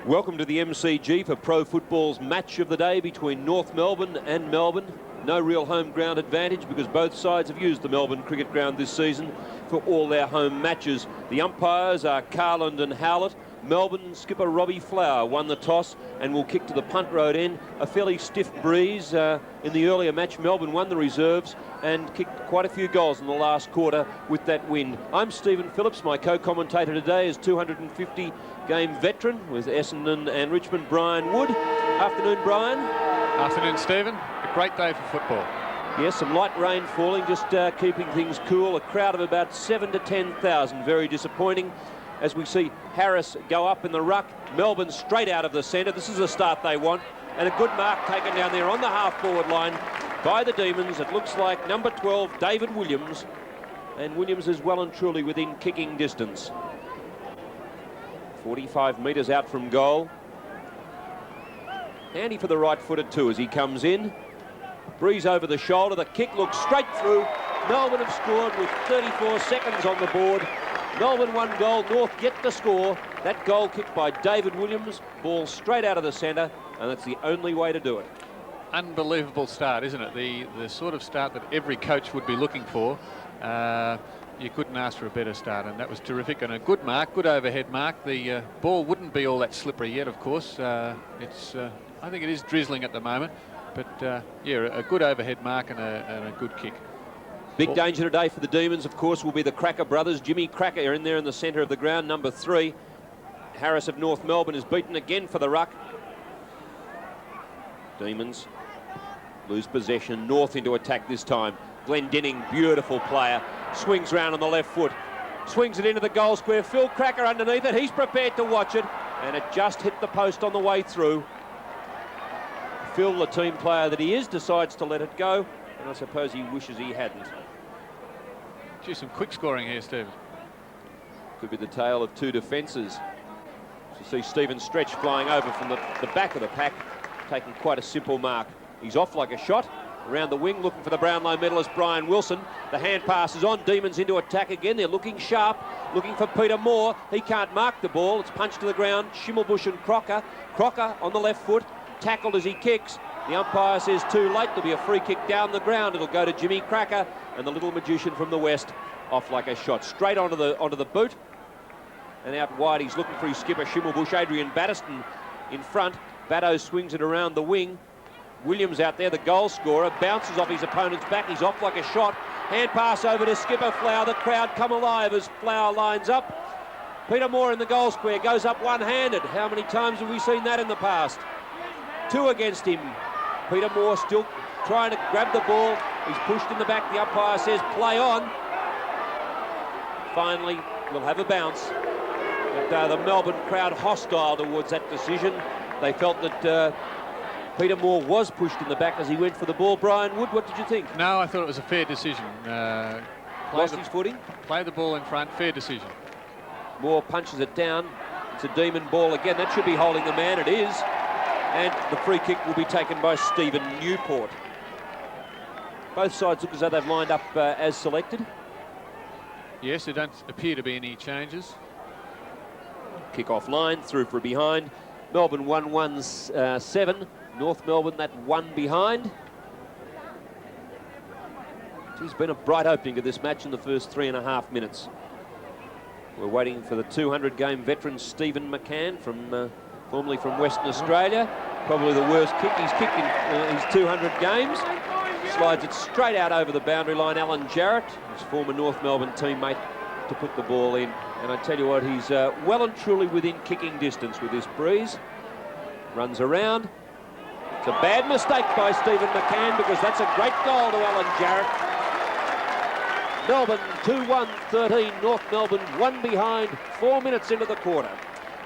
Welcome to the MCG for Pro Football's match of the day between North Melbourne and Melbourne. No real home ground advantage because both sides have used the Melbourne cricket ground this season for all their home matches. The umpires are Carland and Howlett. Melbourne skipper Robbie Flower won the toss and will kick to the punt road end. A fairly stiff breeze. In the earlier match, Melbourne won the reserves and kicked quite a few goals in the last quarter with that win. I'm Stephen Phillips. My co-commentator today is 250-game veteran with Essendon and Richmond, Brian Wood. Afternoon, Brian. Afternoon, Stephen. A great day for football. Yes, some light rain falling, just keeping things cool. A crowd of about 7,000 to 10,000. Very disappointing. As we see Harris go up in the ruck, Melbourne straight out of the centre. This is the start they want. And a good mark taken down there on the half-forward line by the Demons. It looks like number 12, David Williams. And Williams is well and truly within kicking distance. 45 metres out from goal. Handy for the right-footed too as he comes in. Breeze over the shoulder. The kick looks straight through. Melbourne have scored with 34 seconds on the board. Melbourne 1 goal, North get the score. That goal kicked by David Williams, ball straight out of the centre, and that's the only way to do it. Unbelievable start, isn't it? The sort of start that every coach would be looking for. You couldn't ask for a better start, and that was terrific. And a good mark, good overhead mark. The ball wouldn't be all that slippery yet, of course. I think it is drizzling at the moment, but yeah, a good overhead mark and a good kick. Big danger today for the Demons, of course, will be the Cracker brothers. Jimmy Cracker in there in the centre of the ground, number 3. Harris of North Melbourne is beaten again for the ruck. Demons lose possession. North into attack this time. Glendinning, beautiful player, swings round on the left foot. Swings it into the goal square. Phil Cracker underneath it. He's prepared to watch it, and it just hit the post on the way through. Phil, the team player that he is, decides to let it go, and I suppose he wishes he hadn't. Gee, some quick scoring here, Stephen. Could be the tale of two defences. You see Stephen Stretch flying over from the back of the pack, taking quite a simple mark. He's off like a shot, around the wing, looking for the Brownlow medalist Brian Wilson. The hand pass is on, Demons into attack again. They're looking sharp, looking for Peter Moore. He can't mark the ball, it's punched to the ground. Schimmelbusch and Crocker. Crocker on the left foot, tackled as he kicks. The umpire says too late. There'll be a free kick down the ground. It'll go to Jimmy Cracker, and the little magician from the west off like a shot, straight onto the boot. And out wide, he's looking for his skipper, Schimmelbusch. Adrian Battiston in front. Batto swings it around the wing. Williams out there, the goal scorer, bounces off his opponent's back. He's off like a shot. Hand pass over to skipper Flower. The crowd come alive as Flower lines up. Peter Moore in the goal square, goes up one-handed. How many times have we seen that in the past? 2 against him. Peter Moore still trying to grab the ball. He's pushed in the back. The umpire says play on. Finally, we'll have a bounce. But the Melbourne crowd hostile towards that decision. They felt that Peter Moore was pushed in the back as he went for the ball. Brian Wood, what did you think? No, I thought it was a fair decision. Lost his footing? Play the ball in front, fair decision. Moore punches it down. It's a Demon ball again. That should be holding the man. It is. And the free kick will be taken by Stephen Newport. Both sides look as though they've lined up as selected. Yes, there don't appear to be any changes. Kick-off line, through for behind. Melbourne 1-1-7. North Melbourne that 1 behind. It's been a bright opening to this match in the first 3.5 minutes. We're waiting for the 200-game veteran Stephen McCann from formerly from Western Australia. Probably the worst kick he's kicked in his 200 games. Slides it straight out over the boundary line. Alan Jarrott, his former North Melbourne teammate, to put the ball in. And I tell you what, he's well and truly within kicking distance with this breeze. Runs around. It's a bad mistake by Stephen McCann because that's a great goal to Alan Jarrott. Melbourne 2-1-13. North Melbourne 1 behind, 4 minutes into the quarter.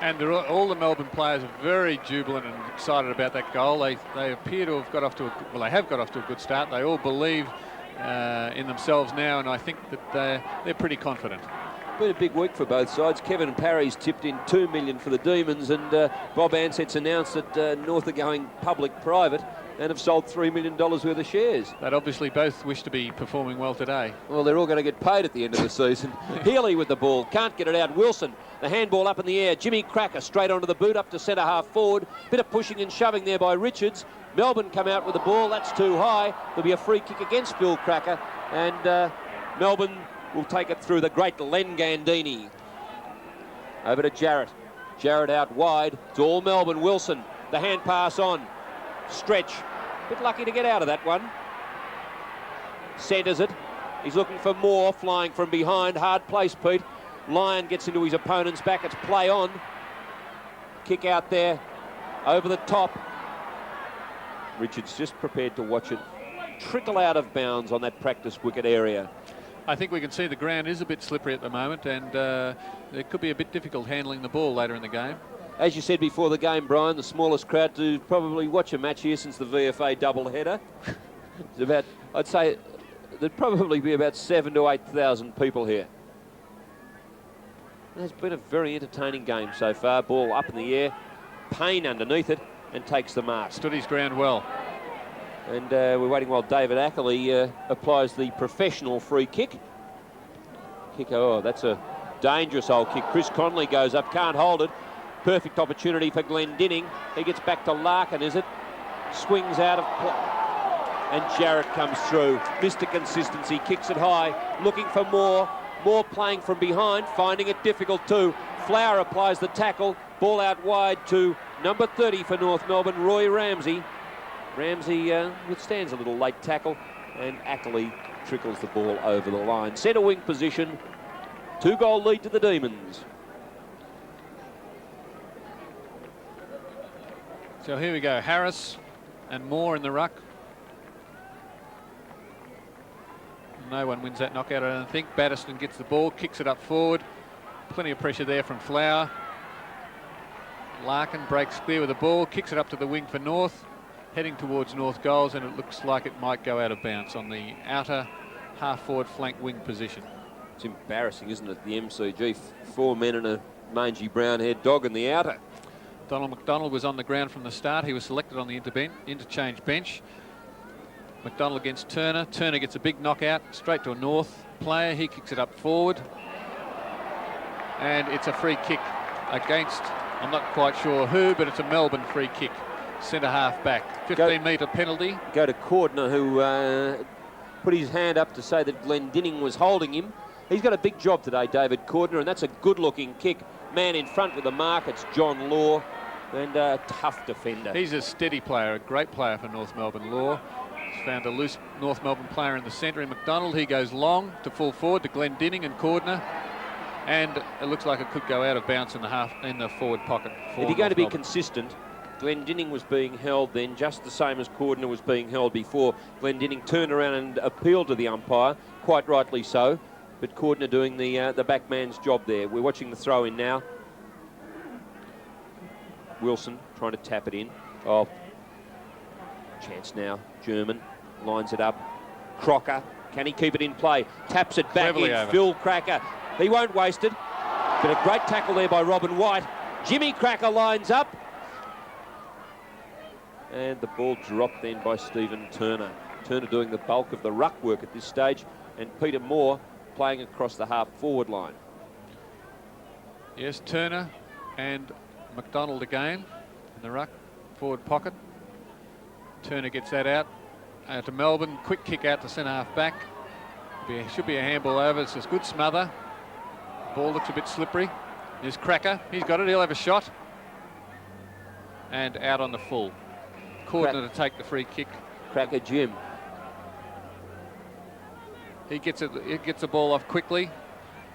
And all the Melbourne players are very jubilant and excited about that goal. They appear to have got off to they have got off to a good start. They all believe in themselves now, and I think that they're pretty confident. Been a big week for both sides. Kevin Parry's tipped in $2 million for the Demons, and Bob Anset's announced that North are going public-private and have sold $3 million worth of shares. They'd obviously both wish to be performing well today. Well, they're all going to get paid at the end of the season. Healy with the ball, can't get it out. Wilson, the handball up in the air. Jimmy Cracker straight onto the boot, up to centre half forward. Bit of pushing and shoving there by Richards. Melbourne come out with the ball, that's too high. There'll be a free kick against Phil Cracker, and Melbourne will take it through the great Len Gandini. Over to Jarrott. Jarrott out wide. It's all Melbourne. Wilson, the hand pass on. Stretch. Bit lucky to get out of that one. Centres it. He's looking for more, flying from behind. Hard place, Pete. Lyon gets into his opponent's back. It's play on. Kick out there. Over the top. Richards just prepared to watch it trickle out of bounds on that practice wicket area. I think we can see the ground is a bit slippery at the moment, and it could be a bit difficult handling the ball later in the game. As you said before the game, Brian, the smallest crowd to probably watch a match here since the VFA doubleheader. It's about, I'd say, there'd probably be about 7,000 to 8,000 people here. It's been a very entertaining game so far. Ball up in the air, Payne underneath it, and takes the mark. Stood his ground well. And we're waiting while David Ackley applies the professional free kick. Oh, that's a dangerous old kick. Chris Connolly goes up, can't hold it. Perfect opportunity for Glendinning. He gets back to Larkin, is it? Swings out of play. And Jarrott comes through. Mr. Consistency, kicks it high, looking for more. More playing from behind, finding it difficult too. Flower applies the tackle. Ball out wide to number 30 for North Melbourne, Roy Ramsey. Ramsey withstands a little late tackle, and Ackley trickles the ball over the line. Centre wing position, 2-goal lead to the Demons. So here we go, Harris and Moore in the ruck. No one wins that knockout, I don't think. Battiston gets the ball, kicks it up forward. Plenty of pressure there from Flower. Larkin breaks clear with the ball, kicks it up to the wing for North. Heading towards North goals, and it looks like it might go out of bounds on the outer half-forward flank wing position. It's embarrassing, isn't it? The MCG, 4 men and a mangy brown-haired dog in the outer. Donald McDonald was on the ground from the start. He was selected on the interchange bench. McDonald against Turner. Turner gets a big knockout straight to a North player. He kicks it up forward. And it's a free kick against, I'm not quite sure who, but it's a Melbourne free kick. Centre half back. 15-metre penalty. Go to Cordner, who put his hand up to say that Glendinning was holding him. He's got a big job today, David Cordner, and that's a good-looking kick. Man in front with the mark, it's John Law, and a tough defender. He's a steady player, a great player for North Melbourne. Law. He's found a loose North Melbourne player in the centre in McDonald. He goes long to full forward to Glendinning and Cordner. And it looks like it could go out of bounds in the forward pocket. If you're going to be consistent, Glendinning was being held then just the same as Cordner was being held before. Glendinning turned around and appealed to the umpire, quite rightly so, but Cordner doing the back man's job there. We're watching the throw in now. Wilson trying to tap it in. Oh, chance now. German lines it up. Crocker, can he keep it in play? Taps it back Cleverly in. over. Phil Cracker, he won't waste it. But a great tackle there by Robin White. Jimmy Cracker lines up. And the ball dropped then by Stephen Turner. Turner doing the bulk of the ruck work at this stage, and Peter Moore playing across the half-forward line. Yes, Turner and McDonald again in the ruck forward pocket. Turner gets that out to Melbourne. Quick kick out to centre half back. Should be a handball over. It's a good smother. Ball looks a bit slippery. Here's Cracker. He's got it. He'll have a shot. And out on the full. Cordner to take the free kick. Cracker Jim. He gets the ball off quickly.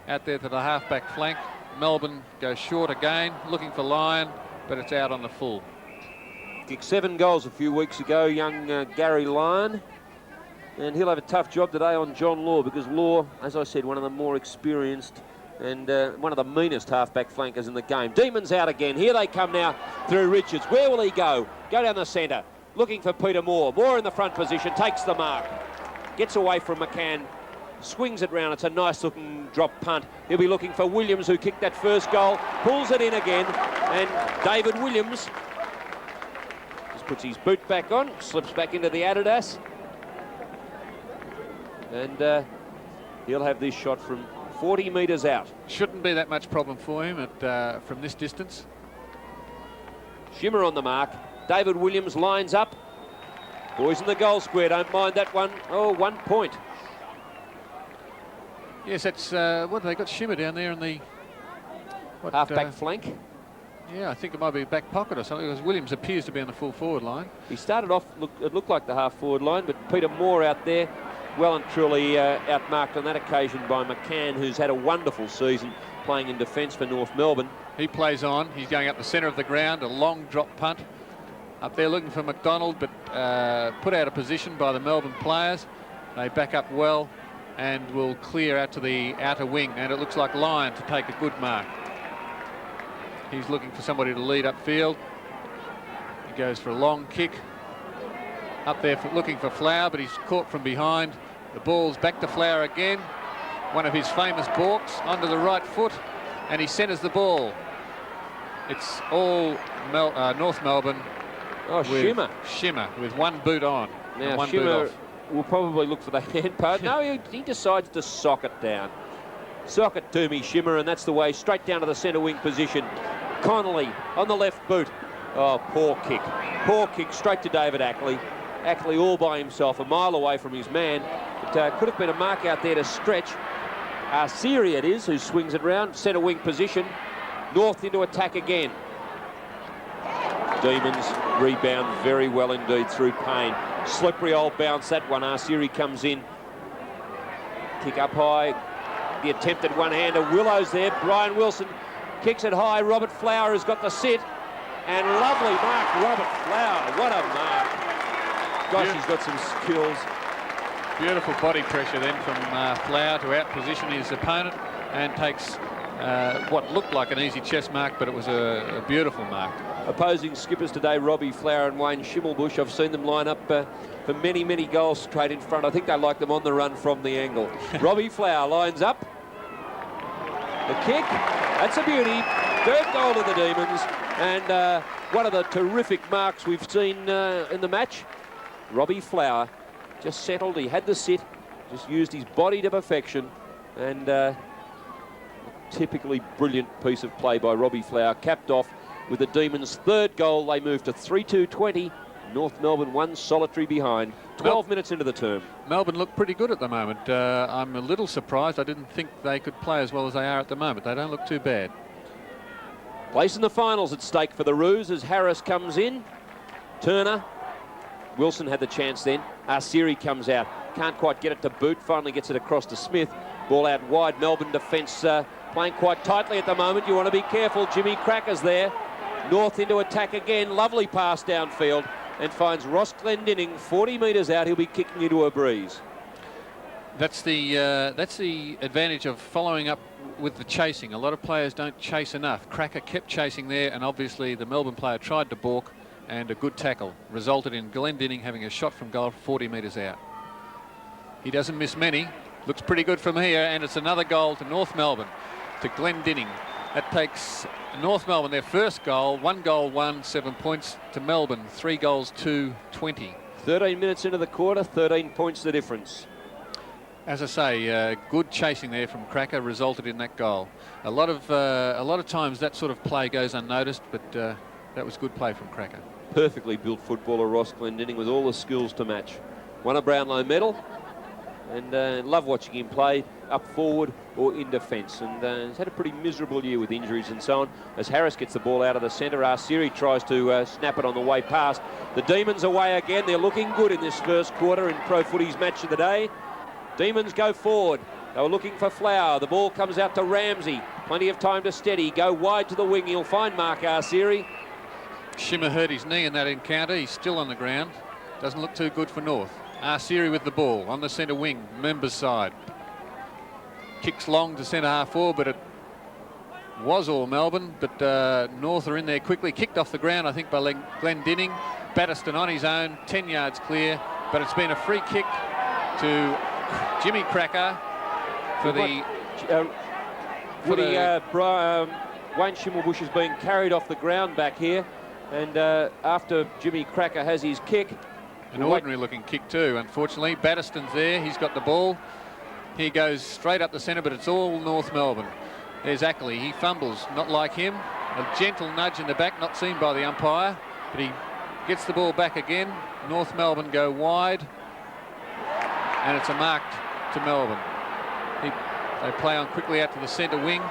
Out there to the half-back flank. Melbourne goes short again, looking for Lyon, but it's out on the full. Kicked 7 goals a few weeks ago, young Garry Lyon. And he'll have a tough job today on John Law, because Law, as I said, one of the more experienced and one of the meanest half-back flankers in the game. Demons out again. Here they come now through Richards. Where will he go? Go down the centre. Looking for Peter Moore. Moore in the front position. Takes the mark. Gets away from McCann. swings it round. It's a nice looking drop punt. He'll be looking for Williams, who kicked that first goal, pulls it in again, and David Williams just puts his boot back on, slips back into the Adidas, and he'll have this shot from 40 metres out. Shouldn't be that much problem for him from this distance. Shimmer on the mark. David Williams lines up. Boys in the goal square don't mind that one. Oh, 1 point. Yes, that's what have they got? Shimmer down there in the half-back flank. Yeah, I think it might be back pocket or something, because Williams appears to be on the full forward line. He started off, it looked like the half-forward line, but Peter Moore out there, well and truly outmarked on that occasion by McCann, who's had a wonderful season playing in defence for North Melbourne. He plays on. He's going up the centre of the ground, a long drop punt. Up there looking for McDonald, but put out of position by the Melbourne players. They back up well and will clear out to the outer wing, and it looks like Lyon to take a good mark. He's looking for somebody to lead upfield. He goes for a long kick. Up there looking for Flower, but he's caught from behind. The ball's back to Flower again. One of his famous balks onto the right foot, and he centres the ball. It's all North Melbourne. Oh, Shimmer. Shimmer with one boot on. Now, one Shimmer boot off. will probably look for the hand part. No, he decides to sock it down. Sock it to me, Shimmer, and that's the way, straight down to the centre wing position. Connolly on the left boot. Oh, poor kick. Poor kick straight to David Ackley. Ackley all by himself, a mile away from his man. It could have been a mark out there to stretch. Siri it is, who swings it round. Centre wing position. North into attack again. Demons rebound very well indeed through Payne. Slippery old bounce, that one. Siri comes in. Kick up high. The attempted one-hander. Willow's there. Brian Wilson kicks it high. Robert Flower has got the sit. And lovely mark, Robert Flower. What a mark. Gosh, he's got some skills. Beautiful body pressure then from Flower to out-position his opponent, and takes what looked like an easy chest mark, but it was a beautiful mark. Opposing skippers today, Robbie Flower and Wayne Schimmelbusch. I've seen them line up for many, many goals straight in front. I think they like them on the run from the angle. Robbie Flower lines up. The kick, that's a beauty. Third goal of the Demons, and one of the terrific marks we've seen in the match. Robbie Flower just settled, he had the sit, just used his body to perfection, and typically brilliant piece of play by Robbie Flower, capped off with the Demons' third goal. They move to 3-2-20. North Melbourne one solitary behind. 12 minutes into the term. Melbourne look pretty good at the moment. I'm a little surprised. I didn't think they could play as well as they are at the moment. They don't look too bad. Place in the finals at stake for the Roos as Harris comes in. Turner. Wilson had the chance then. Siri comes out. Can't quite get it to boot. Finally gets it across to Smith. Ball out wide. Melbourne defence playing quite tightly at the moment. You want to be careful. Jimmy Cracker's there. North into attack again. Lovely pass downfield. And finds Ross Glendinning 40 metres out. He'll be kicking into a breeze. That's the advantage of following up with the chasing. A lot of players don't chase enough. Cracker kept chasing there, and obviously the Melbourne player tried to balk, and a good tackle resulted in Glendinning having a shot from goal 40 metres out. He doesn't miss many. Looks pretty good from here, and it's another goal to North Melbourne, to Glendinning. That takes North Melbourne their first goal. 1 goal, 7 points to Melbourne. 3 goals, 20. 13 minutes into the quarter, 13 points the difference. As I say, good chasing there from Cracker resulted in that goal. A lot of times that sort of play goes unnoticed, but that was good play from Cracker. Perfectly built footballer, Ross Glendinning, with all the skills to match. Won a Brownlow medal, and love watching him play up forward or in defence. And he's had a pretty miserable year with injuries and so on. As Harris gets the ball out of the centre, Siri tries to snap it on the way past. The Demons away again. They're looking good in this first quarter in Pro Footy's match of the day. Demons go forward. They were looking for Flower. The ball comes out to Ramsey. Plenty of time to steady. Go wide to the wing. He'll find Mark Siri. Shimmer hurt his knee in that encounter. He's still on the ground. Doesn't look too good for North. Siri with the ball on the centre wing, members side. Kicks long to centre half forward, but it was all Melbourne. But North are in there quickly. Kicked off the ground, I think, by Glendinning. Battiston on his own, 10 yards clear. But it's been a free kick to Jimmy Cracker, for the... Wayne Schimmelbusch is being carried off the ground back here, and after Jimmy Cracker has his kick... An ordinary looking kick too, unfortunately. Battiston's there, he's got the ball. He goes straight up the centre, but it's all North Melbourne. There's Ackley, he fumbles, not like him. A gentle nudge in the back, not seen by the umpire, but he gets the ball back again. North Melbourne go wide, and it's a mark to Melbourne. They play on quickly out to the centre wing,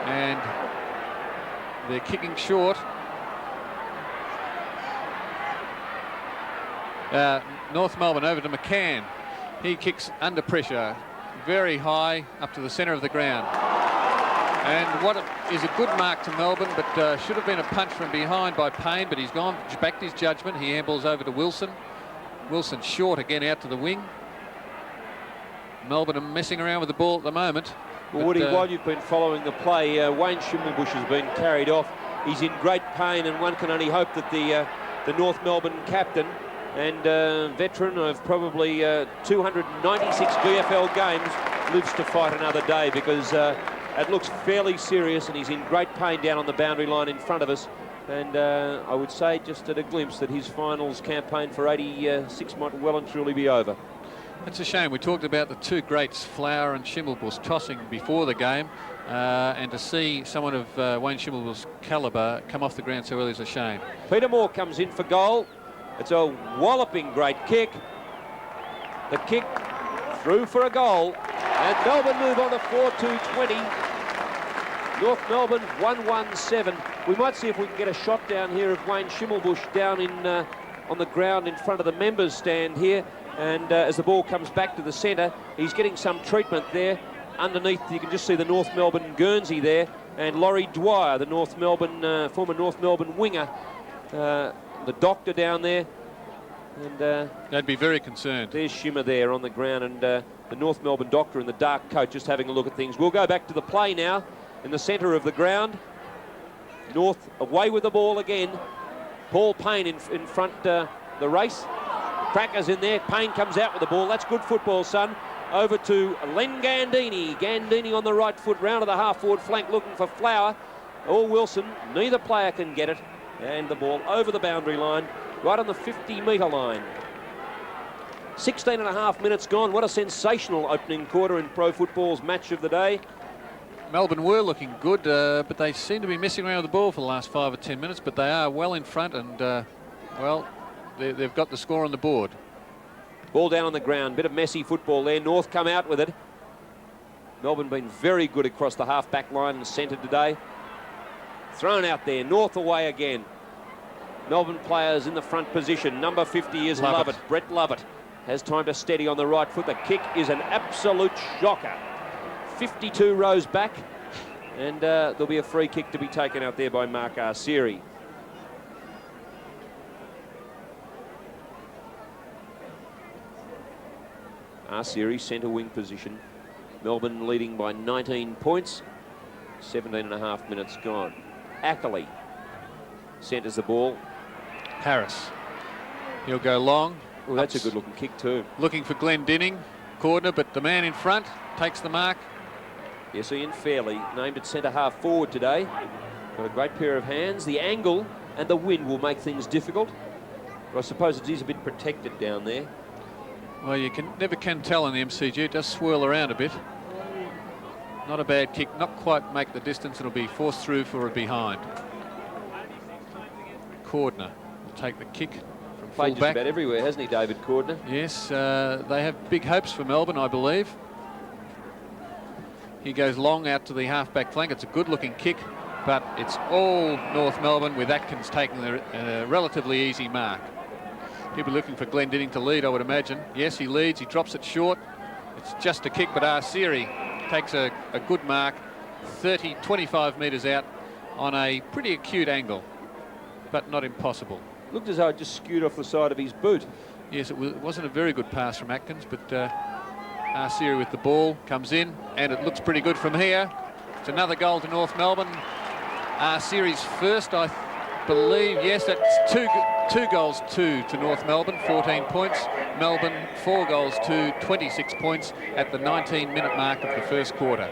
and they're kicking short. North Melbourne over to McCann. He kicks under pressure, very high up to the centre of the ground. And what is a good mark to Melbourne, but should have been a punch from behind by Payne, but he's gone, backed his judgment. He handballs over to Wilson. Wilson short again out to the wing. Melbourne are messing around with the ball at the moment. Well, Woody, while you've been following the play, Wayne Schimmelbusch has been carried off. He's in great pain, and one can only hope that the North Melbourne captain and veteran of probably 296 VFL games lives to fight another day, because it looks fairly serious, and he's in great pain down on the boundary line in front of us. And I would say, just at a glimpse, that his finals campaign for 86 might well and truly be over. It's a shame. We talked about the two greats, Flower and Schimmelbusch, tossing before the game, and to see someone of Wayne Schimmelbusch's calibre come off the ground so early is a shame. Peter Moore comes in for goal. It's a walloping great kick. The kick through for a goal, and Melbourne move on to 4-2-20. North Melbourne 1-1-7. We might see if we can get a shot down here of Wayne Schimmelbusch down in on the ground in front of the members stand here. And as the ball comes back to the centre, he's getting some treatment there. Underneath, you can just see the North Melbourne Guernsey there, and Laurie Dwyer, the North Melbourne former North Melbourne winger, the doctor down there. And they'd be very concerned. There's Shimmer there on the ground, and the North Melbourne doctor in the dark coat just having a look at things. We'll go back to the play now in the centre of the ground. North away with the ball again. Paul Payne in front the race. Cracker's in there. Payne comes out with the ball. That's good football, son. Over to Len Gandini. Gandini on the right foot, round to the half-forward flank, looking for Flower or Wilson. Neither player can get it. And the ball over the boundary line, right on the 50-metre line. 16 and a half minutes gone. What a sensational opening quarter in pro football's match of the day. Melbourne were looking good, but they seem to be messing around with the ball for the last 5 or 10 minutes, but they are well in front, and, well, they've got the score on the board. Ball down on the ground, bit of messy football there. North come out with it. Melbourne been very good across the half-back line and centre today. Thrown out there, North away again. Melbourne players in the front position. Number 50 is Lovett. Brett Lovett has time to steady on the right foot. The kick is an absolute shocker. 52 rows back, and there'll be a free kick to be taken out there by Mark Arsieri. Arsieri, centre wing position. Melbourne leading by 19 points. 17 and a half minutes gone. Ackley centres the ball. Harris. He'll go long. Well, that's a good looking kick too. Looking for Glenn Dinning. Corner, but the man in front takes the mark. Yes, Ian Fairley, named at centre half forward today. Got a great pair of hands. The angle and the wind will make things difficult. But I suppose it is a bit protected down there. Well, you never can tell in the MCG. It does swirl around a bit. Not a bad kick. Not quite make the distance. It'll be forced through for a behind. Cordner will take the kick from Played just full-back. about everywhere, hasn't he, David Cordner? Yes, they have big hopes for Melbourne, I believe. He goes long out to the half-back flank. It's a good-looking kick, but it's all North Melbourne, with Atkins taking the relatively easy mark. He'll be looking for Glenn Dinning to lead, I would imagine. Yes, he leads. He drops it short. It's just a kick, but Arsieri takes a good mark, 25 metres out on a pretty acute angle, but not impossible. Looked as though it just skewed off the side of his boot. Yes, it wasn't a very good pass from Atkins, but Arsieri with the ball comes in, and it looks pretty good from here. It's another goal to North Melbourne. Arsieri's first, I believe, yes, that's two goals to North Melbourne, 14 points. Melbourne 4 goals to 26 points at the 19-minute mark of the first quarter.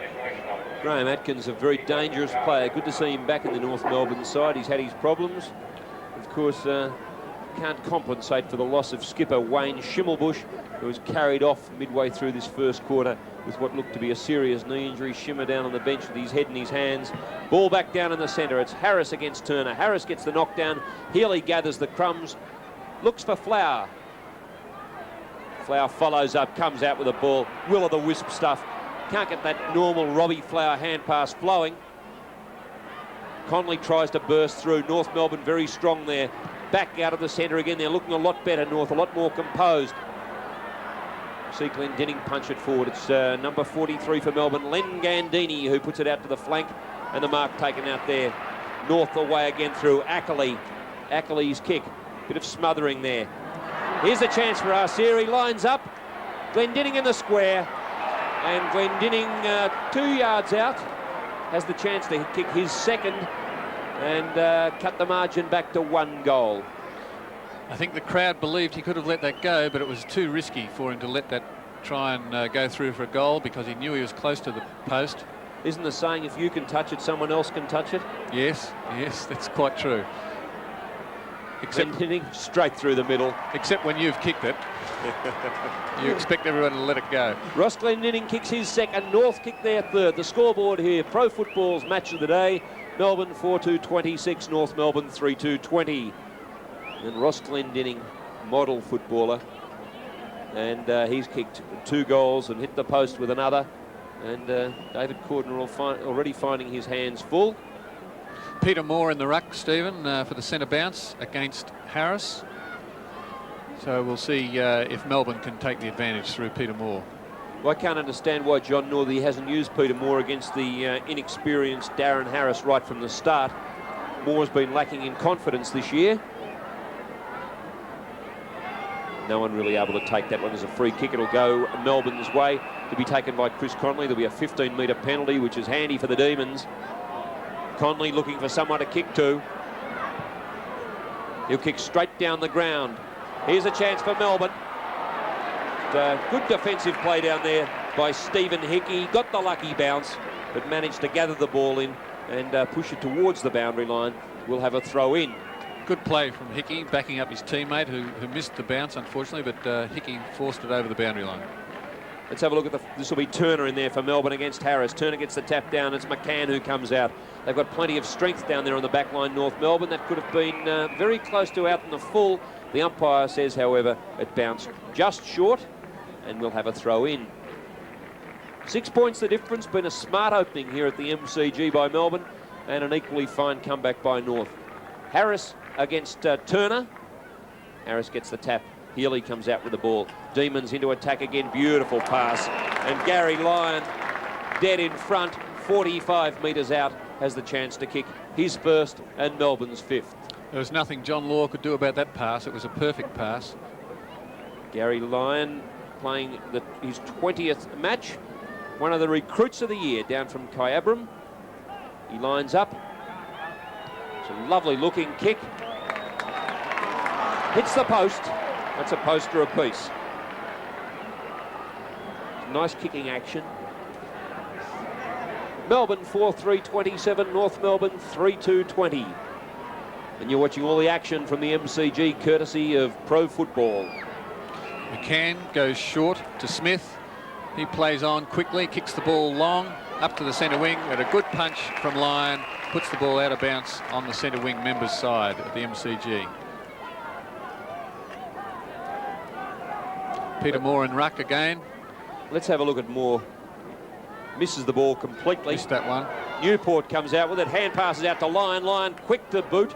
Graham Atkins, a very dangerous player. Good to see him back in the North Melbourne side. He's had his problems. Of course, can't compensate for the loss of skipper Wayne Schimmelbusch, who was carried off midway through this first quarter with what looked to be a serious knee injury. Schimmer down on the bench with his head in his hands. Ball back down in the centre. It's Harris against Turner. Harris gets the knockdown. Healy gathers the crumbs. Looks for Flower. Flower follows up, comes out with a ball. Will-o'-the-wisp stuff. Can't get that normal Robbie Flower hand pass flowing. Connolly tries to burst through. North Melbourne very strong there. Back out of the centre again. They're looking a lot better, North, a lot more composed. See Glendinning punch it forward. It's number 43 for Melbourne, Len Gandini, who puts it out to the flank, and the mark taken out there. North away again through Ackley. Ackley's kick. Bit of smothering there. Here's a chance for Arceri. Lines up. Glendinning in the square. And Glendinning 2 yards out has the chance to kick his second and cut the margin back to 1 goal. I think the crowd believed he could have let that go, but it was too risky for him to let that try and go through for a goal because he knew he was close to the post. Isn't the saying, if you can touch it, someone else can touch it? Yes, that's quite true. Except hitting straight through the middle. Except when you've kicked it. You expect everyone to let it go. Ross Glendinning kicks his second. North kick their third. The scoreboard here, Pro Football's match of the day. Melbourne 4-2-26, North Melbourne 3-2-20. And Ross Glendinning, model footballer. And he's kicked 2 goals and hit the post with another. And David Cordner already finding his hands full. Peter Moore in the ruck, Stephen, for the centre bounce against Harris. So we'll see if Melbourne can take the advantage through Peter Moore. Well, I can't understand why John Northey hasn't used Peter Moore against the inexperienced Darren Harris right from the start. Moore's been lacking in confidence this year. No one really able to take that one as a free kick. It'll go Melbourne's way to be taken by Chris Connolly. There'll be a 15-metre penalty, which is handy for the Demons. Connolly looking for someone to kick to. He'll kick straight down the ground. Here's a chance for Melbourne. Good defensive play down there by Stephen Hickey. Got the lucky bounce, but managed to gather the ball in and push it towards the boundary line. We'll have a throw in. Good play from Hickey, backing up his teammate who missed the bounce, unfortunately, but Hickey forced it over the boundary line. Let's have a look at this will be Turner in there for Melbourne against Harris. Turner gets the tap down. It's McCann who comes out. They've got plenty of strength down there on the back line, North Melbourne. That could have been very close to out in the full. The umpire says, however, it bounced just short, and we'll have a throw in. 6 points the difference. Been a smart opening here at the MCG by Melbourne, and an equally fine comeback by North. Harris against Turner. Harris gets the tap. Healy comes out with the ball. Demons into attack again. Beautiful pass. And Garry Lyon, dead in front, 45 metres out, has the chance to kick his first and Melbourne's 5th. There was nothing John Law could do about that pass. It was a perfect pass. Garry Lyon playing his 20th match. One of the recruits of the year down from Kyabram. He lines up. It's a lovely looking kick. Hits the post. That's a poster apiece. Nice kicking action. Melbourne 4-3-27, North Melbourne 3-2-20. And you're watching all the action from the MCG courtesy of Pro Football. McCann goes short to Smith. He plays on quickly, kicks the ball long up to the centre wing, and a good punch from Lyon puts the ball out of bounds on the centre wing members' side of the MCG. Peter Moore in ruck again. Let's have a look at Moore. Misses the ball completely. Missed that one. Newport comes out with it. Hand passes out to Lyon. Lyon quick to boot.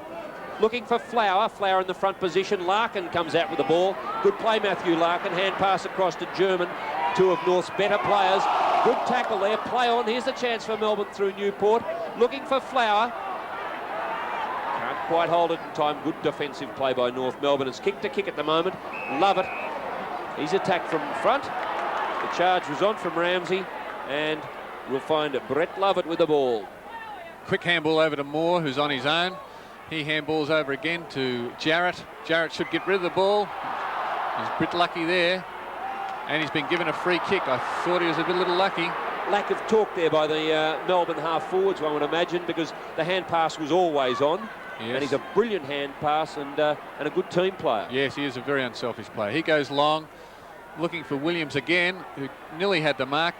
Looking for Flower. Flower in the front position. Larkin comes out with the ball. Good play, Matthew Larkin. Hand pass across to German. 2 of North's better players. Good tackle there. Play on. Here's the chance for Melbourne through Newport. Looking for Flower. Can't quite hold it in time. Good defensive play by North Melbourne. It's kick to kick at the moment. Love it. He's attacked from front. The charge was on from Ramsey. And we'll find Brett Lovett with the ball. Quick handball over to Moore, who's on his own. He handballs over again to Jarrott. Jarrott should get rid of the ball. He's a bit lucky there. And he's been given a free kick. I thought he was a little lucky. Lack of talk there by the Melbourne half-forwards, one would imagine, because the hand pass was always on. Yes. And he's a brilliant hand pass and a good team player. Yes, he is a very unselfish player. He goes long, looking for Williams again, who nearly had the mark.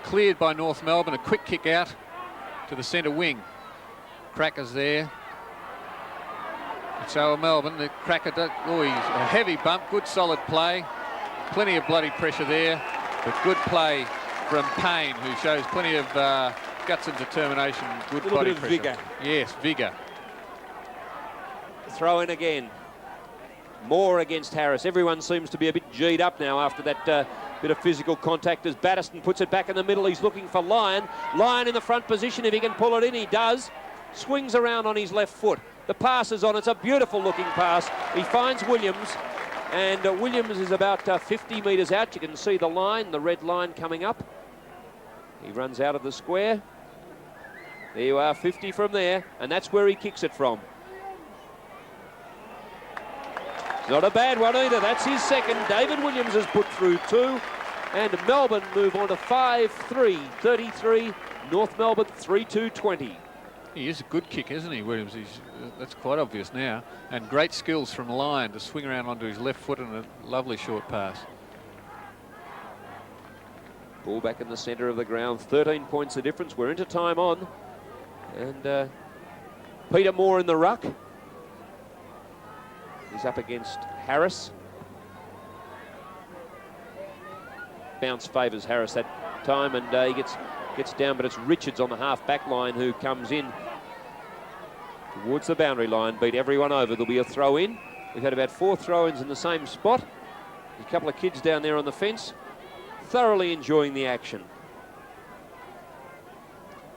Cleared by North Melbourne, a quick kick out to the centre wing. Cracker's there. So Melbourne, the Cracker, he's a heavy bump, good solid play. Plenty of bloody pressure there, but good play from Payne, who shows plenty of guts and determination, good body pressure. Vigour. Yes, vigour. Throw in again. Moore against Harris. Everyone seems to be a bit G'd up now after that bit of physical contact as Battiston puts it back in the middle. He's looking for Lyon. Lyon in the front position. If he can pull it in, he does. Swings around on his left foot. The pass is on. It's a beautiful looking pass. He finds Williams, and Williams is about 50 metres out. You can see the line, the red line coming up. He runs out of the square. There you are, 50 from there, and that's where he kicks it from. Not a bad one either. That's his second. David Williams has put through 2. And Melbourne move on to 5-3, 33. North Melbourne 3-2, 20. He is a good kick, isn't he, Williams? That's quite obvious now. And great skills from Lyon to swing around onto his left foot and a lovely short pass. Ball back in the centre of the ground. 13 points the difference. We're into time on. And Peter Moore in the ruck. He's up against Harris. Bounce favours Harris that time, and he gets down, but it's Richards on the half-back line who comes in towards the boundary line, beat everyone over. There'll be a throw-in. We've had about 4 throw-ins in the same spot. There's a couple of kids down there on the fence, thoroughly enjoying the action.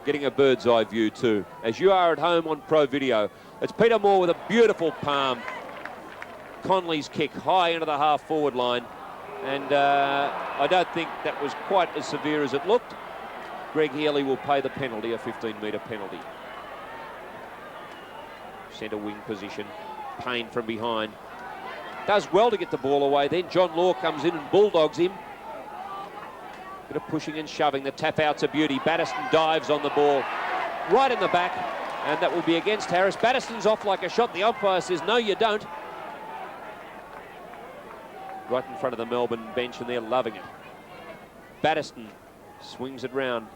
Getting a bird's eye view too, as you are at home on Pro Video. It's Peter Moore with a beautiful palm. Connolly's kick high into the half-forward line, and I don't think that was quite as severe as it looked. Greg Healy will pay the penalty, a 15-metre penalty. Centre wing position, Payne from behind. Does well to get the ball away, then John Law comes in and bulldogs him. Bit of pushing and shoving, the tap-out's a beauty. Battiston dives on the ball, right in the back, and that will be against Harris. Battiston's off like a shot. The umpire says, no, you don't. Right in front of the Melbourne bench, and they're loving it. Battiston swings it round.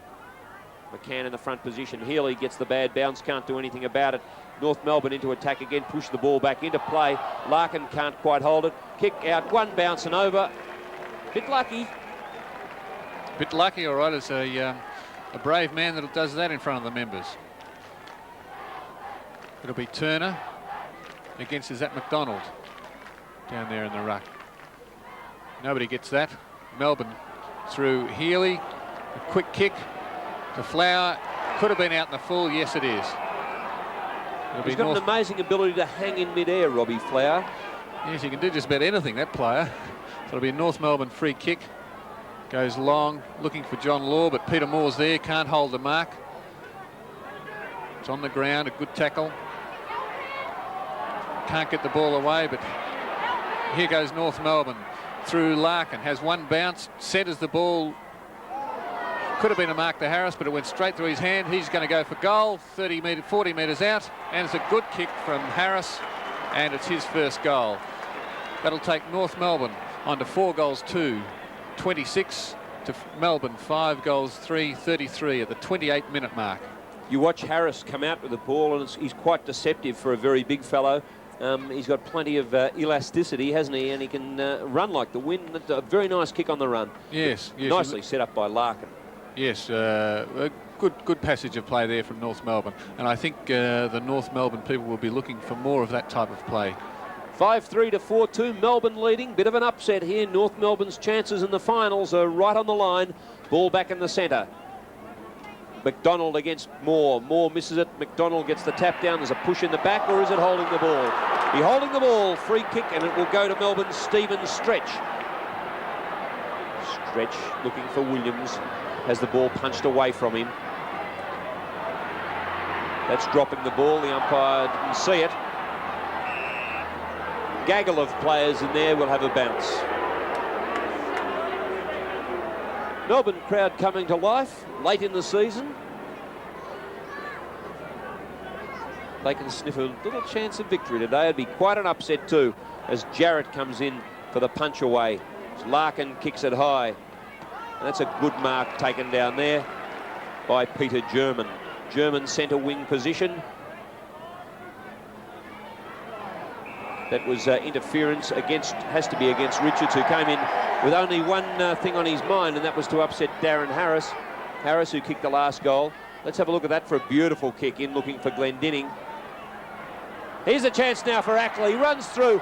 McCann in the front position. Healy gets the bad bounce, can't do anything about it. North Melbourne into attack again, push the ball back into play. Larkin can't quite hold it. Kick out, one bounce and over. Bit lucky. Bit lucky, all right. It's a brave man that does that in front of the members. It'll be Turner against Zach McDonald down there in the ruck. Nobody gets that. Melbourne through Healy. A quick kick to Flower. Could have been out in the full. Yes, it is. He's got an amazing ability to hang in mid-air, Robbie Flower. Yes, he can do just about anything, that player. So it'll be a North Melbourne free kick. Goes long, looking for John Law, but Peter Moore's there. Can't hold the mark. It's on the ground. A good tackle. Can't get the ball away, but here goes North Melbourne. Through Larkin, has one bounce, centres the ball. Could have been a mark to Harris, but it went straight through his hand. He's going to go for goal, 40 metres out, and it's a good kick from Harris, and it's his first goal. That'll take North Melbourne on to 4 goals 2, 26 to Melbourne 5 goals 3, 33 at the 28-minute mark. You watch Harris come out with the ball, and he's quite deceptive for a very big fellow. He's got plenty of elasticity, hasn't he? And he can run like the wind. A very nice kick on the run. Yes, yes. Nicely set up by Larkin. Yes, a good passage of play there from North Melbourne. And I think the North Melbourne people will be looking for more of that type of play. 5-3 to 4-2. Melbourne leading. Bit of an upset here. North Melbourne's chances in the finals are right on the line. Ball back in the centre. McDonald against Moore. Moore misses it. McDonald gets the tap down. There's a push in the back, or is it holding the ball? Be holding the ball. Free kick, and it will go to Melbourne's Stephen Stretch. Stretch looking for Williams. Has the ball punched away from him. That's dropping the ball. The umpire didn't see it. Gaggle of players in there will have a bounce. Melbourne crowd coming to life late in the season. They can sniff a little chance of victory today. It'd be quite an upset too, as Jarrott comes in for the punch away. Larkin kicks it high. And that's a good mark taken down there by Peter German. German centre wing position. That was interference against, has to be against Richards, who came in with only one thing on his mind, and that was to upset Darren Harris. Harris, who kicked the last goal. Let's have a look at that for a beautiful kick in, looking for Glendinning. Here's a chance now for Ackley. He runs through.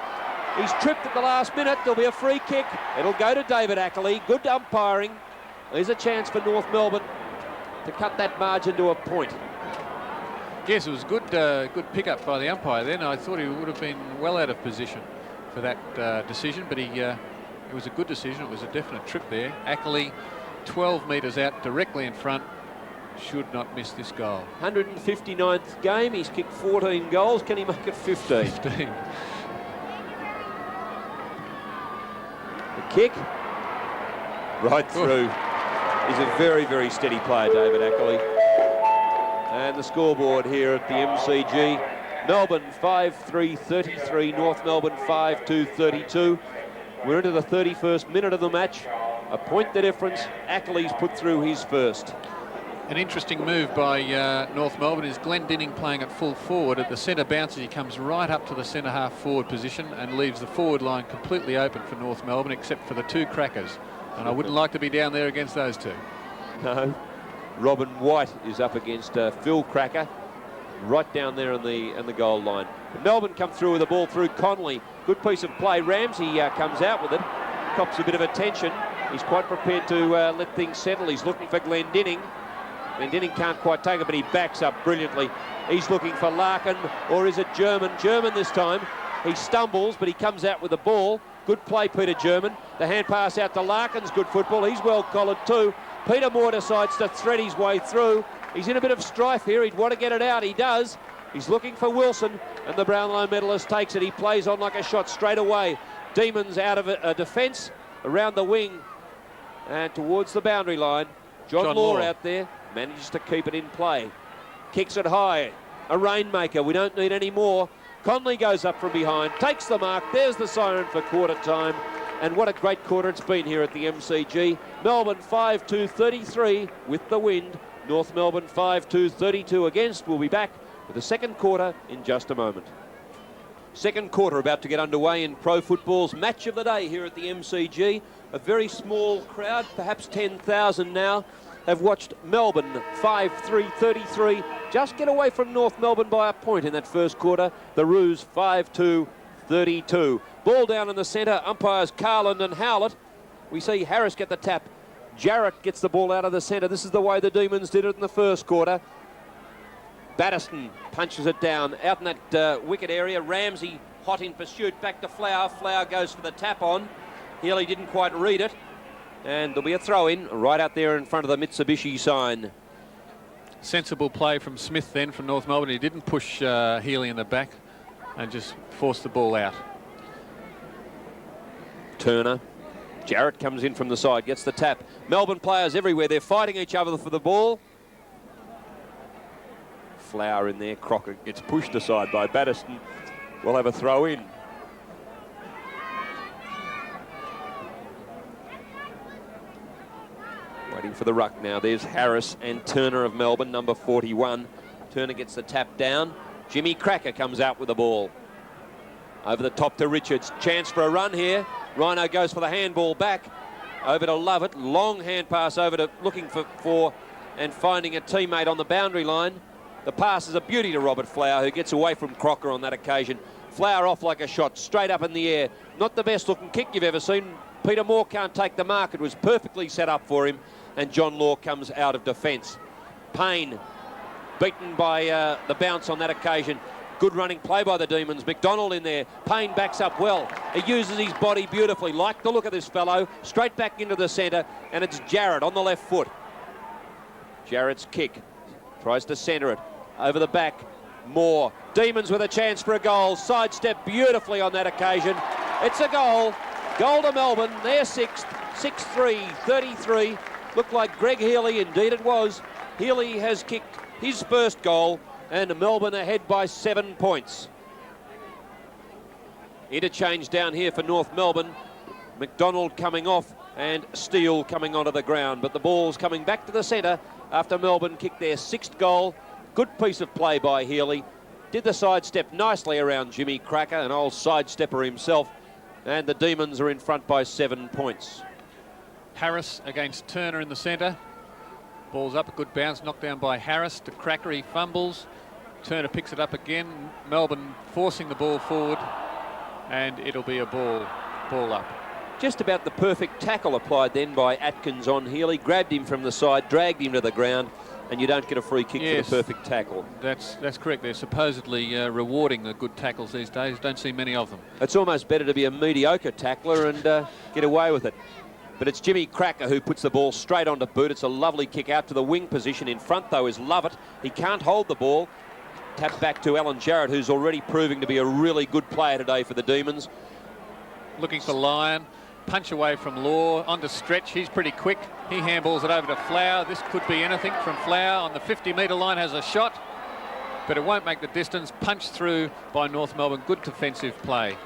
He's tripped at the last minute. There'll be a free kick. It'll go to David Ackley. Good umpiring. There's a chance for North Melbourne to cut that margin to a point. Yes, it was good pick-up by the umpire then. I thought he would have been well out of position for that decision, but it was a good decision. It was a definite trip there. Ackley, 12 metres out, directly in front, should not miss this goal. 159th game. He's kicked 14 goals. Can he make it 15? 15. The kick right through. He's a very, very steady player, David Ackley. And the scoreboard here at the MCG. Melbourne 5-3-33, North Melbourne 5-2-32. We're into the 31st minute of the match. A point the difference. Ackley's put through his first. An interesting move by North Melbourne is Glendinning playing at full forward. At the centre bounces, he comes right up to the centre half forward position and leaves the forward line completely open for North Melbourne, except for the two crackers. And I wouldn't like to be down there against those two. No. Robin White is up against Phil Cracker, right down there on the goal line. But Melbourne come through with the ball through Connolly. Good piece of play. Ramsey comes out with it, cops a bit of attention. He's quite prepared to let things settle. He's looking for Glendinning. Glendinning can't quite take it, but he backs up brilliantly. He's looking for Larkin, or is it German? German this time. He stumbles, but he comes out with the ball. Good play, Peter German. The hand pass out to Larkin's good football. He's well collared too. Peter Moore decides to thread his way through. He's in a bit of strife here. He'd want to get it out. He does. He's looking for Wilson, and the Brownlow medalist takes it. He plays on like a shot straight away. Demons out of a defence, around the wing, and towards the boundary line. John Law out there, manages to keep it in play. Kicks it high. A rainmaker. We don't need any more. Connolly goes up from behind, takes the mark. There's the siren for quarter time. And what a great quarter it's been here at the MCG. Melbourne 5-2-33 with the wind. North Melbourne 5-2-32 against. We'll be back with the second quarter in just a moment. Second quarter about to get underway in pro football's match of the day here at the MCG. A very small crowd, perhaps 10,000 now, have watched Melbourne 5-3-33 just get away from North Melbourne by a point in that first quarter. The Roos 5-2-32. Ball down in the centre, umpires Carland and Howlett. We see Harris get the tap. Jarrott gets the ball out of the centre. This is the way the Demons did it in the first quarter. Battiston punches it down out in that wicket area. Ramsey hot in pursuit, back to Flower. Flower goes for the tap on. Healy didn't quite read it. And there'll be a throw in right out there in front of the Mitsubishi sign. Sensible play from Smith then from North Melbourne. He didn't push Healy in the back and just forced the ball out. Turner. Jarrott comes in from the side, gets the tap. Melbourne players everywhere. They're fighting each other for the ball. Flower in there. Crocker gets pushed aside by Battiston. We'll have a throw in. Waiting for the ruck now. There's Harris and Turner of Melbourne, number 41. Turner gets the tap down. Jimmy Cracker comes out with the ball. Over the top to Richards. Chance for a run here. Rhino goes for the handball back. Over to Lovett. Long hand pass over to looking for and finding a teammate on the boundary line. The pass is a beauty to Robert Flower, who gets away from Crocker on that occasion. Flower off like a shot, straight up in the air. Not the best looking kick you've ever seen. Peter Moore can't take the mark. It was perfectly set up for him. And John Law comes out of defence. Payne beaten by the bounce on that occasion. Good running play by the Demons. McDonald in there. Payne backs up well. He uses his body beautifully. Like the look of this fellow. Straight back into the centre. And it's Jarrott on the left foot. Jarrott's kick. Tries to centre it. over the back. Moore. Demons with a chance for a goal. Sidestep beautifully on that occasion. It's a goal. Goal to Melbourne. They're sixth. 6-3, 33. Looked like Greg Healy. Indeed it was. Healy has kicked his first goal, and Melbourne ahead by 7 points. Interchange down here for North Melbourne. McDonald coming off and Steele coming onto the ground, but the ball's coming back to the centre after Melbourne kicked their 6th goal. Good piece of play by Healy. Did the sidestep nicely around Jimmy Cracker, an old sidestepper himself, and the Demons are in front by 7 points. Harris against Turner in the centre. Ball's up, a good bounce, knocked down by Harris to Cracker. He fumbles. Turner picks it up again. Melbourne forcing the ball forward, and it'll be a ball up. Just about the perfect tackle applied then by Atkins on Healy. Grabbed him from the side, dragged him to the ground, and you don't get a free kick for the perfect tackle. That's correct. They're supposedly rewarding the good tackles these days. Don't see many of them. It's almost better to be a mediocre tackler and get away with it. But it's Jimmy Cracker who puts the ball straight onto boot. It's a lovely kick out to the wing position. In front, though, is Lovett. He can't hold the ball. Tap back to Alan Jarrott, who's already proving to be a really good player today for the Demons. Looking for Lyon. Punch away from Law. Onto Stretch. He's pretty quick. He handballs it over to Flower. This could be anything from Flower. On the 50-metre line has a shot, but it won't make the distance. Punched through by North Melbourne. Good defensive play.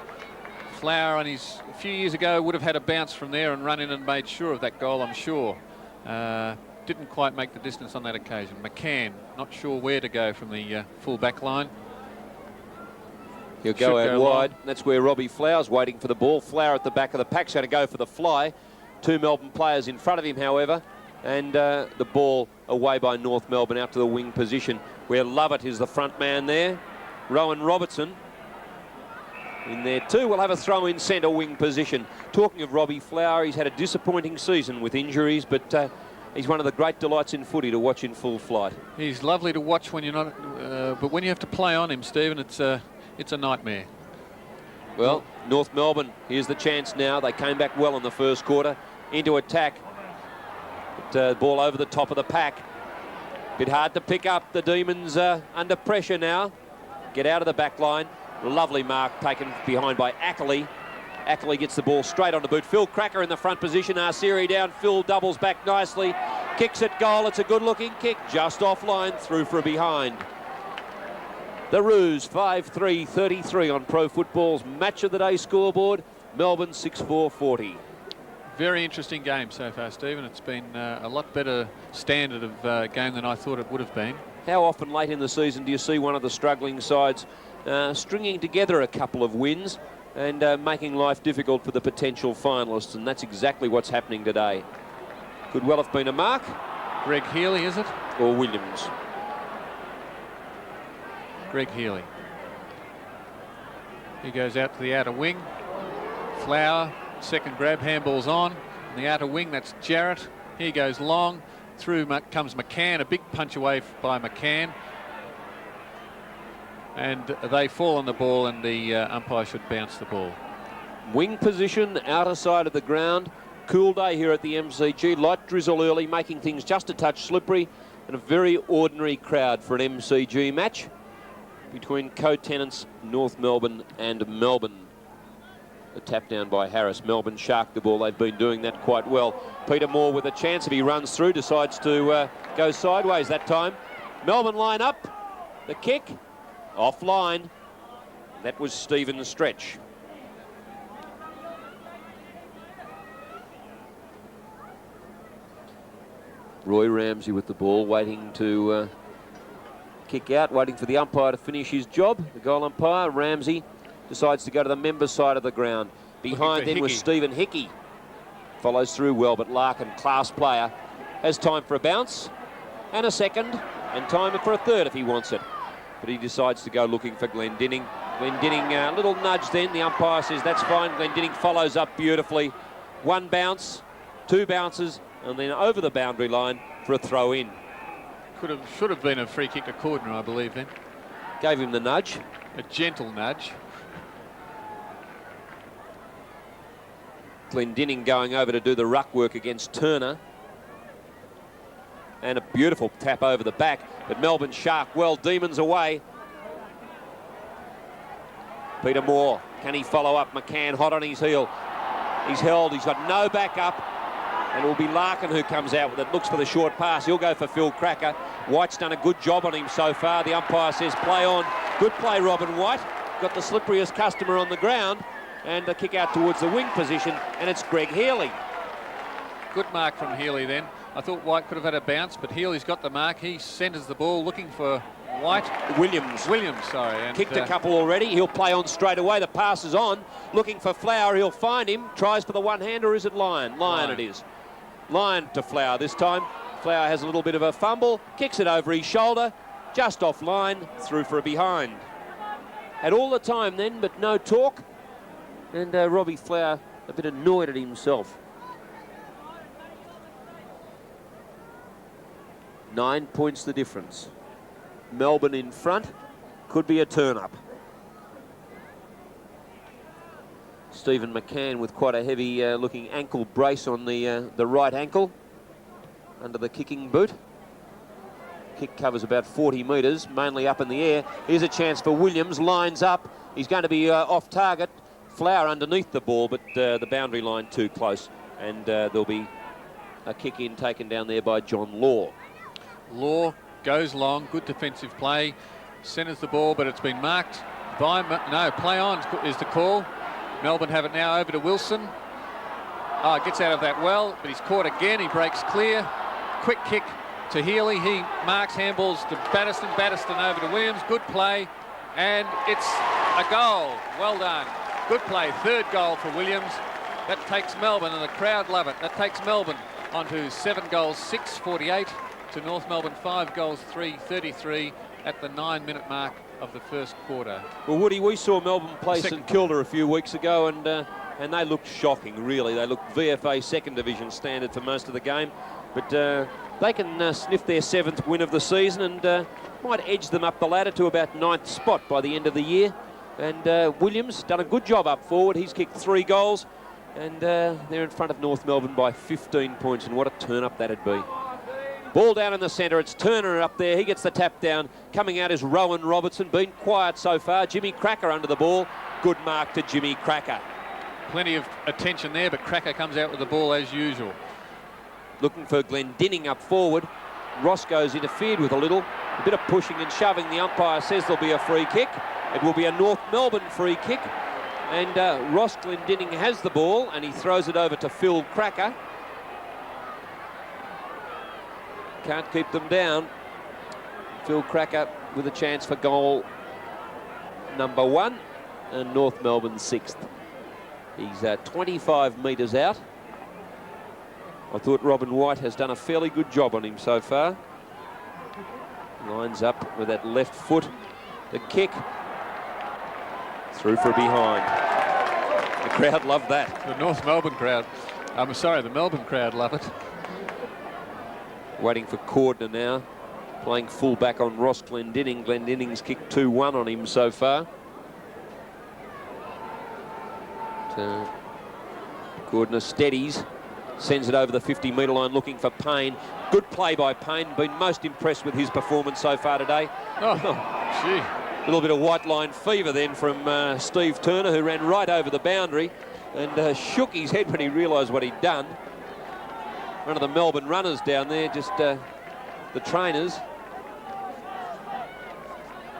Flower a few years ago would have had a bounce from there and run in and made sure of that goal, I'm sure. Didn't quite make the distance on that occasion. McCann, not sure where to go from the full back line. He'll go out wide. That's where Robbie Flower's waiting for the ball. Flower at the back of the pack's going to go for the fly. 2 Melbourne players in front of him, however, and the ball away by North Melbourne out to the wing position, where Lovett is the front man there. Rowan Robertson in there too. We'll have a throw in centre wing position. Talking of Robbie Flower, he's had a disappointing season with injuries, but he's one of the great delights in footy to watch in full flight. He's lovely to watch when you're not, but when you have to play on him, Stephen, it's a nightmare. Well, North Melbourne, here's the chance now. They came back well in the first quarter into attack. But, ball over the top of the pack. Bit hard to pick up. The Demons under pressure now. Get out of the back line. Lovely mark taken behind by Ackley. Ackley gets the ball straight on the boot. Phil Cracker in the front position. Arceri down. Phil doubles back nicely. Kicks it goal. It's a good-looking kick. Just offline. Through for a behind. The Roos 5-3, 33 on Pro Football's Match of the Day scoreboard. Melbourne 6-4-40. Very interesting game so far, Stephen. It's been a lot better standard of game than I thought it would have been. How often late in the season do you see one of the struggling sides stringing together a couple of wins and making life difficult for the potential finalists? And that's exactly what's happening today. Could well have been a mark. Greg Healy, is it? Or Williams. Greg Healy. He goes out to the outer wing. Flower, second grab, handball's on. On the outer wing, that's Jarrott. He goes long. Through comes McCann, a big punch away by McCann. And they fall on the ball, and the umpire should bounce the ball. Wing position, outer side of the ground. Cool day here at the MCG. Light drizzle early, making things just a touch slippery. And a very ordinary crowd for an MCG match between co-tenants North Melbourne and Melbourne. A tap down by Harris. Melbourne sharked the ball. They've been doing that quite well. Peter Moore with a chance. If he runs through, decides to go sideways that time. Melbourne line up. The kick. Offline. That was Stephen Stretch. Roy Ramsey with the ball, waiting to kick out, waiting for the umpire to finish his job. The goal umpire, Ramsey, decides to go to the member side of the ground. Behind then was Stephen Hickey. Follows through well, but Larkin, class player, has time for a bounce and a second and time for a third if he wants it. But he decides to go looking for Glendinning. Glendinning, a little nudge then. The umpire says that's fine. Glendinning follows up beautifully. One bounce, 2 bounces, and then over the boundary line for a throw in. Should have been a free kick to Cordner, I believe, then. Gave him the nudge. A gentle nudge. Glendinning going over to do the ruck work against Turner. And a beautiful tap over the back. But Melbourne shark well, demons away. Peter Moore, can he follow up? McCann hot on his heel. He's held, he's got no backup. And it will be Larkin who comes out with it. Looks for the short pass. He'll go for Phil Cracker. White's done a good job on him so far. The umpire says play on. Good play, Robin White. Got the slipperiest customer on the ground. And a kick out towards the wing position. And it's Greg Healy. Good mark from Healy then. I thought White could have had a bounce, but Healy's got the mark. He centres the ball looking for White. Williams, sorry. And kicked a couple already. He'll play on straight away. The pass is on. Looking for Flower. He'll find him. Tries for the one-hander, or is it Lyon? Lyon it is. Lyon to Flower this time. Flower has a little bit of a fumble. Kicks it over his shoulder. Just off line. Through for a behind. Had all the time then, but no talk. And Robbie Flower a bit annoyed at himself. 9 points the difference. Melbourne in front. Could be a turn-up. Stephen McCann with quite a heavy looking ankle brace on the right ankle under the kicking boot. Kick covers about 40 metres, mainly up in the air. Here's a chance for Williams. Lines up. He's going to be off target. Flower underneath the ball, but the boundary line too close. And there'll be a kick in taken down there by John Law. Law goes long, good defensive play, centres the ball, but it's been marked by... No, play on is the call. Melbourne have it now over to Wilson. Oh, gets out of that well, but he's caught again. He breaks clear. Quick kick to Healy. He marks, handballs to Battiston. Battiston over to Williams. Good play, and it's a goal. Well done. Good play. Third goal for Williams. That takes Melbourne, and the crowd love it. That takes Melbourne onto 7 goals, 6-48. To North Melbourne, 5 goals, 3-33 at the 9-minute mark of the first quarter. Well, Woody, we saw Melbourne play St Kilda a few weeks ago, and they looked shocking, really. They looked VFA second division standard for most of the game, but they can sniff their 7th win of the season and might edge them up the ladder to about 9th spot by the end of the year. And Williams done a good job up forward. He's kicked 3 goals, and they're in front of North Melbourne by 15 points, and what a turn-up that'd be. Ball down in the centre. It's Turner up there. He gets the tap down. Coming out is Rowan Robertson. Been quiet so far. Jimmy Cracker under the ball. Good mark to Jimmy Cracker. Plenty of attention there, but Cracker comes out with the ball as usual. Looking for Glendinning up forward. Roscoe's interfered with a little. A bit of pushing and shoving. The umpire says there'll be a free kick. It will be a North Melbourne free kick. And Ross Glendinning has the ball, and he throws it over to Phil Cracker. Can't keep them down. Phil Cracker with a chance for goal number 1, and North Melbourne 6th. He's 25 metres out. I thought Robin White has done a fairly good job on him so far. Lines up with that left foot. The kick. Through for behind. The crowd love that. The North Melbourne crowd. I'm sorry, the Melbourne crowd love it. Waiting for Cordner now, playing full back on Ross Glendinning. Glendinning's kicked 2-1 on him so far. Cordner steadies, sends it over the 50-metre line looking for Payne. Good play by Payne, been most impressed with his performance so far today. Oh, gee. A little bit of white line fever then from Steve Turner, who ran right over the boundary and shook his head when he realised what he'd done. One of the Melbourne runners down there, just the trainers.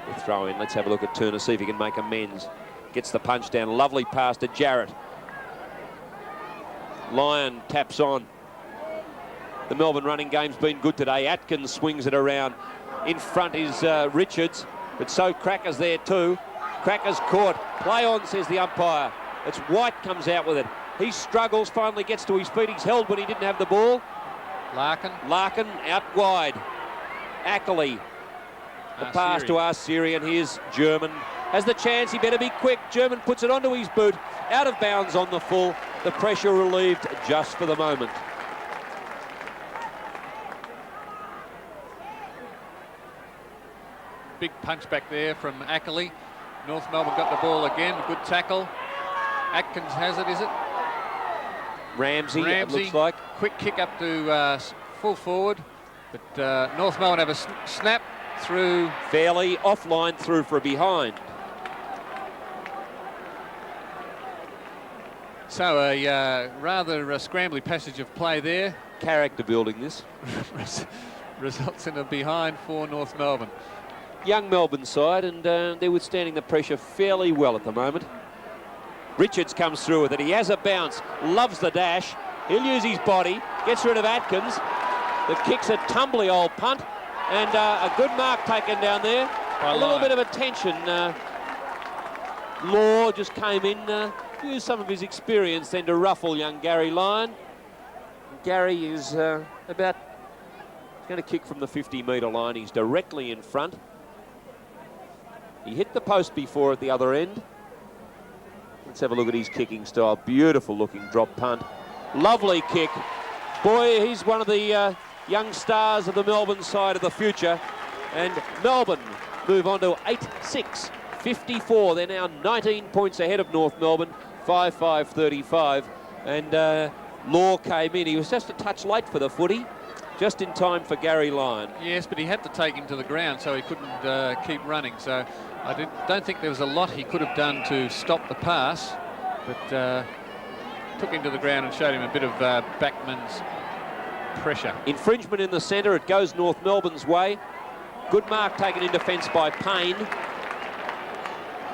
The throw in. Let's have a look at Turner, see if he can make amends. Gets the punch down. Lovely pass to Jarrott. Lyon taps on. The Melbourne running game's been good today. Atkins swings it around. In front is Richards, but so Cracker's there too. Cracker's caught. Play on, says the umpire. It's White comes out with it. He struggles, finally gets to his feet. He's held when he didn't have the ball. Larkin out wide. Ackley. The pass to Arceri, and here's German. Has the chance, he better be quick. German puts it onto his boot. Out of bounds on the full. The pressure relieved just for the moment. Big punch back there from Ackley. North Melbourne got the ball again. Good tackle. Atkins has it, is it? Ramsey, it looks like. Quick kick up to full forward, but North Melbourne have a snap. through. Fairly offline, through for a behind. So a rather scrambly passage of play there. Character building this. Results in a behind for North Melbourne. Young Melbourne side, and they're withstanding the pressure fairly well at the moment. Richards comes through with it. He has a bounce, loves the dash. He'll use his body, gets rid of Atkins. The kick's a tumbly old punt, and a good mark taken down there. A little bit of attention. Law just came in, used some of his experience then to ruffle young Garry Lyon. Garry is about going to kick from the 50-metre line. He's directly in front. He hit the post before at the other end. Let's have a look at his kicking style. Beautiful looking drop punt. Lovely kick. Boy, he's one of the young stars of the Melbourne side of the future. And Melbourne move on to 8-6, 54. They're now 19 points ahead of North Melbourne, 5-5-35. And Law came in. He was just a touch late for the footy, just in time for Garry Lyon. Yes, but he had to take him to the ground, so he couldn't keep running. So I don't think there was a lot he could have done to stop the pass, but took him to the ground and showed him a bit of backman's pressure. Infringement in the centre. It goes North Melbourne's way. Good mark taken in defence by Payne.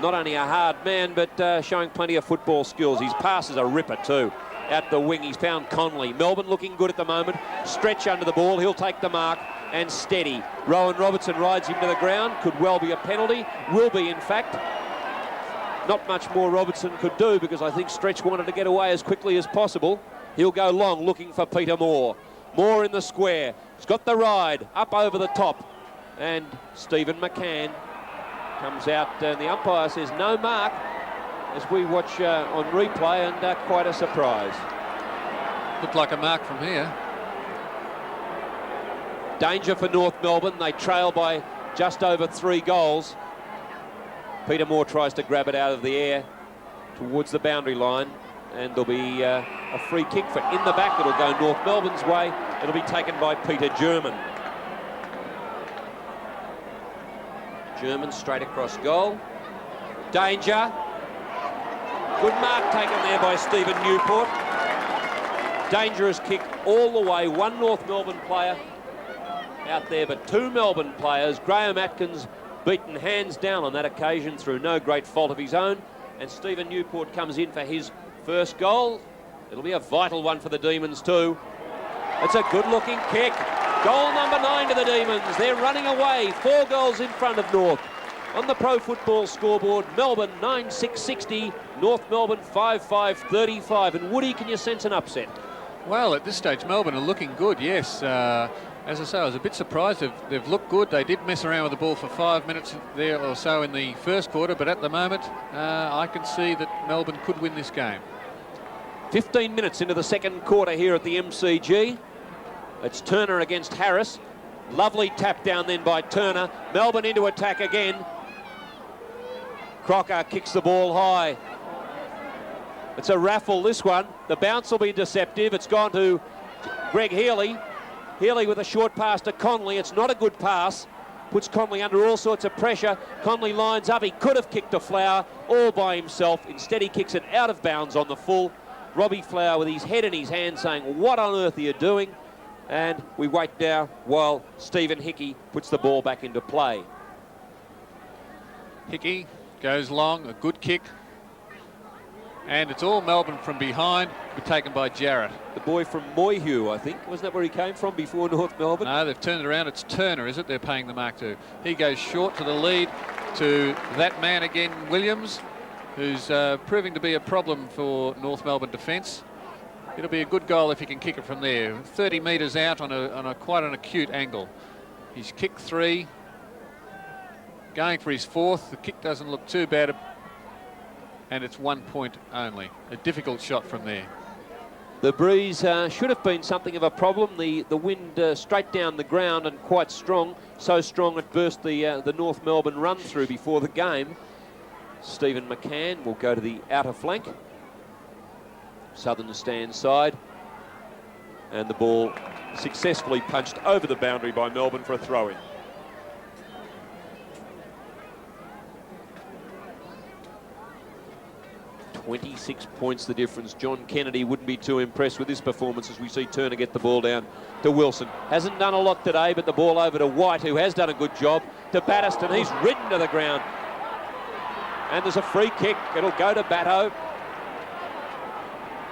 Not only a hard man, but showing plenty of football skills. His pass is a ripper too. Out the wing, he's found Connolly. Melbourne looking good at the moment. Stretch under the ball. He'll take the mark and steady. Rowan Robertson rides him to the ground. Could well be a penalty. Will be, in fact. Not much more Robertson could do because I think Stretch wanted to get away as quickly as possible. He'll go long looking for Peter Moore. Moore in the square. He's got the ride up over the top. And Stephen McCann comes out. And the umpire says no mark, as we watch on replay, and quite a surprise. Looked like a mark from here. Danger for North Melbourne. They trail by just over 3 goals. Peter Moore tries to grab it out of the air towards the boundary line, and there'll be a free kick for in the back. It'll go North Melbourne's way. It'll be taken by Peter German. German straight across goal. Danger. Good mark taken there by Stephen Newport. Dangerous kick all the way. One North Melbourne player out there, but 2 Melbourne players. Graham Atkins beaten hands down on that occasion through no great fault of his own. And Stephen Newport comes in for his first goal. It'll be a vital one for the Demons too. It's a good-looking kick. Goal number 9 to the Demons. They're running away. 4 goals in front of North. On the Pro Football scoreboard, Melbourne 9-6-60, North Melbourne 5-5-35. And Woody, can you sense an upset? Well, at this stage, Melbourne are looking good, yes. As I say, I was a bit surprised. They've looked good. They did mess around with the ball for 5 minutes there or so in the first quarter, but at the moment, I can see that Melbourne could win this game. 15 minutes into the second quarter here at the MCG. It's Turner against Harris. Lovely tap down then by Turner. Melbourne into attack again. Crocker kicks the ball high. It's a raffle, this one. The bounce will be deceptive. It's gone to Greg Healy. Healy with a short pass to Connolly. It's not a good pass. Puts Connolly under all sorts of pressure. Connolly lines up. He could have kicked a Flower all by himself. Instead, he kicks it out of bounds on the full. Robbie Flower with his head in his hand saying, what on earth are you doing? And we wait now while Stephen Hickey puts the ball back into play. Hickey goes long, a good kick. And it's all Melbourne from behind, be taken by Jarrott. The boy from Moyhu, I think. Wasn't that where he came from before North Melbourne? No, they've turned it around. It's Turner, is it? They're paying the mark to. He goes short to the lead to that man again, Williams, who's proving to be a problem for North Melbourne defence. It'll be a good goal if he can kick it from there. 30 metres out on a quite an acute angle. He's kicked 3. Going for his 4th. The kick doesn't look too bad. And it's 1 point only. A difficult shot from there. The breeze should have been something of a problem. The wind straight down the ground and quite strong. So strong it burst the North Melbourne run through before the game. Stephen McCann will go to the outer flank. Southern stand side. And the ball successfully punched over the boundary by Melbourne for a throw-in. 26 points the difference. John Kennedy wouldn't be too impressed with this performance as we see Turner get the ball down to Wilson. Hasn't done a lot today, but the ball over to White, who has done a good job, to Battiston. He's ridden to the ground. And there's a free kick. It'll go to Batto.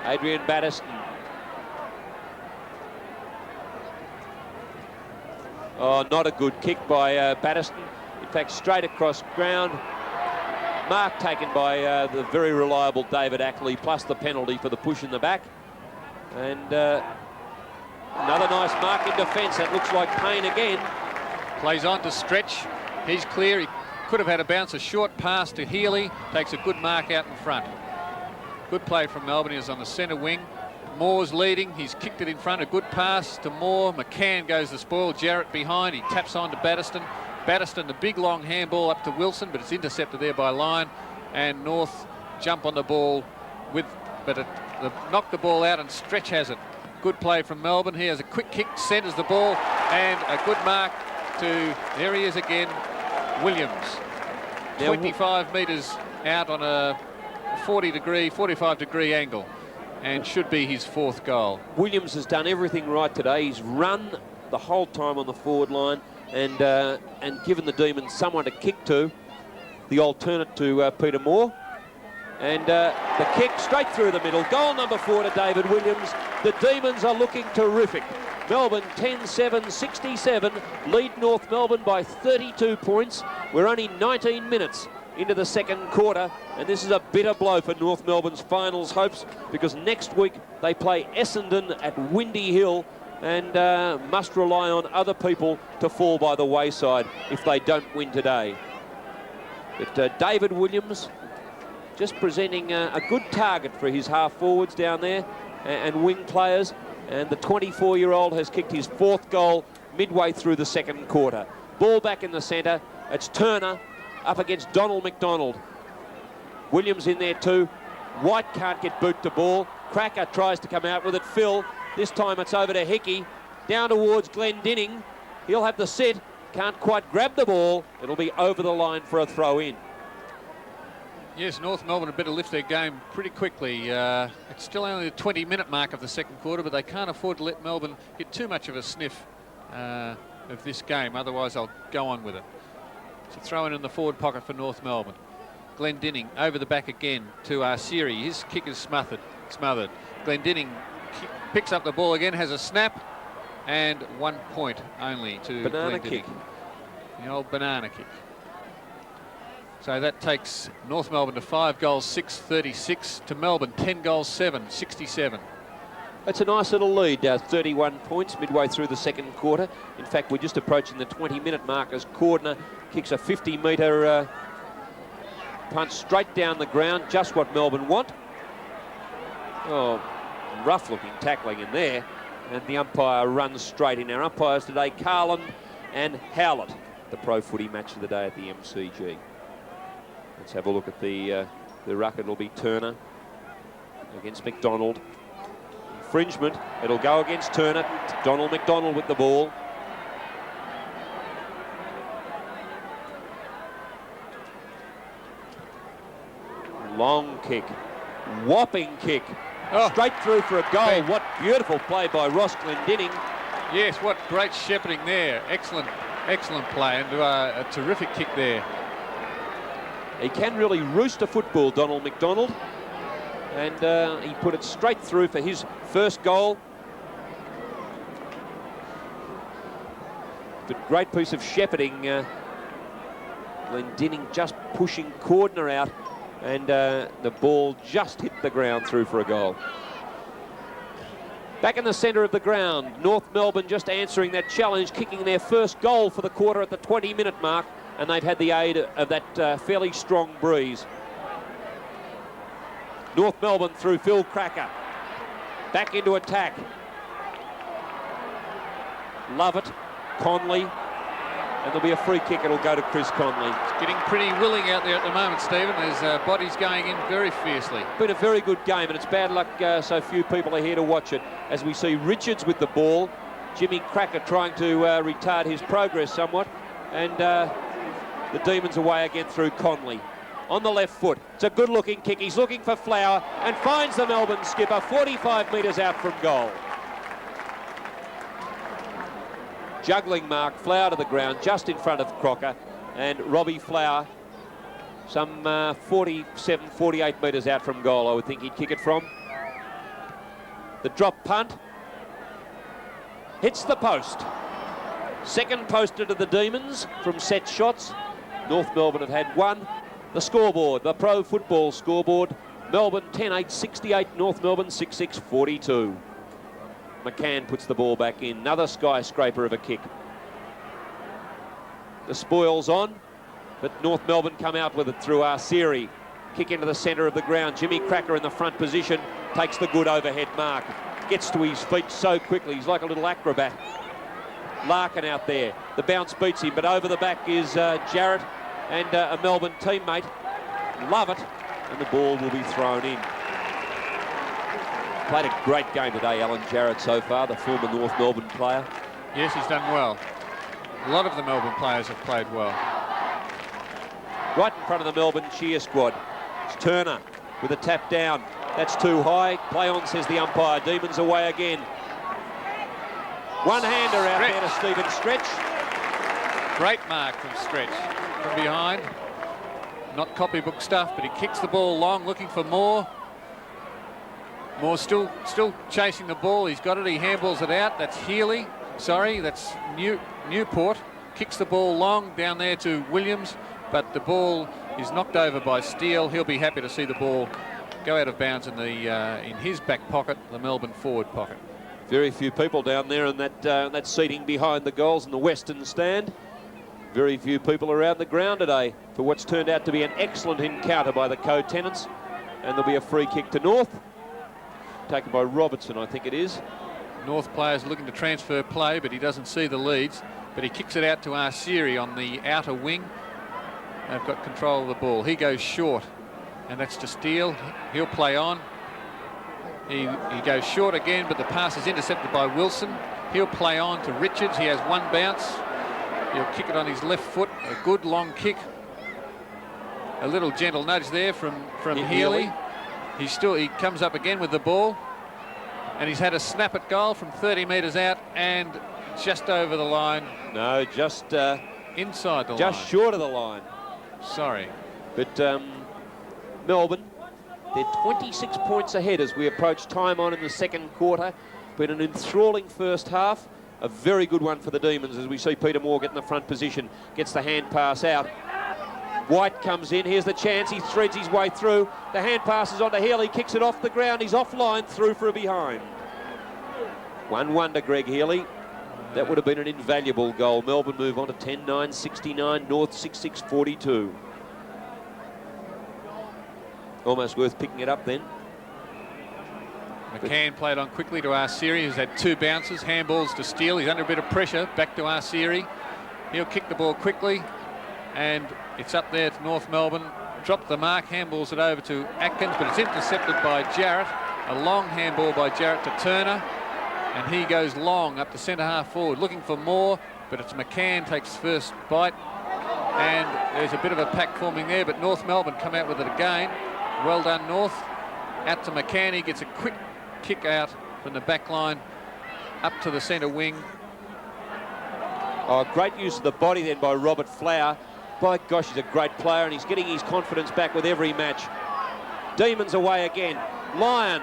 Adrian Battiston. Oh, not a good kick by Battiston. In fact, straight across ground. Mark taken by the very reliable David Ackley, plus the penalty for the push in the back. And another nice mark in defence. That looks like Payne again. Plays on to Stretch. He's clear. He could have had a bounce, a short pass to Healy. Takes a good mark out in front. Good play from Melbourne. He was on the centre wing. Moore's leading. He's kicked it in front. A good pass to Moore. McCann goes the spoil. Jarrott behind. He taps on to Battiston. Battiston, the big long handball up to Wilson, but it's intercepted there by Lyon. And North jump on the ball but knocked the ball out, and Stretch has it. Good play from Melbourne. He has a quick kick, centres the ball, and a good mark to, there he is again, Williams. Now, 25 metres out on a 45 degree angle, and should be his 4th goal. Williams has done everything right today. He's run the whole time on the forward line and given the Demons someone to kick to, the alternate to Peter Moore. And the kick straight through the middle. Goal number 4 to David Williams. The Demons are looking terrific. Melbourne 10-7-67, lead North Melbourne by 32 points. We're only 19 minutes into the second quarter, and this is a bitter blow for North Melbourne's finals hopes, because next week they play Essendon at Windy Hill and must rely on other people to fall by the wayside if they don't win today. But David Williams just presenting a good target for his half forwards down there and wing players, and the 24-year-old has kicked his 4th goal midway through the second quarter. Ball back in the centre. It's Turner up against Donald McDonald. Williams in there too. White can't get boot to ball. Cracker tries to come out with it. Phil, this time it's over to Hickey. Down towards Glendinning. He'll have the sit. Can't quite grab the ball. It'll be over the line for a throw in. Yes, North Melbourne had better lift their game pretty quickly. It's still only the 20-minute mark of the second quarter, but they can't afford to let Melbourne get too much of a sniff of this game. Otherwise, they'll go on with it. So throw in the forward pocket for North Melbourne. Glendinning over the back again to Arceri. His kick is smothered. Glendinning picks up the ball again, has a snap, and 1 point only to banana Glendinning. kick. The old banana kick. So that takes North Melbourne to 5 goals, 6-36, to Melbourne 10 goals, 7-67. It's a nice little lead, 31 points midway through the second quarter. In fact, we're just approaching the 20-minute mark as Cordner kicks a 50-metre punch straight down the ground, just what Melbourne want. Oh, rough-looking tackling in there, and the umpire runs straight in. Our umpires today, Carlin and Howlett, the pro footy match of the day at the MCG. Let's have a look at the ruck. It'll be Turner against McDonald. Infringement. It'll go against Turner. Donald McDonald with the ball. Long kick. Whopping kick. Oh. Straight through for a goal. What beautiful play by Ross Glendinning. Yes, what great shepherding there. Excellent play, and a terrific kick there. He can really roost a football, Donald McDonald. And he put it straight through for his first goal. But great piece of shepherding. Glendinning just pushing Cordner out, and the ball just hit the ground through for a goal. Back in the centre of the ground, North Melbourne just answering that challenge, kicking their first goal for the quarter at the 20-minute mark, and they've had the aid of that fairly strong breeze. North Melbourne through Phil Cracker. Back into attack. Lovett, Connolly, and there'll be a free kick. It'll go to Chris Connolly. It's getting pretty willing out there at the moment, Stephen. There's bodies going in very fiercely. Been a very good game, and it's bad luck so few people are here to watch it. As we see Richards with the ball, Jimmy Cracker trying to retard his progress somewhat, and the Demons away again through Connolly. on the left foot. It's a good-looking kick. He's looking for Flower and finds the Melbourne skipper 45 metres out from goal. Juggling mark, Flower to the ground, just in front of Crocker, and Robbie Flower, some 47, 48 metres out from goal, I would think he'd kick it from. The drop punt hits the post. Second poster to the Demons from set shots. North Melbourne have had one. The scoreboard, the pro football scoreboard, Melbourne 10-8-68, North Melbourne 6-6-42. McCann puts the ball back in. Another skyscraper of a kick. The spoil's on, but North Melbourne come out with it through Arceri. Kick into the centre of the ground. Jimmy Cracker in the front position takes the good overhead mark. Gets to his feet so quickly. He's like a little acrobat. Larkin out there. The bounce beats him, but over the back is Jarrott and a Melbourne teammate. Love it, and the ball will be thrown in. Played a great game today, Alan Jarrott, so far, the former North Melbourne player. Yes, he's done well. A lot of the Melbourne players have played well. Right in front of the Melbourne cheer squad. It's Turner with a tap down. That's too high. Play on, says the umpire. Demons away again. One-hander out there to Stephen Stretch. Great mark from Stretch from behind. Not copybook stuff, but he kicks the ball long, looking for more. Moore still chasing the ball. He's got it. He handballs it out. That's Healy. Sorry, that's Newport. Kicks the ball long down there to Williams, but the ball is knocked over by Steele. He'll be happy to see the ball go out of bounds in his back pocket, the Melbourne forward pocket. Very few people down there in that seating behind the goals in the western stand. Very few people around the ground today for what's turned out to be an excellent encounter by the co-tenants. And there'll be a free kick to North, taken by Robertson, I think it is. North players looking to transfer play, but he doesn't see the leads. But he kicks it out to Arceri on the outer wing. They've got control of the ball. He goes short, and that's to Steele. He'll play on. He goes short again, but the pass is intercepted by Wilson. He'll play on to Richards. He has one bounce. He'll kick it on his left foot. A good long kick. A little gentle nudge there from Healy. He comes up again with the ball, and he's had a snap at goal from 30 metres out and just over the line. No, just inside the line. Just short of the line. Sorry. But Melbourne, they're 26 points ahead as we approach time on in the second quarter. Been an enthralling first half. A very good one for the Demons as we see Peter Moore get in the front position. Gets the hand pass out. White comes in. Here's the chance. He threads his way through. The hand passes on to Healy. Kicks it off the ground. He's offline through for a behind. 1-1 to Greg Healy. That would have been an invaluable goal. Melbourne move on to 10-9-69. North 6-6-42. Almost worth picking it up then. McCann played on quickly to Arceri, who's had two bounces. Handballs to Steele. He's under a bit of pressure. Back to Arceri. He'll kick the ball quickly, and it's up there to North Melbourne. Dropped the mark. Handballs it over to Atkins, but it's intercepted by Jarrott. A long handball by Jarrott to Turner, and he goes long up to centre half forward, looking for more, but it's McCann takes first bite, and there's a bit of a pack forming there, but North Melbourne come out with it again. Well done, North. Out to McCann. He gets a quick kick out from the back line up to the centre wing. Oh, great use of the body then by Robert Flower. By gosh, he's a great player, and he's getting his confidence back with every match. Demons away again. Lyon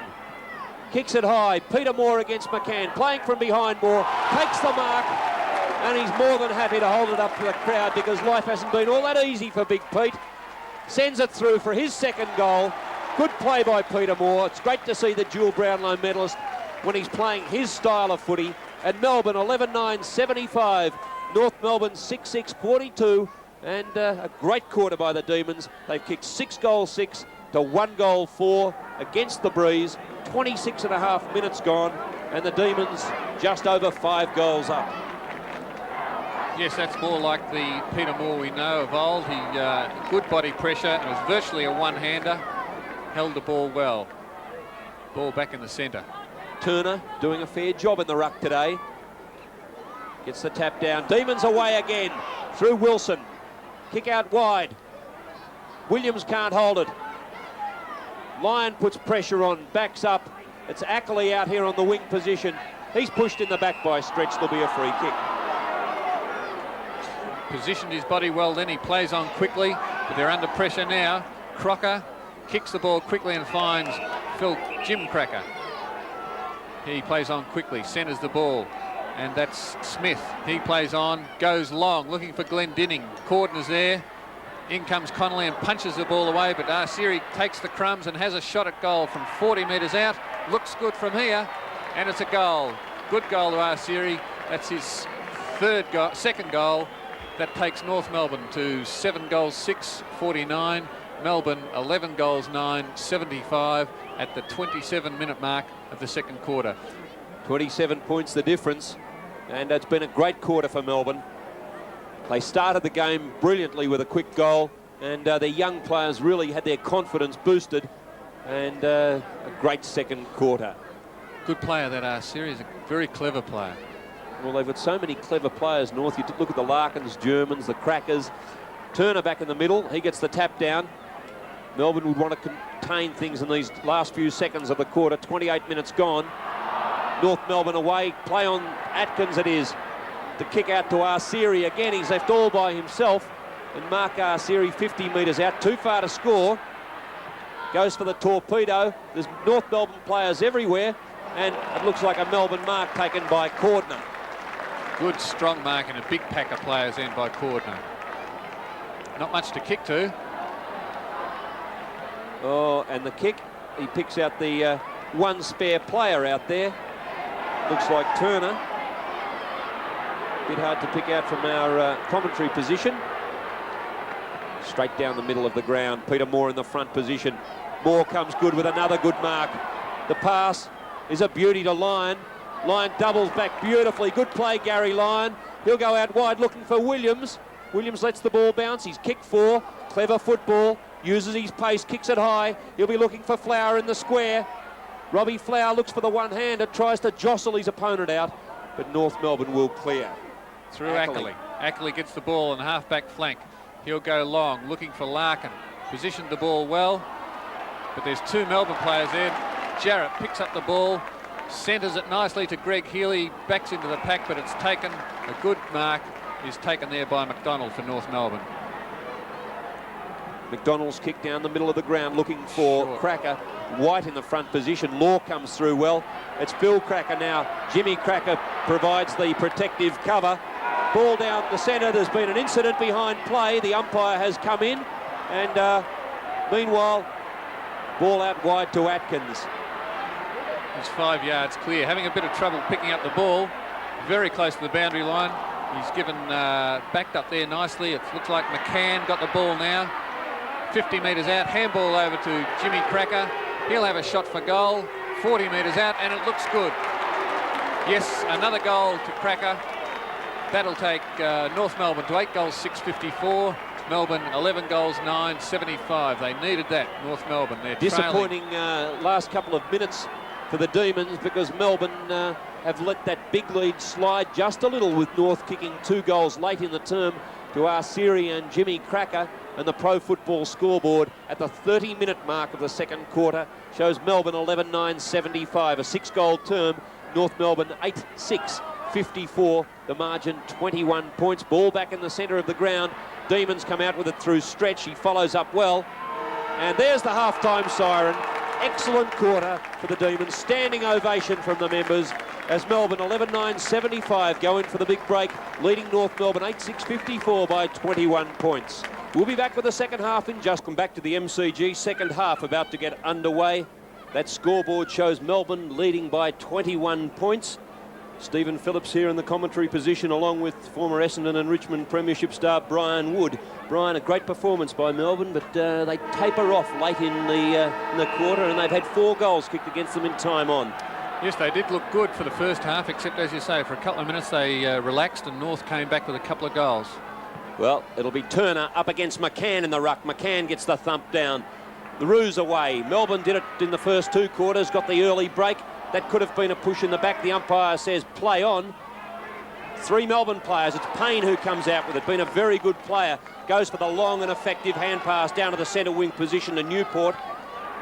kicks it high. Peter Moore against McCann. Playing from behind Moore. Takes the mark, and he's more than happy to hold it up for the crowd because life hasn't been all that easy for Big Pete. Sends it through for his second goal. Good play by Peter Moore. It's great to see the dual Brownlow medalist when he's playing his style of footy. And Melbourne 11-9-75. North Melbourne 6-6-42. And a great quarter by the Demons. They've kicked 6 goals 6 to 1 goal 4 against the Breeze. 26.5 minutes gone. And the Demons just over 5 goals up. Yes, that's more like the Peter Moore we know of old. He good body pressure, and it was virtually a one-hander. Held the ball well. Ball back in the centre. Turner doing a fair job in the ruck today. Gets the tap down. Demons away again through Wilson. Kick out wide. Williams can't hold it. Lyon puts pressure on, backs up. It's Ackley out here on the wing position. He's pushed in the back by Stretch. There'll be a free kick. Positioned his body well, then he plays on quickly, but they're under pressure now. Crocker kicks the ball quickly and finds Jim Cracker. He plays on quickly, centres the ball, and that's Smith. He plays on, goes long, looking for Glendinning. Corden is there. In comes Connolly and punches the ball away, but Arsiri takes the crumbs and has a shot at goal from 40 metres out. Looks good from here, and it's a goal. Good goal to Arsiri. That's his second goal. That takes North Melbourne to 7 goals 6, 49. Melbourne 11 goals 9, 75 at the 27-minute mark of the second quarter. 27 points the difference, and it's been a great quarter for Melbourne. They started the game brilliantly with a quick goal, and their young players really had their confidence boosted, and a great second quarter. Good player, that Arsiri is a very clever player. Well, they've got so many clever players, North. You look at the Larkins, Germans, the Crackers. Turner back in the middle. He gets the tap down. Melbourne would want to contain things in these last few seconds of the quarter. 28 minutes gone. North Melbourne away. Play on Atkins it is. The kick out to Arsiri again. He's left all by himself. And Mark Arsiri 50 metres out. Too far to score. Goes for the torpedo. There's North Melbourne players everywhere. And it looks like a Melbourne mark taken by Cordner. Good strong mark and a big pack of players in by Cordner. Not much to kick to. Oh, and the kick, he picks out the one spare player out there. Looks like Turner. Bit hard to pick out from our commentary position. Straight down the middle of the ground. Peter Moore in the front position. Moore comes good with another good mark. The pass is a beauty to Lyon. Lyon doubles back beautifully. Good play, Garry Lyon. He'll go out wide looking for Williams. Williams lets the ball bounce. He's kicked 4. Clever football. Uses his pace, kicks it high. He'll be looking for Flower in the square. Robbie Flower looks for the one-hander, tries to jostle his opponent out, but North Melbourne will clear. Through Ackley. Ackley gets the ball on the half-back flank. He'll go long, looking for Larkin. Positioned the ball well, but there's 2 Melbourne players there. Jarrott picks up the ball, centres it nicely to Greg Healy, backs into the pack, but it's taken. A good mark is taken there by McDonald for North Melbourne. McDonald's kick down the middle of the ground looking for Cracker. White in the front position. Law comes through well. It's Bill Cracker now. Jimmy Cracker provides the protective cover. Ball down the centre. There's been an incident behind play. The umpire has come in. And meanwhile, ball out wide to Atkins. He's 5 yards clear. Having a bit of trouble picking up the ball. Very close to the boundary line. He's given backed up there nicely. It looks like McCann got the ball now. 50 metres out, handball over to Jimmy Cracker. He'll have a shot for goal, 40 metres out, and it looks good. Yes, another goal to Cracker. That'll take North Melbourne to 8 goals, 654. Melbourne, 11 goals, 9, 75. They needed that, North Melbourne. They're disappointing last couple of minutes for the Demons because Melbourne have let that big lead slide just a little with North kicking 2 goals late in the term to Arsiri and Jimmy Cracker. And the Pro Football scoreboard at the 30-minute mark of the second quarter shows Melbourne 11-9, 75, a 6-goal term. North Melbourne 8-6, 54. The margin 21 points. Ball back in the centre of the ground. Demons come out with it through Stretch. He follows up well. And there's the half-time siren. Excellent quarter for the Demons. Standing ovation from the members as Melbourne 11-9, 75 go in for the big break, leading North Melbourne 8-6, 54 by 21 points. We'll be back with the second half in just. Come back to the MCG. Second half about to get underway. That scoreboard shows Melbourne leading by 21 points. Stephen Phillips here in the commentary position along with former Essendon and Richmond Premiership star Brian Wood. Brian, a great performance by Melbourne, but they taper off late in the quarter and they've had 4 goals kicked against them in time on. Yes, they did look good for the first half, except, as you say, for a couple of minutes they relaxed and North came back with a couple of goals. Well, it'll be Turner up against McCann in the ruck. McCann gets the thump down. The Roos away. Melbourne did it in the first 2 quarters, got the early break. That could have been a push in the back. The umpire says play on. Three Melbourne players. It's Payne who comes out with it. Been a very good player. Goes for the long and effective hand pass down to the centre wing position to Newport.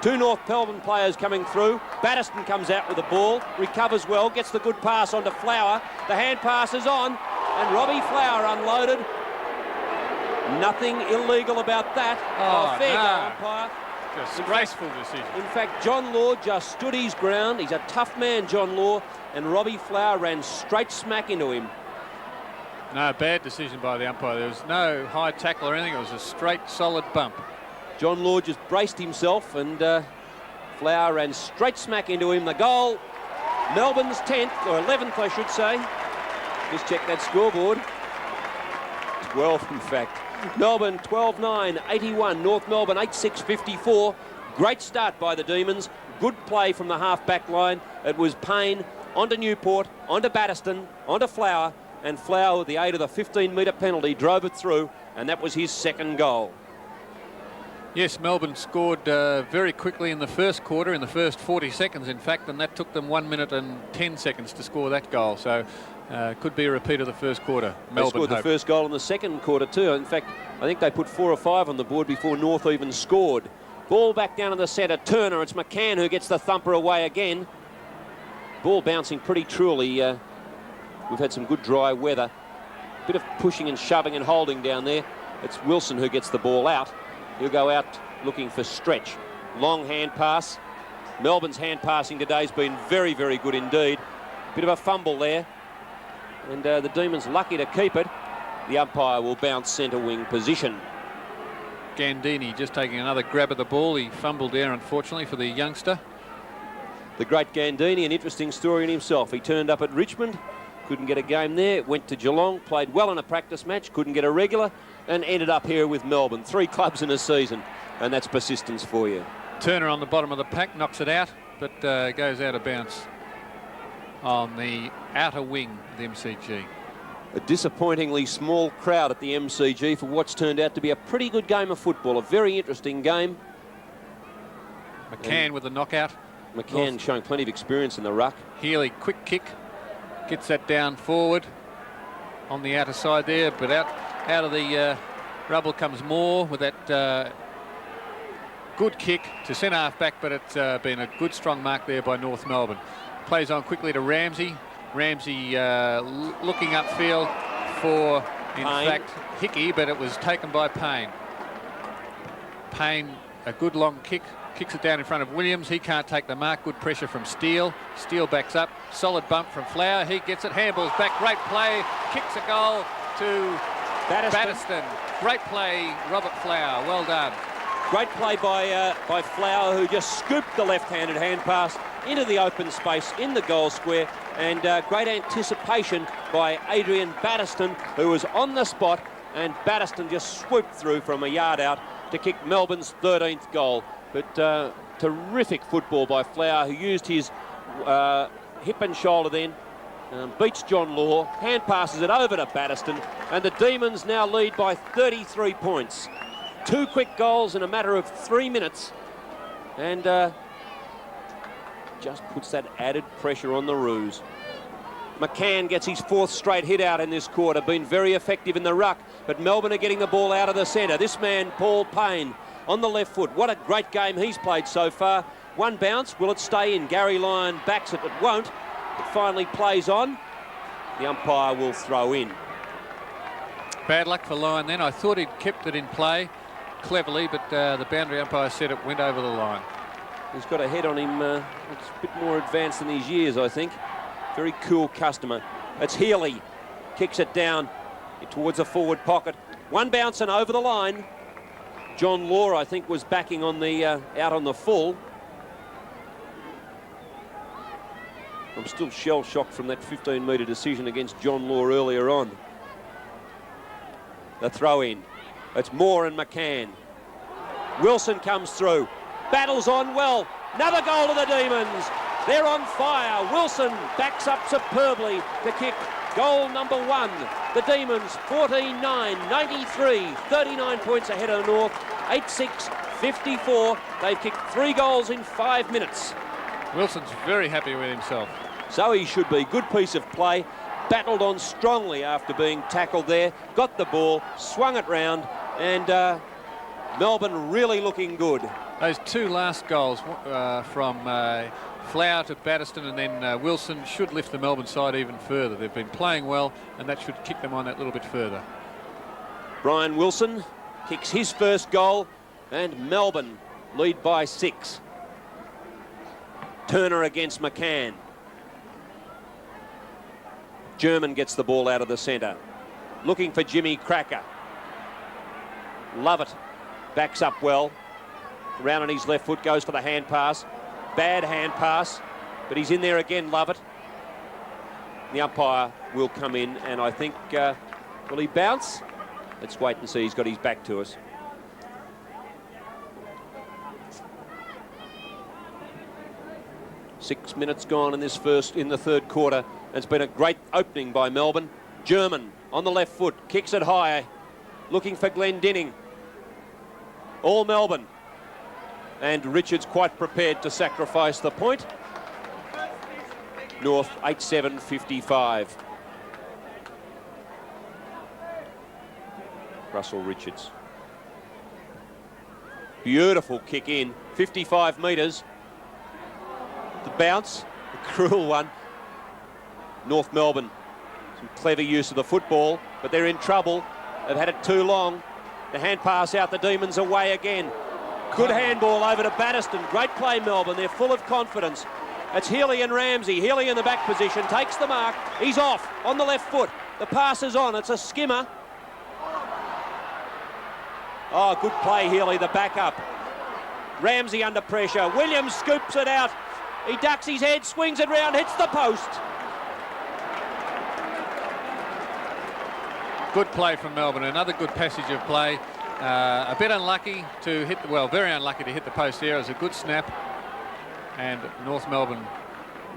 Two North Melbourne players coming through. Battiston comes out with the ball, recovers well, gets the good pass onto Flower. The hand pass is on, and Robbie Flower unloaded. Nothing illegal about that. Fair go, umpire. Disgraceful decision. In fact, John Law just stood his ground. He's a tough man, John Law, and Robbie Flower ran straight smack into him. No, bad decision by the umpire. There was no high tackle or anything. It was a straight, solid bump. John Law just braced himself, and Flower ran straight smack into him. The goal, Melbourne's 10th, or 11th, I should say. Just check that scoreboard. 12, in fact. Melbourne 12-9, 81. North Melbourne 8-6, 54. Great start by the Demons. Good play from the half-back line. It was Payne onto Newport, onto Battiston, onto Flower, and Flower, with the aid of the 15-metre penalty, drove it through, and that was his second goal. Yes, Melbourne scored very quickly in the first quarter, in the first 40 seconds, in fact, and that took them 1 minute and 10 seconds to score that goal. So could be a repeat of the first quarter. They scored the first goal in the second quarter too. In fact, I think they put 4 or 5 on the board before North even scored. Ball back down in the centre. Turner. It's McCann who gets the thumper away again. Ball bouncing pretty truly. We've had some good dry weather. Bit of pushing and shoving and holding down there. It's Wilson who gets the ball out. He'll go out looking for Stretch. Long hand pass. Melbourne's hand passing today's been very, very good indeed. Bit of a fumble there. And the Demons lucky to keep it. The umpire will bounce centre wing position. Gandini just taking another grab at the ball. He fumbled there, unfortunately, for the youngster. The great Gandini, an interesting story in himself. He turned up at Richmond, couldn't get a game there, went to Geelong, played well in a practice match, couldn't get a regular, and ended up here with Melbourne. 3 clubs in a season, and that's persistence for you. Turner on the bottom of the pack, knocks it out, but goes out of bounds on the outer wing of the MCG. A disappointingly small crowd at the MCG for what's turned out to be a pretty good game of football, a very interesting game. McCann with the knockout. McCann showing plenty of experience in the ruck. Healy, quick kick, gets that down forward on the outer side there, but out of the rubble comes Moore with that good kick to centre half back, but it's been a good strong mark there by North Melbourne. Plays on quickly to Ramsey. Ramsey looking upfield for, in fact, Hickey, but it was taken by Payne. Payne, a good long kick, kicks it down in front of Williams. He can't take the mark. Good pressure from Steele. Steele backs up. Solid bump from Flower. He gets it. Handballs back. Great play. Kicks a goal to Battiston. Great play, Robert Flower. Well done. Great play by Flower, who just scooped the left-handed hand pass into the open space in the goal square, and great anticipation by Adrian Battiston, who was on the spot, and Battiston just swooped through from a yard out to kick Melbourne's 13th goal. But terrific football by Flower, who used his hip and shoulder then, beats John Law, hand passes it over to Battiston, and the Demons now lead by 33 points. 2 quick goals in a matter of 3 minutes, and just puts that added pressure on the Roos. McCann gets his 4th straight hit out in this quarter, been very effective in the ruck, but Melbourne are getting the ball out of the centre. This man, Paul Payne, on the left foot. What a great game he's played so far. 1 bounce, will it stay in? Garry Lyon backs it, it won't. It finally plays on. The umpire will throw in. Bad luck for Lyon then. I thought he'd kept it in play cleverly, but the boundary umpire said it went over the line. He's got a head on him, it's a bit more advanced than his years, I think. Very cool customer. It's Healy, kicks it down towards the forward pocket. 1 bounce and over the line. John Law, I think, was backing on the out on the full. I'm still shell-shocked from that 15-metre decision against John Law earlier on. The throw-in. It's Moore and McCann. Wilson comes through. Battles on well. Another goal to the Demons. They're on fire. Wilson backs up superbly to kick goal number 1. The Demons 14-9, 93, 39 points ahead of the North. 8-6, 54. They've kicked 3 goals in 5 minutes. Wilson's very happy with himself. So he should be. Good piece of play. battled on strongly after being tackled there, got the ball, swung it round, and Melbourne really looking good. Those two last goals from Flower to Battiston and then Wilson should lift the Melbourne side even further. They've been playing well, and that should kick them on that little bit further. Brian Wilson kicks his first goal, and Melbourne lead by 6. Turner against McCann. German gets the ball out of the centre. Looking for Jimmy Cracker. Lovett backs up well. Round on his left foot, goes for the hand pass. Bad hand pass, but he's in there again, Lovett. The umpire will come in, and I think, will he bounce? Let's wait and see. He's got his back to us. Six minutes gone in the third quarter. It's been a great opening by Melbourne. German on the left foot, kicks it high, looking for Glendinning. All Melbourne. And Richards quite prepared to sacrifice the point. North 8-7-55. Russell Richards. Beautiful kick in, 55 metres. The bounce, a cruel one. North Melbourne, some clever use of the football, but they're in trouble. They've had it too long. The hand pass out, the Demons away again. Good handball over to Battiston. Great play, Melbourne. They're full of confidence. It's Healy and Ramsey. Healy in the back position, takes the mark. He's off on the left foot. The pass is on. It's a skimmer. Oh, good play, Healy, the backup. Ramsey under pressure. Williams scoops it out. He ducks his head, swings it round, hits the post. Good play from Melbourne. Another good passage of play. A bit unlucky to hit, well, very unlucky to hit the post there. It was a good snap. And North Melbourne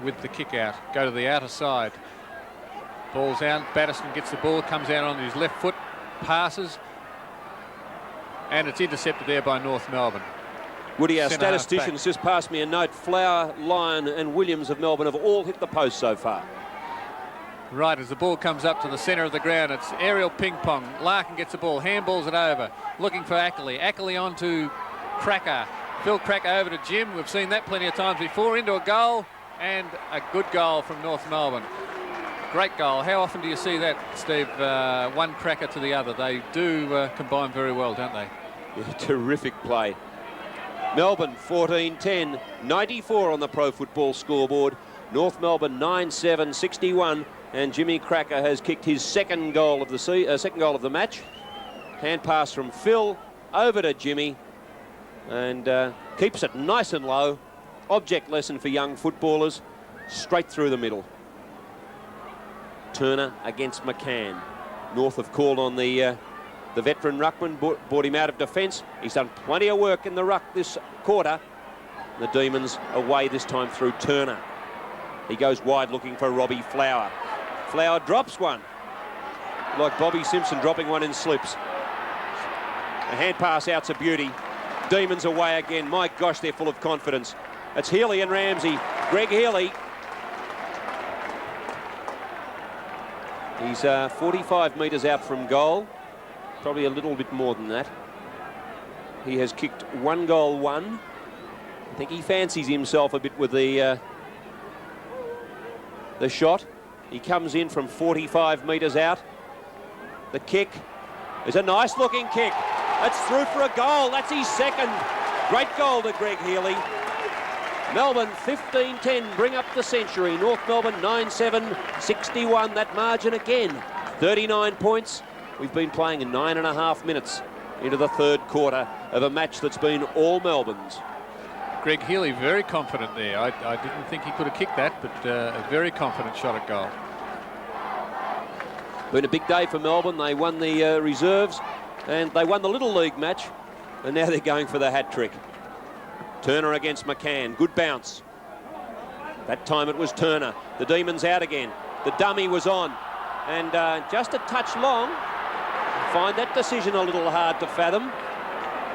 with the kick out. Go to the outer side. Ball's out. Battiston gets the ball, comes out on his left foot, passes. And it's intercepted there by North Melbourne. Woody, our statisticians just passed me a note. Flower, Lyon and Williams of Melbourne have all hit the post so far. Right, as the ball comes up to the centre of the ground, it's aerial ping-pong. Larkin gets the ball, handballs it over, looking for Ackley. Ackley on to Cracker. Phil Cracker over to Jim. We've seen that plenty of times before. Into a goal, and a good goal from North Melbourne. Great goal. How often do you see that, Steve? One Cracker to the other. They do combine very well, don't they? Yeah, terrific play. Melbourne 14-10, 94 on the Pro Football scoreboard. North Melbourne 9-7-61, and Jimmy Cracker has kicked his second goal of the match. Hand pass from Phil over to Jimmy, and keeps it nice and low. Object lesson for young footballers, straight through the middle. Turner against McCann. North have called on the veteran ruckman, brought him out of defence. He's done plenty of work in the ruck this quarter. The Demons away this time through Turner. He goes wide looking for Robbie Flower. Flower drops one, like Bobby Simpson dropping one in slips. A hand pass out's a beauty. Demons away again. My gosh, they're full of confidence. It's Healy and Ramsey. Greg Healy. He's 45 metres out from goal. Probably a little bit more than that. He has kicked 1 goal, 1. I think he fancies himself a bit with the shot. He comes in from 45 metres out. The kick is a nice looking kick. It's through for a goal. That's his second. Great goal to Greg Healy. Melbourne 15-10 bring up the century. North Melbourne 9-7-61. That margin again. 39 points. We've been playing in 9.5 minutes into the third quarter of a match that's been all Melbourne's. Greg Healy very confident there. I didn't think he could have kicked that, but a very confident shot at goal. Been a big day for Melbourne. They won the reserves and they won the Little League match, and now they're going for the hat-trick. Turner against McCann. Good bounce. That time it was Turner. The Demons out again. The dummy was on, and just a touch long. Find that decision a little hard to fathom.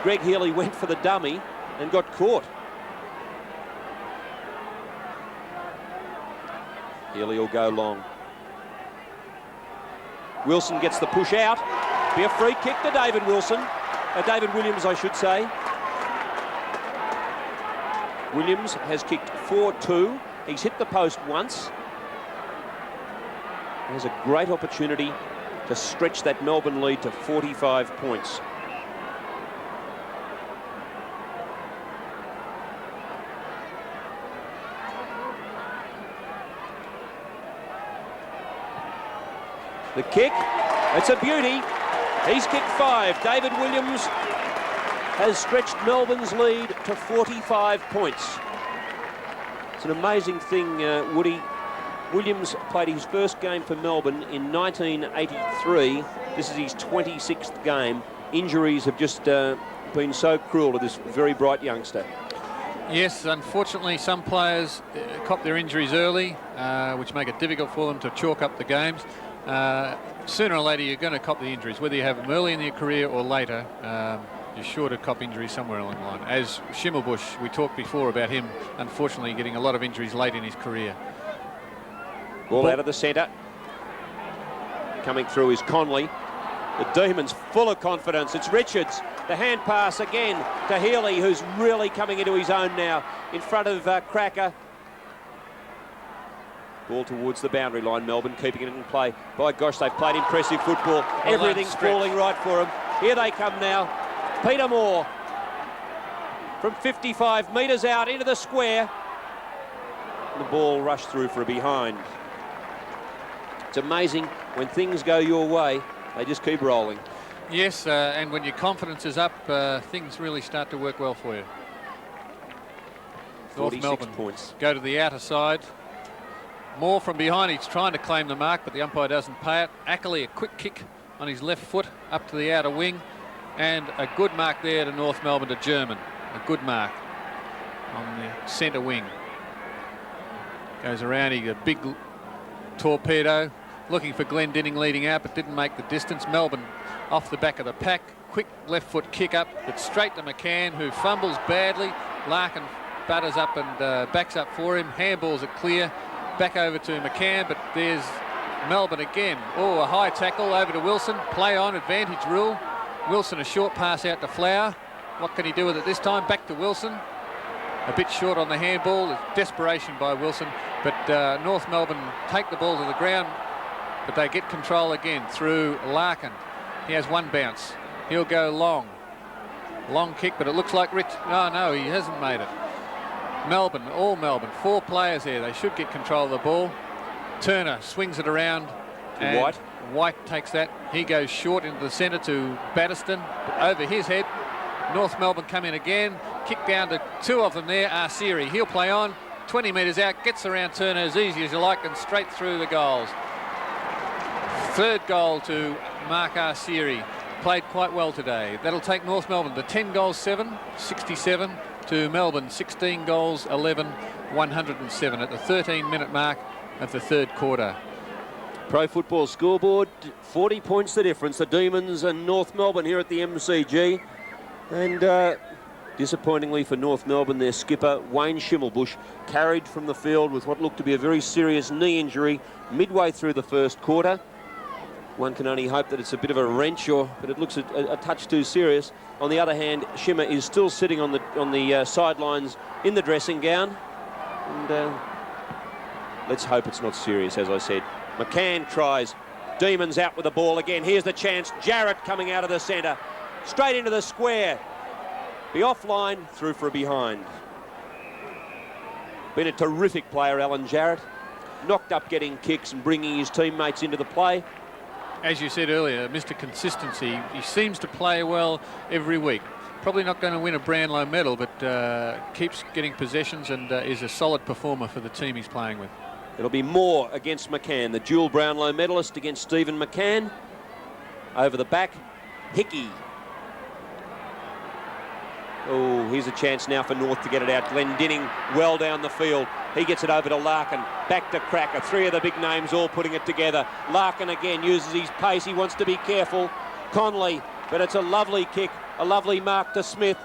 Greg Healy went for the dummy and got caught. Healy will go long. Wilson gets the push out. Be a free kick to David Williams, I should say. Williams has kicked 4-2. He's hit the post once. There's a great opportunity to stretch that Melbourne lead to 45 points. The kick, it's a beauty. He's kicked 5. David Williams has stretched Melbourne's lead to 45 points. It's an amazing thing, Woody. Williams played his first game for Melbourne in 1983. This is his 26th game. Injuries have just been so cruel to this very bright youngster. Yes, unfortunately, some players cop their injuries early, which make it difficult for them to chalk up the games. Sooner or later, you're going to cop the injuries, whether you have them early in your career or later. You're sure to cop injuries somewhere along the line. As Schimmelbusch, we talked before about him, unfortunately, getting a lot of injuries late in his career. Ball out of the centre. Coming through is Connolly. The Demons full of confidence. It's Richards. The hand pass again to Healy, who's really coming into his own now in front of Cracker. Ball towards the boundary line. Melbourne keeping it in play. By gosh, they've played impressive football. Everything's falling right for them. Here they come now. Peter Moore from 55 metres out into the square. The ball rushed through for a behind. It's amazing when things go your way, they just keep rolling. Yes, and when your confidence is up, things really start to work well for you. North Melbourne points. Go to the outer side. Moore from behind, he's trying to claim the mark, but the umpire doesn't pay it. Ackley, a quick kick on his left foot up to the outer wing, and a good mark there to North Melbourne, to German. A good mark on the centre wing. Goes around, he got a big torpedo, looking for Glendinning leading out, but didn't make the distance. Melbourne off the back of the pack. Quick left foot kick up, but straight to McCann, who fumbles badly. Larkin butters up and backs up for him. Handballs it clear. Back over to McCann, but there's Melbourne again. Oh, a high tackle over to Wilson. Play on, advantage rule. Wilson, a short pass out to Flower. What can he do with it this time? Back to Wilson. A bit short on the handball. It's desperation by Wilson, but North Melbourne take the ball to the ground, but they get control again through Larkin. He has one bounce. He'll go long. Long kick, but it looks like Rich. No, he hasn't made it. Melbourne, all Melbourne, 4 players there. They should get control of the ball. Turner swings it around. And White takes that. He goes short into the centre to Battiston, over his head. North Melbourne come in again. Kick down to 2 of them there. Arsieri, he'll play on. 20 metres out, gets around Turner as easy as you like, and straight through the goals. 3rd goal to Mark Arsieri. Played quite well today. That'll take North Melbourne to 10 goals 7, 67. To Melbourne, 16 goals 11, 107 at the 13-minute mark of the 3rd quarter. Pro Football Scoreboard, 40 points the difference. The Demons and North Melbourne here at the MCG. And disappointingly for North Melbourne, their skipper, Wayne Schimmelbusch, carried from the field with what looked to be a very serious knee injury midway through the 1st quarter. One can only hope that it's a bit of a wrench, but it looks a touch too serious. On the other hand, Schimmer is still sitting on the sidelines in the dressing gown. And let's hope it's not serious, as I said. McCann tries. Demons out with the ball again. Here's the chance. Jarrott coming out of the centre. Straight into the square. Be offline, through for a behind. Been a terrific player, Alan Jarrott. Knocked up getting kicks and bringing his teammates into the play. As you said earlier, Mr. Consistency. He seems to play well every week. Probably not going to win a Brownlow medal, but keeps getting possessions and is a solid performer for the team he's playing with. It'll be Moore against McCann, the dual Brownlow medalist against Stephen McCann. Over the back, Hickey. Oh, here's a chance now for North to get it out. Glendinning well down the field. He gets it over to Larkin. Back to Cracker. 3 of the big names all putting it together. Larkin again uses his pace. He wants to be careful. Connolly, but it's a lovely kick. A lovely mark to Smith.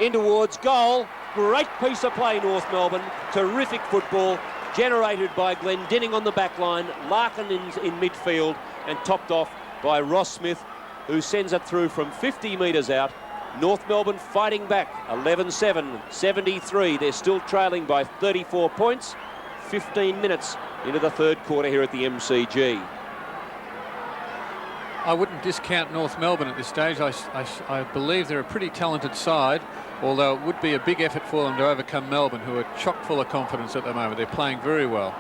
In towards goal. Great piece of play, North Melbourne. Terrific football. generated by Glendinning on the back line, Larkin in midfield, and topped off by Ross Smith, who sends it through from 50 metres out. North Melbourne fighting back, 11-7, 73. They're still trailing by 34 points, 15 minutes into the third quarter here at the MCG. I wouldn't discount North Melbourne at this stage. I believe they're a pretty talented side, although it would be a big effort for them to overcome Melbourne, who are chock full of confidence at the moment. They're playing very well.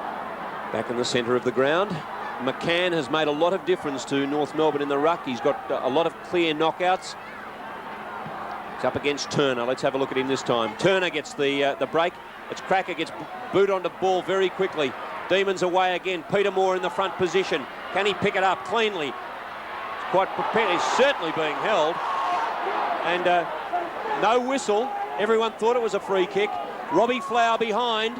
Back in the centre of the ground, McCann has made a lot of difference to North Melbourne in the ruck. He's got a lot of clear knockouts. He's up against Turner. Let's have a look at him this time. Turner gets the break. It's Cracker gets boot onto ball very quickly. Demons away again. Peter Moore in the front position. Can he pick it up cleanly? Quite prepared. He's certainly being held. And no whistle. Everyone thought it was a free kick. Robbie Flower behind.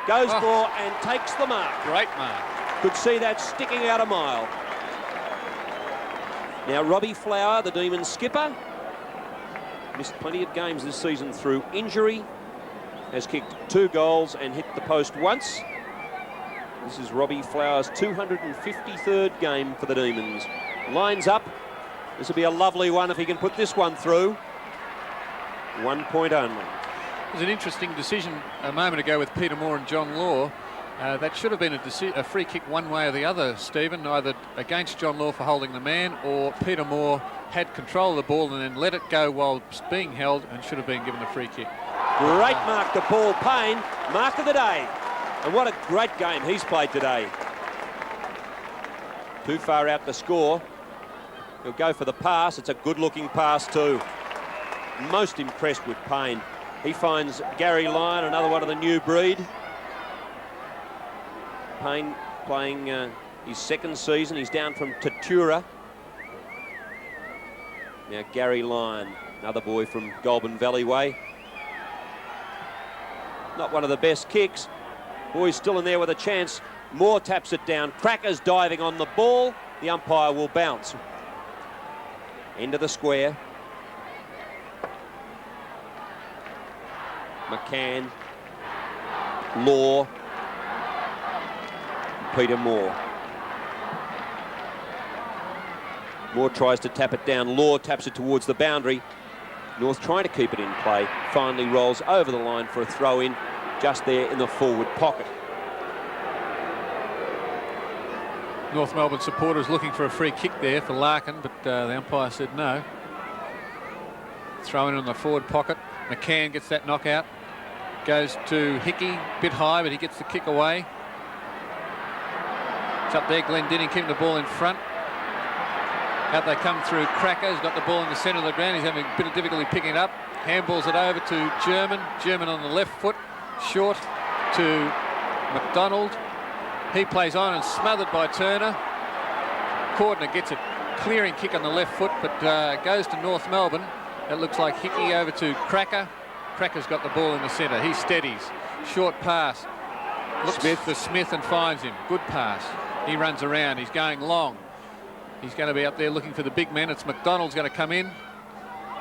Goes for and takes the mark. Great mark. Could see that sticking out a mile. Now Robbie Flower, the Demons skipper, missed plenty of games this season through injury. Has kicked 2 goals and hit the post once. This is Robbie Flower's 253rd game for the Demons. Lines up. This will be a lovely one if he can put this one through. 1 point only. It was an interesting decision a moment ago with Peter Moore and John Law. That should have been a free kick one way or the other, Stephen, either against John Law for holding the man, or Peter Moore had control of the ball and then let it go while being held and should have been given a free kick. Great mark to Paul Payne, mark of the day. And what a great game he's played today. Too far out to score. He'll go for the pass. It's a good-looking pass too. Most impressed with Payne. He finds Garry Lyon, another one of the new breed. Payne playing his second season. He's down from Tatura. Now Garry Lyon, another boy from Goulburn Valley Way. Not one of the best kicks. Boy's still in there with a chance. Moore taps it down. Cracker's diving on the ball. The umpire will bounce. End of the square. McCann, Law, Peter Moore. Moore tries to tap it down. Law taps it towards the boundary. North trying to keep it in play. Finally rolls over the line for a throw in just there in the forward pocket. North Melbourne supporters looking for a free kick there for Larkin, but the umpire said no. Throw in on the forward pocket. McCann gets that knockout. Goes to Hickey, bit high, but he gets the kick away. It's up there, Glendinning keeping the ball in front. Out they come through. Cracker's got the ball in the centre of the ground. He's having a bit of difficulty picking it up. Handballs it over to German. German on the left foot. Short to McDonald. He plays on and smothered by Turner. Cordner gets a clearing kick on the left foot, but goes to North Melbourne. It looks like Hickey over to Cracker. Cracker's got the ball in the centre. He steadies. Short pass. Looks for Smith and finds him. Good pass. He runs around. He's going long. He's going to be up there looking for the big man. It's McDonald's going to come in.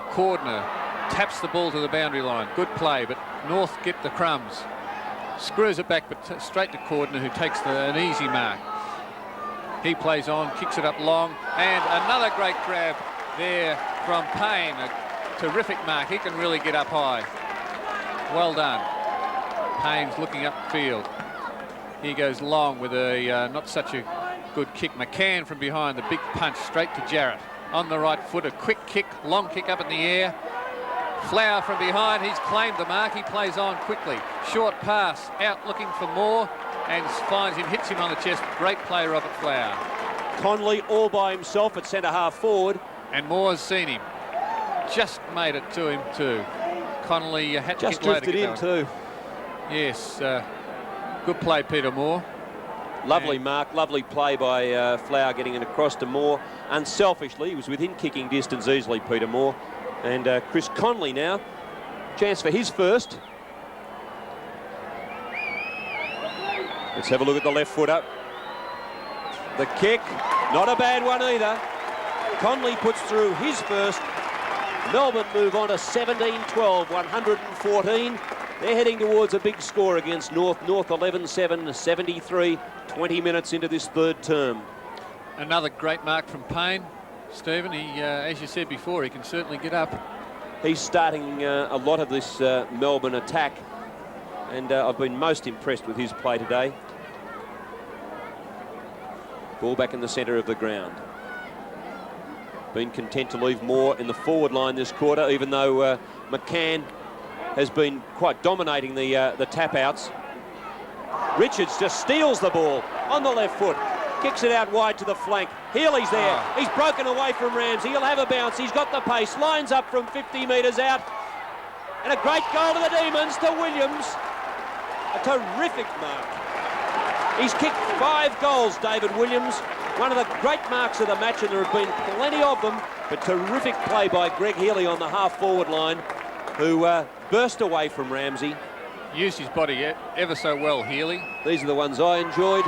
Cordner taps the ball to the boundary line. Good play, but North get the crumbs. Screws it back, but straight to Cordner, who takes an easy mark. He plays on, kicks it up long, and another great grab there from Payne. A terrific mark. He can really get up high. Well done. Payne's looking upfield. He goes long with a not such a good kick. McCann from behind, the big punch straight to Jarrott. On the right foot, a quick kick, long kick up in the air. Flower from behind, he's claimed the mark. He plays on quickly. Short pass, out looking for Moore, and finds him, hits him on the chest. Great play, Robert Flower. Connolly all by himself at centre half forward. And Moore's seen him. Just made it to him too. Connolly had to just drifted in too. Yes, good play, Peter Moore. Lovely mark, lovely play by Flower getting it across to Moore. Unselfishly, he was within kicking distance easily, Peter Moore. And Chris Connolly now, chance for his first. Let's have a look at the left footer. The kick, not a bad one either. Connolly puts through his first. Melbourne move on to 17-12, 114. They're heading towards a big score against North. North 11-7, 73, 20 minutes into this third term. Another great mark from Payne. Stephen, he, as you said before, he can certainly get up. He's starting a lot of this Melbourne attack, and I've been most impressed with his play today. Ball back in the centre of the ground. Been content to leave more in the forward line this quarter, even though McCann has been quite dominating the tap-outs. Richards just steals the ball on the left foot, kicks it out wide to the flank. Healy's there. He's broken away from Ramsey. He'll have a bounce. He's got the pace. Lines up from 50 metres out. And a great goal to the Demons, to Williams. A terrific mark. He's kicked 5 goals, David Williams. One of the great marks of the match, and there have been plenty of them. But terrific play by Greg Healy on the half-forward line, who burst away from Ramsey. Used his body ever so well, Healy. These are the ones I enjoyed.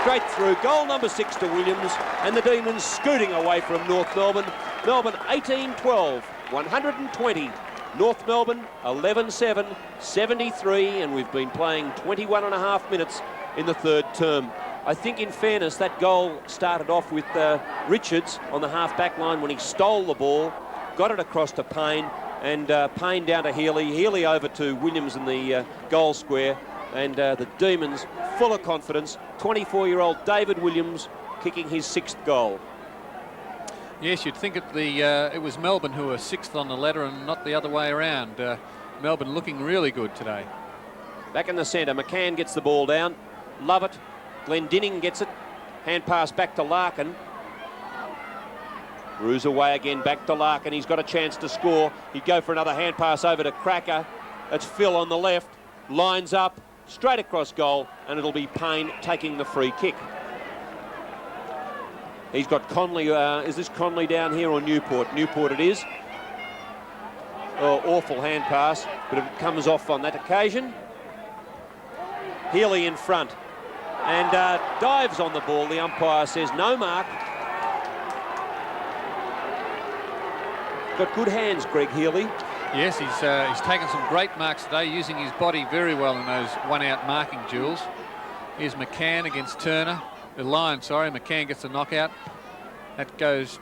Straight through, goal number 6 to Williams, and the Demons scooting away from North Melbourne. Melbourne 18-12, 120. North Melbourne 11-7, 73, and we've been playing 21.5 minutes in the third term. I think, in fairness, that goal started off with Richards on the half-back line when he stole the ball, got it across to Payne, and Payne down to Healy. Healy over to Williams in the goal square, and the Demons full of confidence. 24-year-old David Williams kicking his 6th goal. Yes, you'd think it was Melbourne who were 6th on the ladder and not the other way around. Melbourne looking really good today. Back in the centre, McCann gets the ball down. Love it. Glendinning gets it. Hand pass back to Larkin. Roos away again, back to Larkin. He's got a chance to score. He'd go for another hand pass over to Cracker. That's Phil on the left. Lines up, straight across goal, and it'll be Payne taking the free kick. He's got Connolly. Is this Connolly down here or Newport? Newport it is. Oh, awful hand pass, but it comes off on that occasion. Healy in front. And dives on the ball. The umpire says no mark. Got good hands, Greg Healy. Yes, he's taken some great marks today, using his body very well in those one-out marking duels. Here's McCann against Turner. Lyon, sorry. McCann gets the knockout. That goes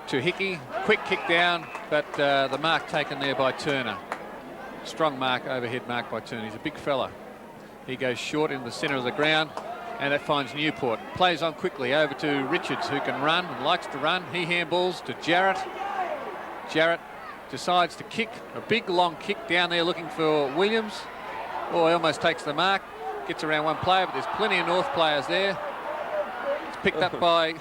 to Hickey. Quick kick down, but the mark taken there by Turner. Strong mark, overhead mark by Turner. He's a big fella. He goes short in the centre of the ground, and that finds Newport. Plays on quickly over to Richards, who can run and likes to run. He handballs to Jarrott. Jarrott decides to kick, a big long kick down there looking for Williams. Oh, he almost takes the mark. Gets around one player, but there's plenty of North players there. It's picked up by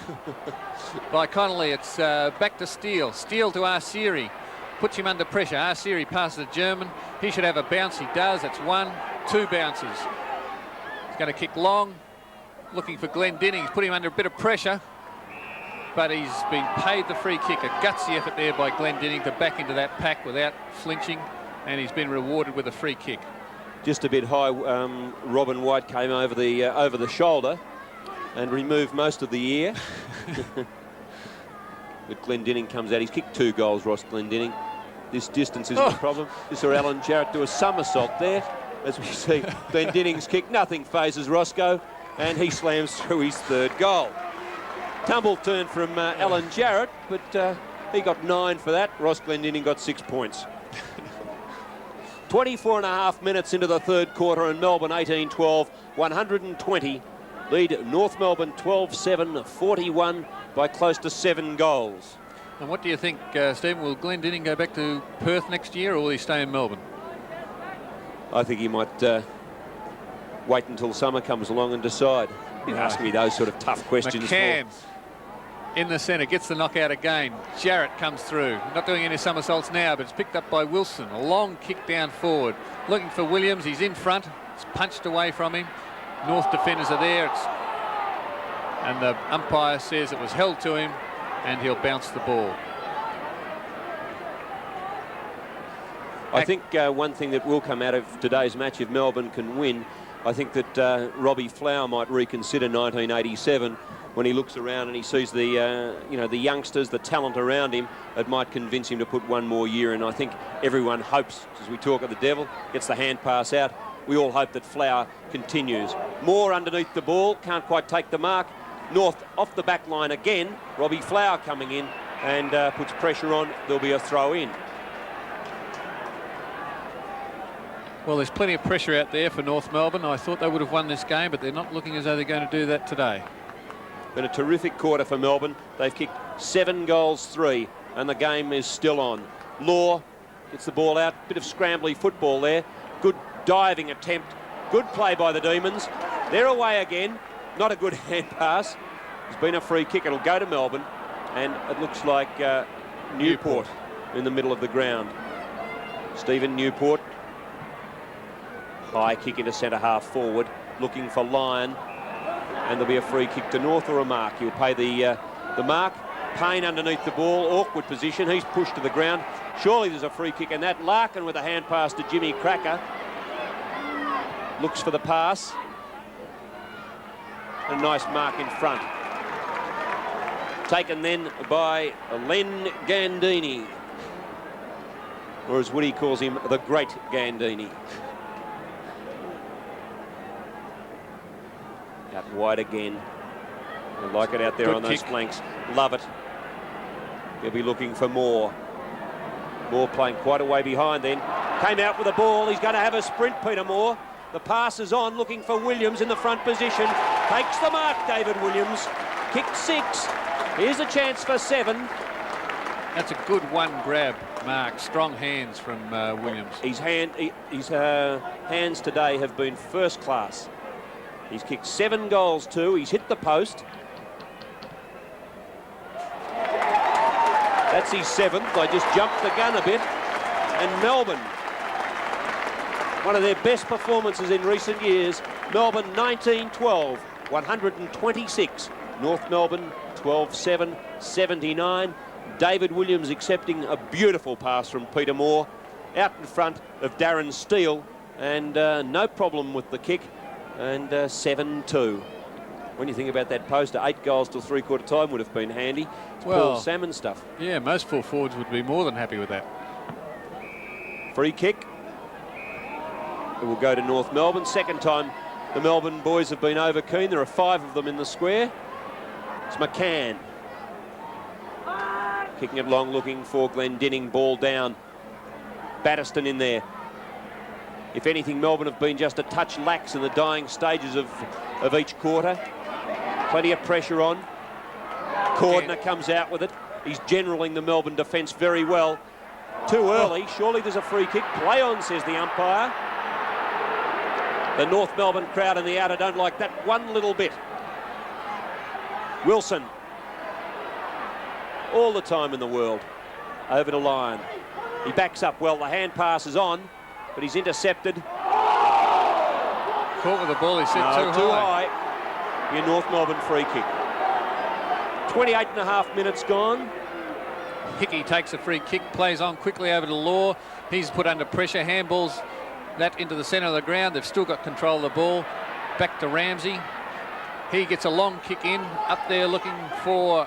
Connolly. It's back to Steele. Steele to Arsieri. Puts him under pressure. Arsieri passes to German. He should have a bounce. He does. That's 1, 2 bounces. He's going to kick long. Looking for Glendinning. He's put him under a bit of pressure. But he's been paid the free kick. A gutsy effort there by Glendinning to back into that pack without flinching. And he's been rewarded with a free kick. Just a bit high. Robin White came over the shoulder and removed most of the ear. But Glendinning comes out. He's kicked 2 goals, Ross Glendinning. This distance isn't a problem. This or Alan Jarrott do a somersault there. As we see, Glendinning's kick. Nothing phases Roscoe, and he slams through his 3rd goal. Tumble turn from Alan Jarrott, but he got 9 for that. Ross Glendinning got 6 points. 24.5 minutes into the third quarter, and Melbourne 18-12, 120. Lead North Melbourne 12-7, 41 by close to 7 goals. And what do you think, Stephen? Will Glendinning go back to Perth next year, or will he stay in Melbourne? I think he might wait until summer comes along and decide. You ask me those sort of tough questions. McCann in the centre gets the knockout again. Jarrott comes through. Not doing any somersaults now, but it's picked up by Wilson. A long kick down forward. Looking for Williams. He's in front. It's punched away from him. North defenders are there. And the umpire says it was held to him, and he'll bounce the ball. I think one thing that will come out of today's match, if Melbourne can win, I think that Robbie Flower might reconsider 1987 when he looks around and he sees the the youngsters, the talent around him, it might convince him to put one more year in. I think everyone hopes, as we talk of the Devil, gets the hand pass out. We all hope that Flower continues. Moore underneath the ball, can't quite take the mark. North off the back line again. Robbie Flower coming in and puts pressure on. There'll be a throw in. Well, there's plenty of pressure out there for North Melbourne. I thought they would have won this game, but they're not looking as though they're going to do that today. Been a terrific quarter for Melbourne. They've kicked 7 goals, 3, and the game is still on. Law gets the ball out. Bit of scrambly football there. Good diving attempt. Good play by the Demons. They're away again. Not a good hand pass. There's been a free kick. It'll go to Melbourne, and it looks like Newport in the middle of the ground. Stephen Newport. High kick into centre half forward, looking for Lyon, and there'll be a free kick to North or a mark. He'll pay the mark. Payne underneath the ball, awkward position. He's pushed to the ground. Surely there's a free kick in that. Larkin with a hand pass to Jimmy Cracker. Looks for the pass. A nice mark in front. Taken then by Len Gandini, or as Woody calls him, the Great Gandini. Out wide again. I like it out there. Good on those flanks. Love it. He'll be looking for Moore. Moore playing quite a way behind then. Came out with the ball. He's going to have a sprint, Peter Moore. The pass is on, looking for Williams in the front position. Takes the mark, David Williams. Kicked 6. Here's a chance for 7. That's a good one grab, Mark. Strong hands from Williams. His hands today have been first class. He's kicked 7 goals, 2. He's hit the post. That's his 7th. They just jumped the gun a bit. And Melbourne, one of their best performances in recent years. Melbourne 19-12, 126. North Melbourne 12-7, 79. David Williams accepting a beautiful pass from Peter Moore out in front of Darren Steele, and no problem with the kick, and 7-2. When you think about that poster, 8 goals till 3/4 time would have been handy. It's Paul Salmon stuff. Yeah, most full forwards would be more than happy with that. Free kick. It will go to North Melbourne. Second time the Melbourne boys have been over keen. There are 5 of them in the square. It's McCann. Kicking it long, looking for Glendinning. Ball down. Battiston in there. If anything, Melbourne have been just a touch lax in the dying stages of each quarter. Plenty of pressure on. Cordner comes out with it. He's generaling the Melbourne defence very well. Too early. Surely there's a free kick. Play on, says the umpire. The North Melbourne crowd in the outer don't like that one little bit. Wilson. All the time in the world. Over to Lyon. He backs up well. The hand pass is on, but he's intercepted. Caught with the ball, he said too high. Your North Melbourne free kick. 28.5 minutes gone. Hickey takes a free kick, plays on quickly over to Law. He's put under pressure, handballs that into the centre of the ground. They've still got control of the ball. Back to Ramsey. He gets a long kick in, up there looking for...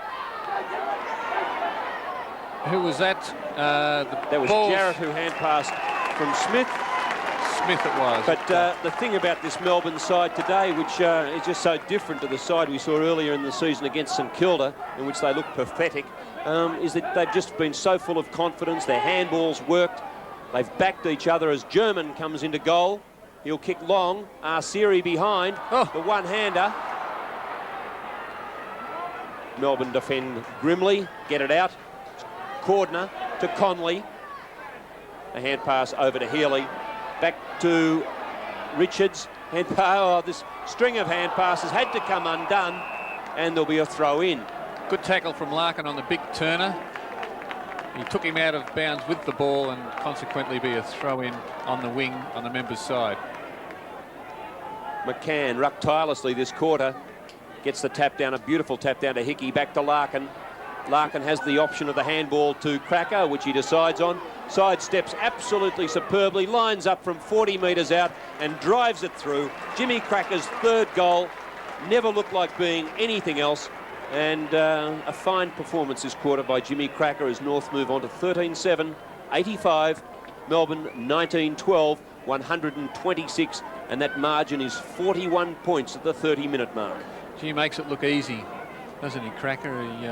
Who was that? That was Jarrott, who hand passed from Smith. Smith it was. But the thing about this Melbourne side today, which is just so different to the side we saw earlier in the season against St Kilda, in which they looked pathetic, is that they've just been so full of confidence. Their handballs worked. They've backed each other as German comes into goal. He'll kick long. Arsiri behind. The one-hander. Melbourne defend grimly. Get it out. Cordner to Connolly. A hand pass over to Healy. Back to Richards. Hand pass. This string of hand passes had to come undone, and there'll be a throw in. Good tackle from Larkin on the big turner. He took him out of bounds with the ball, and consequently be a throw in on the wing on the members' side. McCann rucked tirelessly this quarter. Gets the tap down, a beautiful tap down to Hickey. Back to Larkin. Larkin has the option of the handball to Cracker, which he decides on. Side steps absolutely superbly, lines up from 40 metres out and drives it through. Jimmy Cracker's 3rd goal. never looked like being anything else. And a fine performance this quarter by Jimmy Cracker as North move on to 13-7, 85. Melbourne 19-12, 126. And that margin is 41 points at the 30-minute mark. He makes it look easy, doesn't he, Cracker? He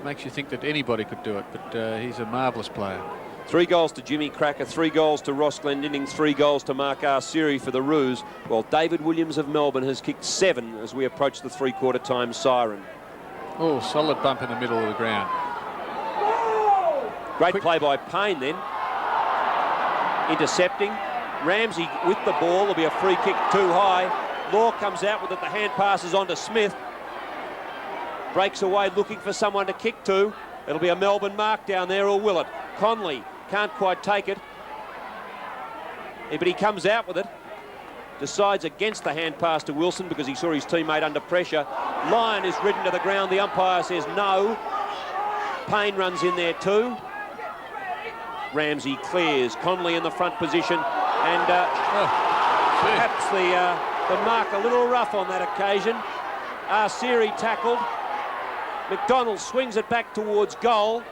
makes you think that anybody could do it, but he's a marvellous player. 3 goals to Jimmy Cracker, 3 goals to Ross Glendinning, 3 goals to Mark Arceri for the Roos, while David Williams of Melbourne has kicked 7 as we approach the 3/4 time siren. Oh, solid bump in the middle of the ground. Great play by Payne then. Intercepting. Ramsey with the ball. There'll be a free kick too high. Law comes out with it. The hand passes on to Smith. Breaks away looking for someone to kick to. It'll be a Melbourne mark down there, or will it? Connolly can't quite take it. But he comes out with it. Decides against the hand pass to Wilson because he saw his teammate under pressure. Lyon is ridden to the ground. The umpire says no. Payne runs in there too. Ramsey clears. Connolly in the front position. And perhaps the mark a little rough on that occasion. Arceri tackled. McDonald swings it back towards goal.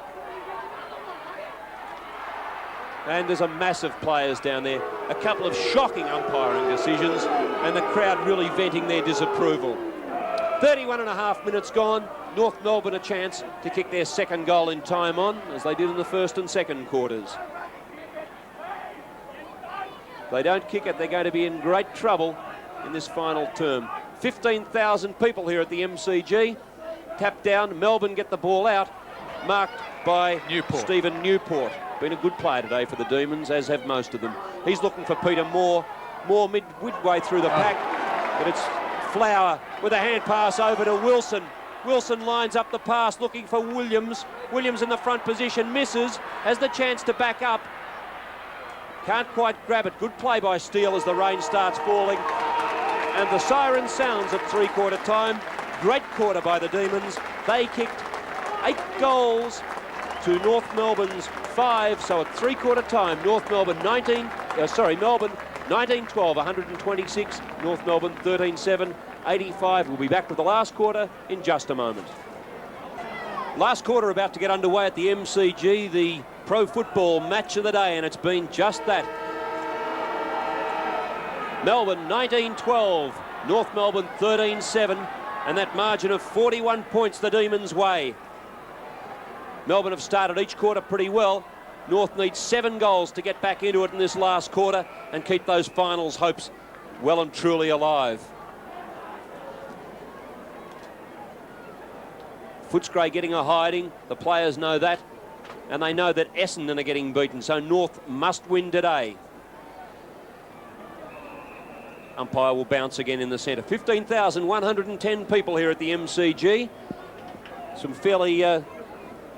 And there's a mass of players down there. A couple of shocking umpiring decisions and the crowd really venting their disapproval. 31.5 minutes gone. North Melbourne a chance to kick their second goal in time on, as they did in the first and second quarters. If they don't kick it, they're going to be in great trouble in this final term. 15,000 people here at the MCG. Tap down, Melbourne get the ball out, marked by Newport. Stephen Newport. Been a good player today for the Demons, as have most of them. He's looking for Peter Moore. Moore midway through the pack, but it's Flower with a hand pass over to Wilson. Wilson lines up the pass looking for Williams. Williams in the front position, misses, has the chance to back up. Can't quite grab it. Good play by Steele as the rain starts falling. And the siren sounds at 3/4 time. Great quarter by the Demons. They kicked 8 goals to North Melbourne's 5. So at 3/4 time, Melbourne 19-12, 126. North Melbourne 13-7, 85. We'll be back with the last quarter in just a moment. Last quarter about to get underway at the MCG, the pro football match of the day, and it's been just that. Melbourne 19-12, North Melbourne 13-7, and that margin of 41 points the Demons' way. Melbourne have started each quarter pretty well. North needs 7 goals to get back into it in this last quarter and keep those finals hopes well and truly alive. Footscray getting a hiding. The players know that, and they know that Essendon are getting beaten, so North must win today. Umpire will bounce again in the centre. 15,110 people here at the MCG. Some fairly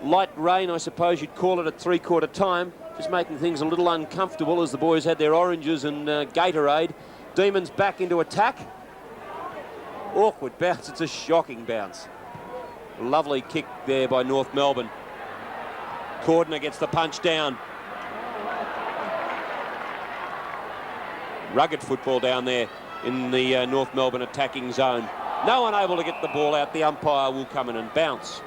light rain, I suppose you'd call it, at 3/4 time, just making things a little uncomfortable as the boys had their oranges and Gatorade. Demons back into attack. Awkward bounce. It's a shocking bounce. Lovely kick there by North Melbourne. Cordner gets the punch down. Rugged football down there in the North Melbourne attacking zone. No one able to get the ball out. The umpire will come in and bounce.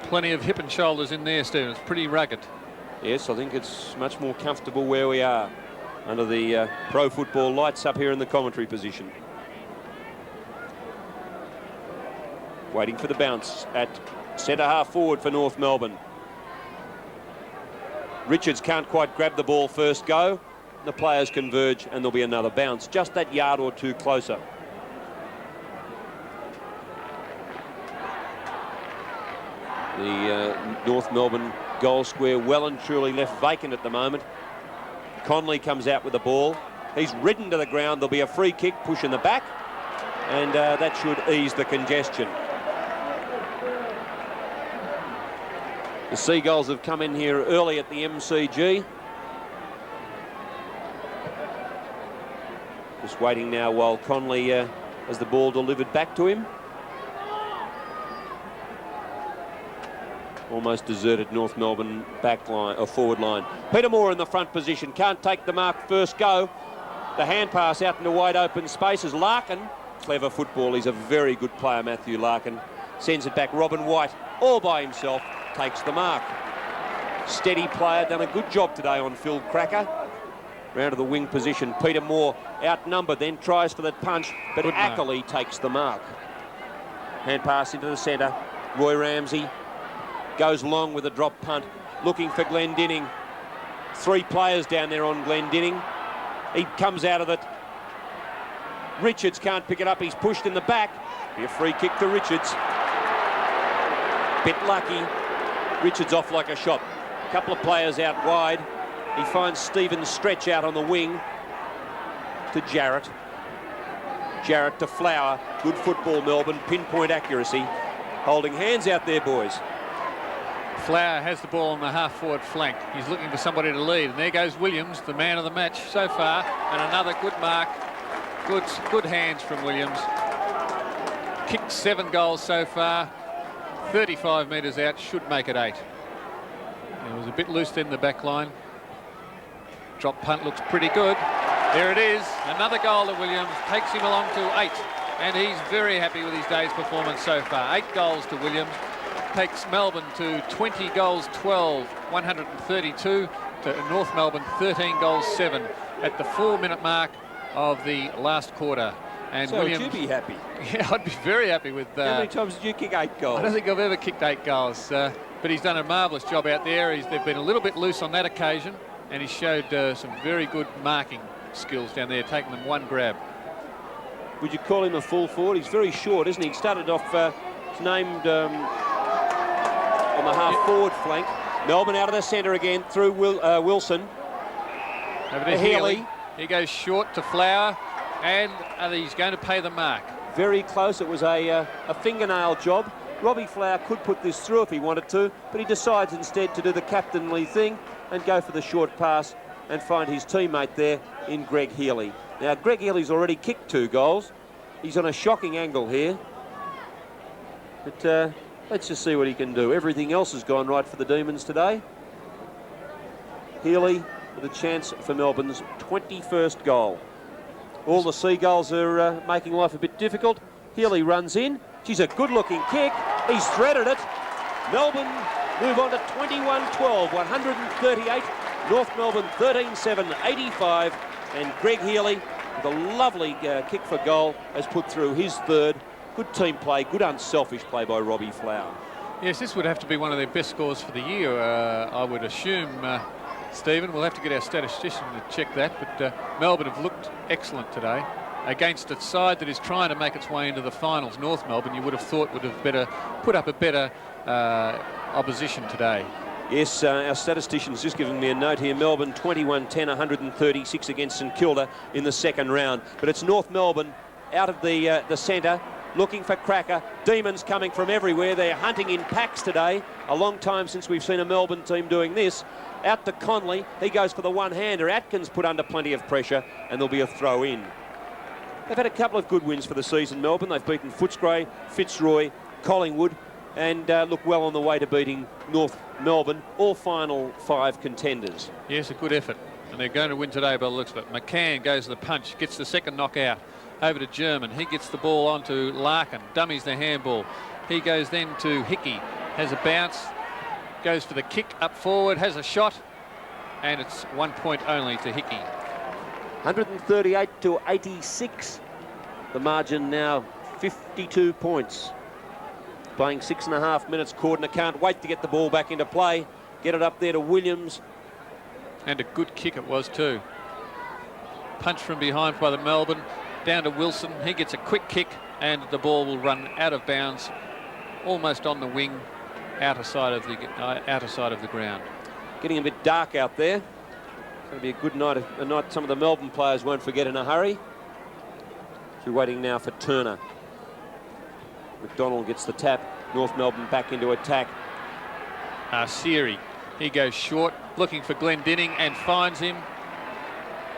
Plenty of hip and shoulders in there, Stephen. It's pretty rugged. Yes, I think it's much more comfortable where we are under the pro football lights up here in the commentary position. Waiting for the bounce at centre half forward for North Melbourne. Richards can't quite grab the ball first go. The players converge and there'll be another bounce, just that yard or two closer. The North Melbourne goal square well and truly left vacant at the moment. Connolly comes out with the ball. He's ridden to the ground. There'll be a free kick, push in the back, and that should ease the congestion. The Seagulls have come in here early at the MCG. Just waiting now while Connolly has the ball delivered back to him. Almost deserted North Melbourne back line or forward line. Peter Moore in the front position, can't take the mark first go. The hand pass out into wide open spaces. Larkin clever football. He's a very good player, Matthew Larkin. Sends it back. Robin White, all by himself, takes the mark. Steady player, done a good job today on Phil Cracker. Round to the wing position. Peter Moore outnumbered, then tries for that punch, but Ackley takes the mark. Hand pass into the centre. Roy Ramsey goes long with a drop punt, looking for Glendinning. 3 players down there on Glendinning. He comes out of it. Richards can't pick it up. He's pushed in the back. Be a free kick to Richards. Bit lucky. Richards off like a shot. A couple of players out wide. He finds Stephen Stretch out on the wing to Jarrott. Jarrott to Flower. Good football, Melbourne. Pinpoint accuracy. Holding hands out there, boys. Flower has the ball on the half-forward flank. He's looking for somebody to lead. And there goes Williams, the man of the match so far. And another good mark. Good hands from Williams. Kicked 7 goals so far. 35 metres out, should make it 8. It was a bit loose in the back line. Drop punt looks pretty good. There it is. Another goal to Williams. Takes him along to 8. And he's very happy with his day's performance so far. 8 goals to Williams. Takes Melbourne to 20 goals 12, 132 to North Melbourne 13 goals 7 at the 4-minute mark of the last quarter. And so Williams, would you be happy? Yeah, I'd be very happy with How many times did you kick 8 goals? I don't think I've ever kicked 8 goals, but he's done a marvellous job out there. They've been a little bit loose on that occasion, and he showed some very good marking skills down there, taking them 1 grab. Would you call him a full forward? He's very short, isn't he? He started off, he's named on the half-forward flank. Melbourne out of the centre again, through Wilson. Over to Healy. He goes short to Flower, and he's going to pay the mark. Very close. It was a fingernail job. Robbie Flower could put this through if he wanted to, but he decides instead to do the captainly thing and go for the short pass and find his teammate there in Greg Healy. Now, Greg Healy's already kicked 2 goals. He's on a shocking angle here. But let's just see what he can do. Everything else has gone right for the Demons today. Healy with a chance for Melbourne's 21st goal. All the Seagulls are making life a bit difficult. Healy runs in. She's a good-looking kick. He's threaded it. Melbourne move on to 21-12, 138. North Melbourne 13-7, 85. And Greg Healy, with a lovely kick for goal, has put through his 3rd. Good team play, good unselfish play by Robbie Flower. Yes, this would have to be one of their best scores for the year, I would assume, Stephen. We'll have to get our statistician to check that, but Melbourne have looked excellent today against a side that is trying to make its way into the finals. North Melbourne, you would have thought, would have put up a better opposition today. Yes, our statistician's just given me a note here. Melbourne 21-10, 136 against St Kilda in the 2nd round. But it's North Melbourne out of the centre, looking for Cracker. Demons coming from everywhere. They're hunting in packs today. A long time since we've seen a Melbourne team doing this. Out to Connolly. He goes for the one-hander. Atkins put under plenty of pressure, and there'll be a throw in. They've had a couple of good wins for the season, Melbourne. They've beaten Footscray, Fitzroy, Collingwood, and look well on the way to beating North Melbourne, all final 5 contenders. Yes, a good effort, and they're going to win today by the looks of it. McCann goes to the punch, gets the 2nd knockout. Over to German. He gets the ball onto Larkin, dummies the handball. He goes then to Hickey, has a bounce, goes for the kick up forward, has a shot, and it's 1 point only to Hickey. 138-86. The margin now 52 points. Playing 6.5 minutes. Cordner can't wait to get the ball back into play. Get it up there to Williams. And a good kick it was too. Punch from behind by the Melbourne. Down to Wilson. He gets a quick kick and the ball will run out of bounds, almost on the wing, outer side of the ground. Getting a bit dark out there. It's going to be a good night, a night some of the Melbourne players won't forget in a hurry. So we're waiting now for Turner. McDonald gets the tap. North Melbourne back into attack. Siri, he goes short, looking for Glendinning and finds him.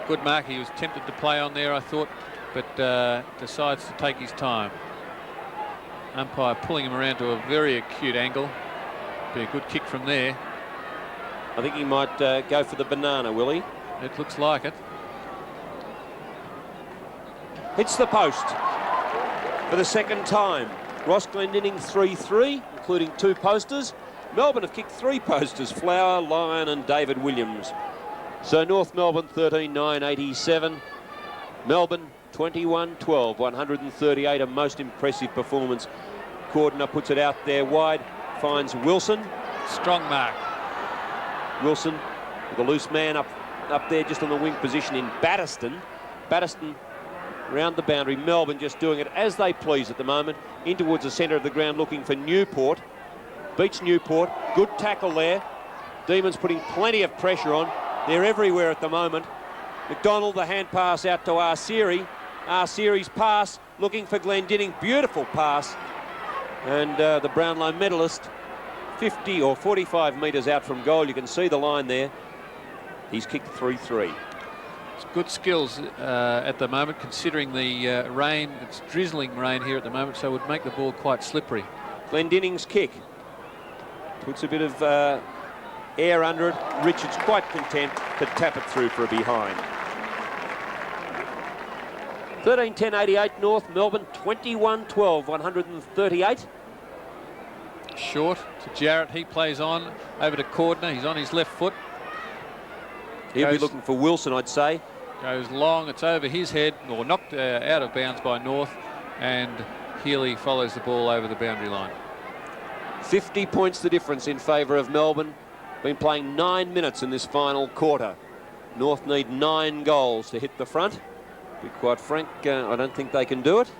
Good mark. He was tempted to play on there, I thought, but decides to take his time. Umpire pulling him around to a very acute angle. Be a good kick from there. I think he might go for the banana, will he? It looks like it. Hits the post. for the second time. Ross Glendinning 3-3, including 2 posters. Melbourne have kicked 3 posters, Flower, Lyon and David Williams. So North Melbourne 13-9-87. Melbourne 21-12, 138, a most impressive performance. Cordner puts it out there wide, finds Wilson. Strong mark. Wilson with a loose man up there just on the wing position in Battiston. Battiston round the boundary. Melbourne just doing it as they please at the moment. In towards the centre of the ground looking for Newport. Beats Newport. Good tackle there. Demons putting plenty of pressure on. They're everywhere at the moment. McDonald, the hand pass out to Arceri. Arceri's pass looking for Glendinning. Beautiful pass. And the Brownlow medalist 50 or 45 metres out from goal. You can see the line there. He's kicked 3-3. It's good skills at the moment, considering the rain. It's drizzling rain here at the moment, so it would make the ball quite slippery. Glendinning's kick puts a bit of air under it. Richards quite content to tap it through for a behind. 13-10-88 North Melbourne, 21-12, 138. Short to Jarrott. He plays on over to Cordner. He's on his left foot. He'll be looking for Wilson, I'd say. Goes long. It's over his head, or knocked out of bounds by North, and Healy follows the ball over the boundary line. 50 points the difference in favour of Melbourne. Been playing 9 minutes in this final quarter. North need 9 goals to hit the front. To be quite frank, I don't think they can do it.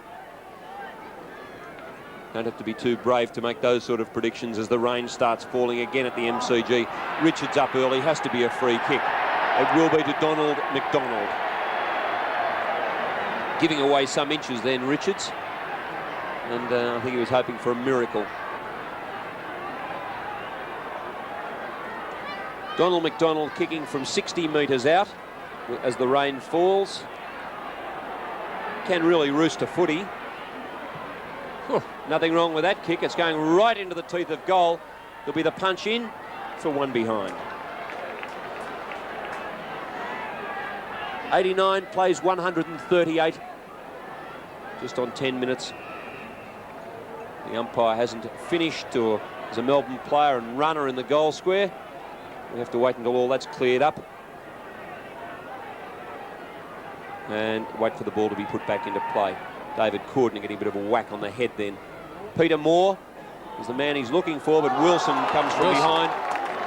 Don't have to be too brave to make those sort of predictions as the rain starts falling again at the MCG. Richards up early, has to be a free kick. It will be to Donald McDonald. Giving away some inches then, Richards. And I think he was hoping for a miracle. Donald McDonald kicking from 60 metres out as the rain falls. Can really roost a footy. Whew, nothing wrong with that kick. It's going right into the teeth of goal. There'll be the punch in for 1 behind. 89 plays 138. Just on 10 minutes. The umpire hasn't finished, or there's a Melbourne player and runner in the goal square. We have to wait until all that's cleared up. And wait for the ball to be put back into play. David Cordner getting a bit of a whack on the head then. Peter Moore is the man he's looking for, but Wilson comes from behind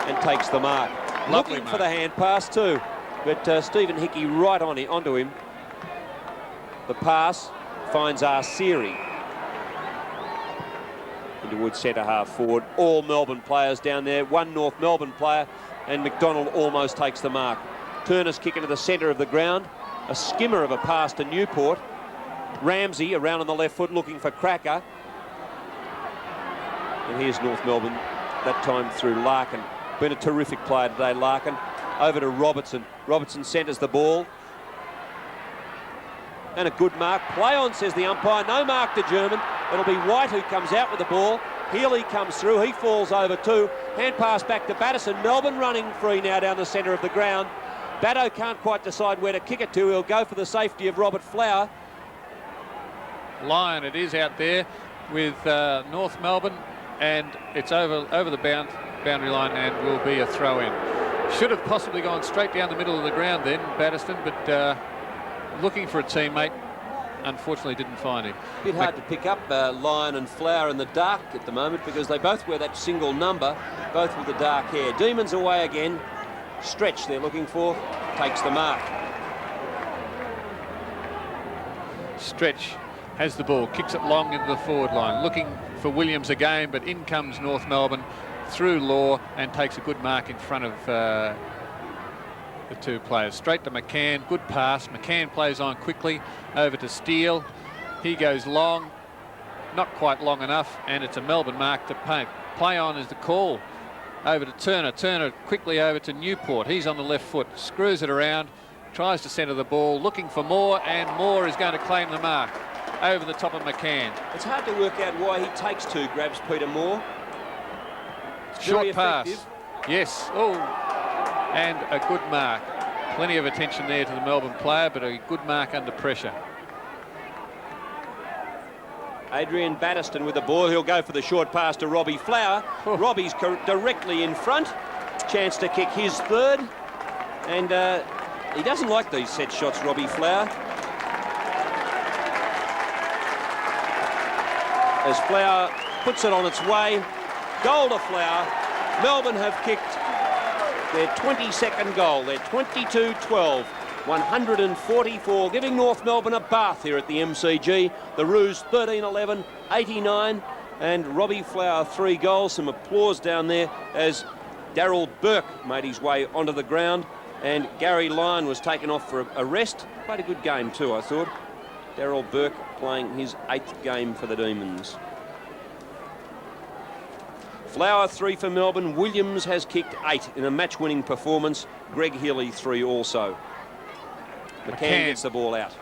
and takes the mark. Lovely looking mark. for the hand pass too, but Stephen Hickey right onto him. The pass finds Arceri. Into Wood centre half forward. All Melbourne players down there. One North Melbourne player, and McDonald almost takes the mark. Turner's kick into the centre of the ground. A skimmer of a pass to Newport. Ramsey around on the left foot looking for Cracker. And here's North Melbourne, that time through Larkin. Been a terrific player today, Larkin. Over to Robertson. Robertson centres the ball. And a good mark. Play on, says the umpire. No mark to German. It'll be White who comes out with the ball. Healy comes through. He falls over too. Hand pass back to Battiston. Melbourne running free now down the centre of the ground. Batto can't quite decide where to kick it to. He'll go for the safety of Robert Flower. Lyon, it is out there with North Melbourne, and it's over the boundary line and will be a throw in. Should have possibly gone straight down the middle of the ground then, Battiston, but looking for a teammate, unfortunately didn't find him. Bit hard to pick up Lyon and Flower in the dark at the moment because they both wear that single number, both with the dark hair. Demons away again. Stretch they're looking for, takes the mark. Stretch has the ball, kicks it long into the forward line, looking for Williams again, but in comes North Melbourne through Law and takes a good mark in front of the two players. Straight to McCann, good pass. McCann plays on quickly over to Steele. He goes long, not quite long enough, and it's a Melbourne mark to pay. Play on is the call. Over to Turner. Turner quickly over to Newport. He's on the left foot, screws it around, tries to centre the ball, looking for Moore, and Moore is going to claim the mark over the top of McCann. It's hard to work out why he takes 2 grabs, Peter Moore. Short pass. Yes. Oh, and a good mark. Plenty of attention there to the Melbourne player, but a good mark under pressure. Adrian Battiston with the ball. He'll go for the short pass to Robbie Flower. Robbie's directly in front. Chance to kick his third. And he doesn't like these set shots, Robbie Flower. As Flower puts it on its way. Goal to Flower. Melbourne have kicked their 22nd goal. They're 22-12. 144, giving North Melbourne a bath here at the MCG. The Roos 13-11, 89, and Robbie Flower 3 goals. Some applause down there as Darryl Burke made his way onto the ground, and Garry Lyon was taken off for a rest. Played a good game too, I thought. Darryl Burke playing his 8th game for the Demons. Flower 3 for Melbourne. Williams has kicked 8 in a match-winning performance. Greg Healy 3 also. McCann gets the ball out.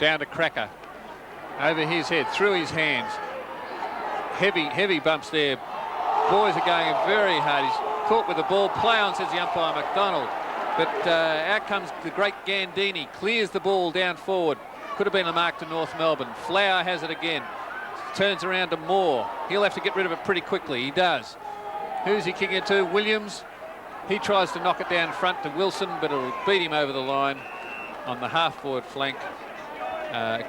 Down to Cracker. Over his head, through his hands. Heavy bumps there. Boys are going very hard. He's caught with the ball. Play on, says the umpire, McDonald. But out comes the great Gandini. Clears the ball down forward. Could have been a mark to North Melbourne. Flower has it again. Turns around to Moore. He'll have to get rid of it pretty quickly. He does. Who's he kicking it to? Williams. He tries to knock it down front to Wilson, but it'll beat him over the line on the half-forward flank.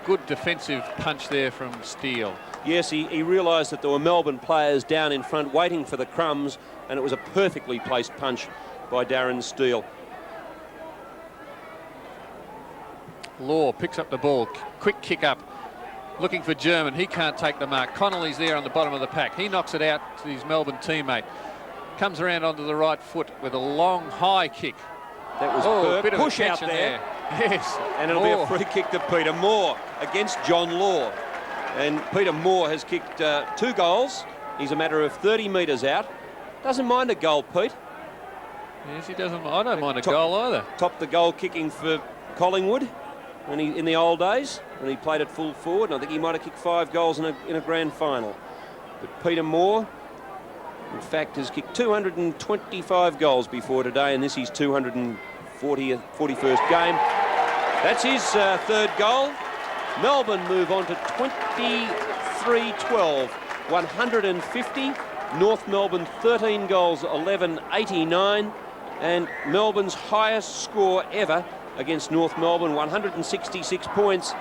Good defensive punch there from Steele. Yes, he realised that there were Melbourne players down in front waiting for the crumbs, and it was a perfectly placed punch by Darren Steele. Law picks up the ball. Quick kick up. Looking for German. He can't take the mark. Connolly's there on the bottom of the pack. He knocks it out to his Melbourne teammate. Comes around onto the right foot with a long, high kick. That was a bit of push a out there. Yes. And it'll be a free kick to Peter Moore against John Law. And Peter Moore has kicked 2 goals. He's a matter of 30 metres out. Doesn't mind a goal, Pete. Yes, he doesn't. I don't mind a goal either. Topped the goal kicking for Collingwood when in the old days when he played at full forward. And I think he might have kicked 5 goals in a grand final. But Peter Moore, in fact, has kicked 225 goals before today, and this is his 241st game. That's his 3rd goal. Melbourne move on to 23-12, 150. North Melbourne 13 goals, 11-89, and Melbourne's highest score ever against North Melbourne, 166 points,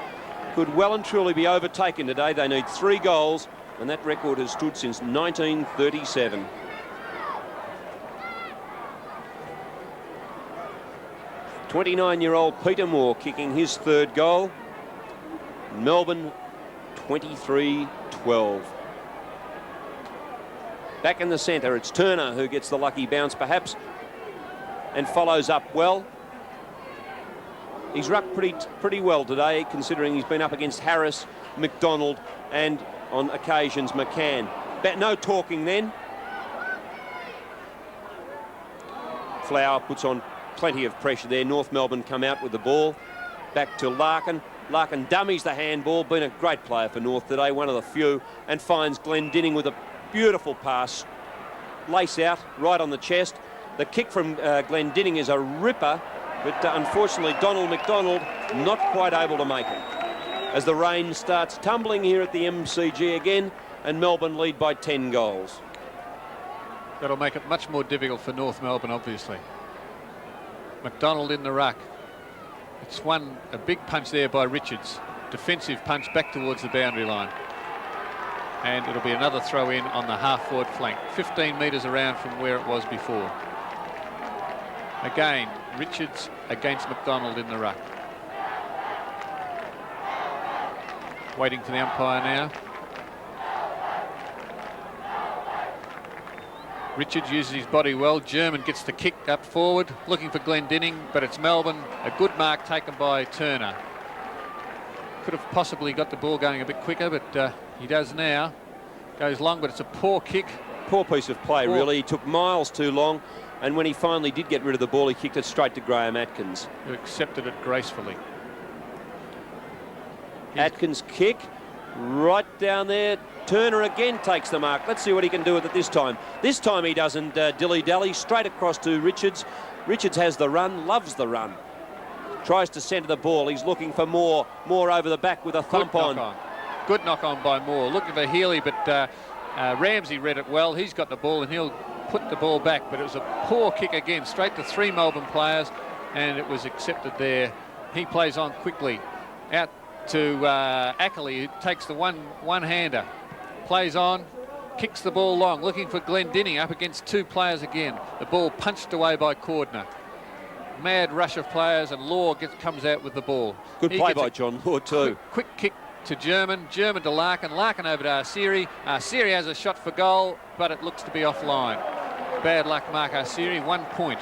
could well and truly be overtaken today. They need 3 goals, and that record has stood since 1937. '29-year-old Peter Moore kicking his 3rd goal. Melbourne 23-12. Back in the centre, it's Turner who gets the lucky bounce perhaps and follows up well. He's rucked pretty well today, considering he's been up against Harris, McDonald and on occasions McCann. But no talking then. Flower puts on plenty of pressure there. North Melbourne come out with the ball. Back to Larkin. Larkin dummies the handball. Been a great player for North today, one of the few, and finds Glendinning with a beautiful pass. Lace out, right on the chest. The kick from Glendinning is a ripper, but unfortunately Donald McDonald not quite able to make it. As the rain starts tumbling here at the MCG again, and Melbourne lead by 10 goals. That'll make it much more difficult for North Melbourne, obviously. McDonald in the ruck. It's a big punch there by Richards. Defensive punch back towards the boundary line. And it'll be another throw in on the half-forward flank. 15 metres around from where it was before. Again, Richards against McDonald in the ruck. Waiting for the umpire now. Richards uses his body well. German gets the kick up forward, looking for Glendinning, but it's Melbourne. A good mark taken by Turner. Could have possibly got the ball going a bit quicker, but he does now. Goes long, but it's a poor kick. Poor piece of play, really. He took miles too long, and when he finally did get rid of the ball, he kicked it straight to Graham Atkins. Who accepted it gracefully. Atkins' kick, right down there. Turner again takes the mark. Let's see what he can do with it this time. This time he doesn't dilly-dally. Straight across to Richards. Richards has the run, loves the run. Tries to centre the ball. He's looking for more over the back with a thump on. Good knock on by Moore. Looking for Healy, but Ramsey read it well. He's got the ball and he'll put the ball back, but it was a poor kick again, straight to 3 Melbourne players, and it was accepted there. He plays on quickly out to Ackley, who takes the one-hander, plays on, kicks the ball long, looking for Glendinning up against 2 players again. The ball punched away by Cordner. Mad rush of players, and Law comes out with the ball. Good play by John Law too. Quick kick to German to Larkin over to Arsieri. Arsieri has a shot for goal, but it looks to be offline. Bad luck, Mark Arsieri, 1 point.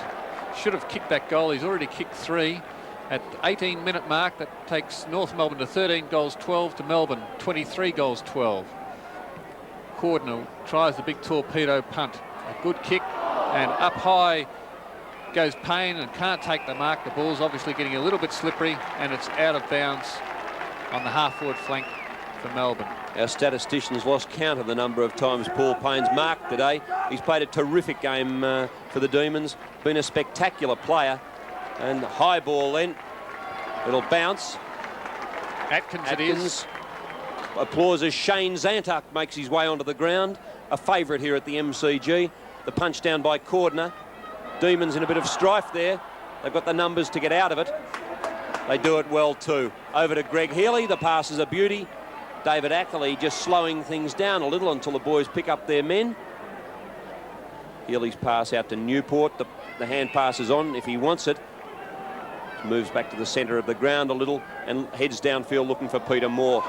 Should have kicked that goal. He's already kicked 3. At the 18-minute mark, that takes North Melbourne to 13 goals 12 to Melbourne 23 goals 12. Cordner tries the big torpedo punt. A good kick, and up high goes Payne and can't take the mark. The ball's obviously getting a little bit slippery, and it's out of bounds on the half-forward flank for Melbourne. Our statisticians lost count of the number of times Paul Payne's marked today. He's played a terrific game for the Demons, been a spectacular player. And high ball then, it'll bounce. Atkins it is. Applause as Shane Zantuck makes his way onto the ground. A favourite here at the MCG. The punch down by Cordner. Demons in a bit of strife there. They've got the numbers to get out of it. They do it well too. Over to Greg Healy. The pass is a beauty. David Ackley just slowing things down a little until the boys pick up their men. Healy's pass out to Newport. The hand pass is on if he wants it. Moves back to the centre of the ground a little and heads downfield looking for Peter Moore.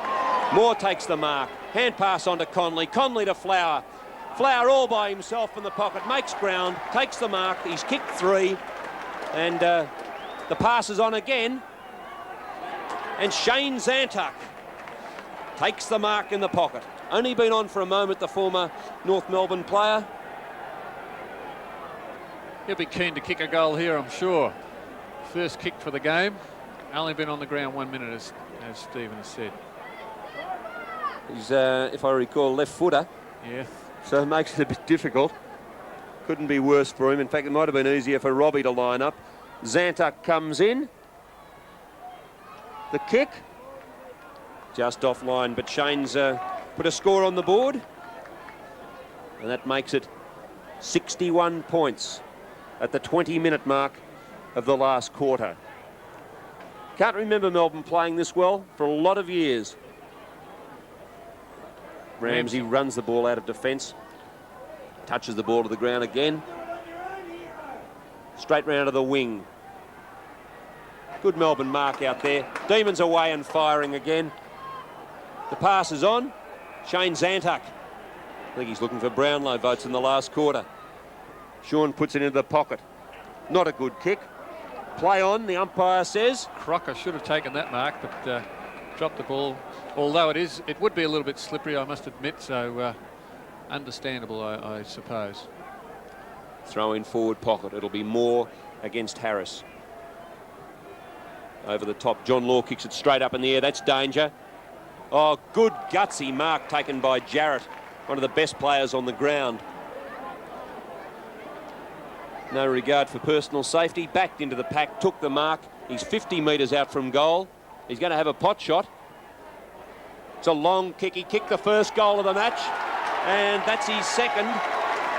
Moore takes the mark. Hand pass on to Connolly. Connolly to Flower. Flower all by himself in the pocket. Makes ground. Takes the mark. He's kicked 3. And the pass is on again. And Shane Zantuck takes the mark in the pocket. Only been on for a moment, the former North Melbourne player. He'll be keen to kick a goal here, I'm sure. First kick for the game. Only been on the ground 1 minute, as Stephen has said. He's, if I recall, left footer. Yeah. So it makes it a bit difficult. Couldn't be worse for him. In fact, it might have been easier for Robbie to line up. Zantuck comes in. The kick. Just offline, but Shane's put a score on the board. And that makes it 61 points at the 20-minute mark of the last quarter. Can't remember Melbourne playing this well for a lot of years. Ramsey runs the ball out of defence. Touches the ball to the ground again. Straight round to the wing. Good Melbourne mark out there. Demons away and firing again. The pass is on. Shane Zantuck. I think he's looking for Brownlow votes in the last quarter. Sean puts it into the pocket. Not a good kick. Play on, the umpire says. Crocker should have taken that mark, but dropped the ball. Although it would be a little bit slippery, I must admit, so understandable, I suppose. Throw in forward pocket. It'll be Moore against Harris. Over the top, John Law kicks it straight up in the air. That's danger. Oh, good gutsy mark taken by Jarrott, one of the best players on the ground. No regard for personal safety. Backed into the pack, took the mark. He's 50 metres out from goal. He's going to have a pot shot. It's a long kick. He kicked the first goal of the match, and that's his second.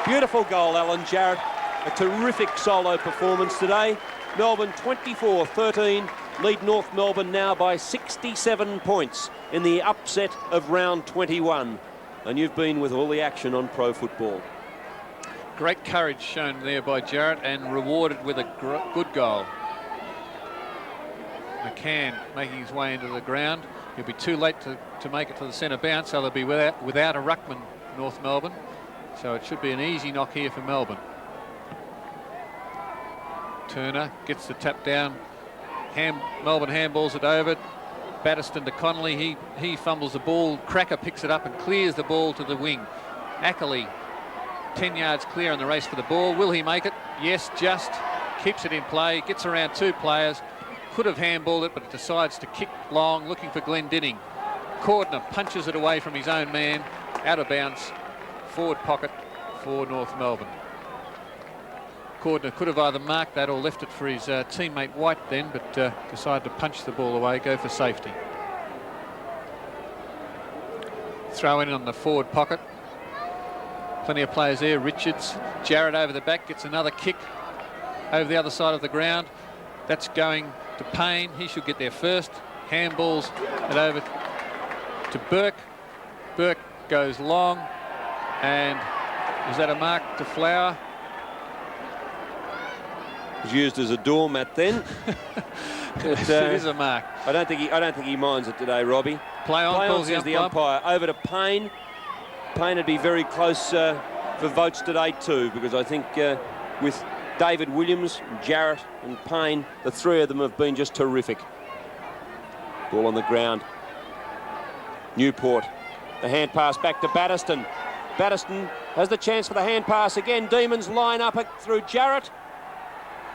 Beautiful goal, Alan Jarrott. A terrific solo performance today. Melbourne 24-13, lead North Melbourne now by 67 points in the upset of round 21. And you've been with all the action on Pro Football. Great courage shown there by Jarrott and rewarded with a good goal. McCann making his way into the ground. He'll be too late to make it to the centre bounce, so they'll be without a ruckman, North Melbourne. So it should be an easy knock here for Melbourne. Turner gets the tap down. Melbourne handballs it over. Battiston to Connolly. He fumbles the ball. Cracker picks it up and clears the ball to the wing. Ackley 10 yards clear in the race for the ball. Will he make it? Yes, just keeps it in play. Gets around 2 players. Could have handballed it, but decides to kick long, looking for Glendinning. Cordner punches it away from his own man. Out of bounds. Forward pocket for North Melbourne. Cordner could have either marked that or left it for his teammate White then, but decided to punch the ball away, go for safety. throw in on the forward pocket. Plenty of players there. Richards, Jarrott over the back, gets another kick over the other side of the ground. That's going to Payne. He should get there first. Handballs it over to Burke. Burke goes long, and is that a mark to Flower? Was used as a doormat then. It is a mark. I don't think he minds it today, Robbie. Play on, calls the umpire. Over to Payne. Payne would be very close for votes today too, because I think with David Williams, Jarrott and Payne, the three of them have been just terrific. Ball on the ground. Newport. The hand pass back to Battiston. Battiston has the chance for the hand pass again. Demons line up through Jarrott.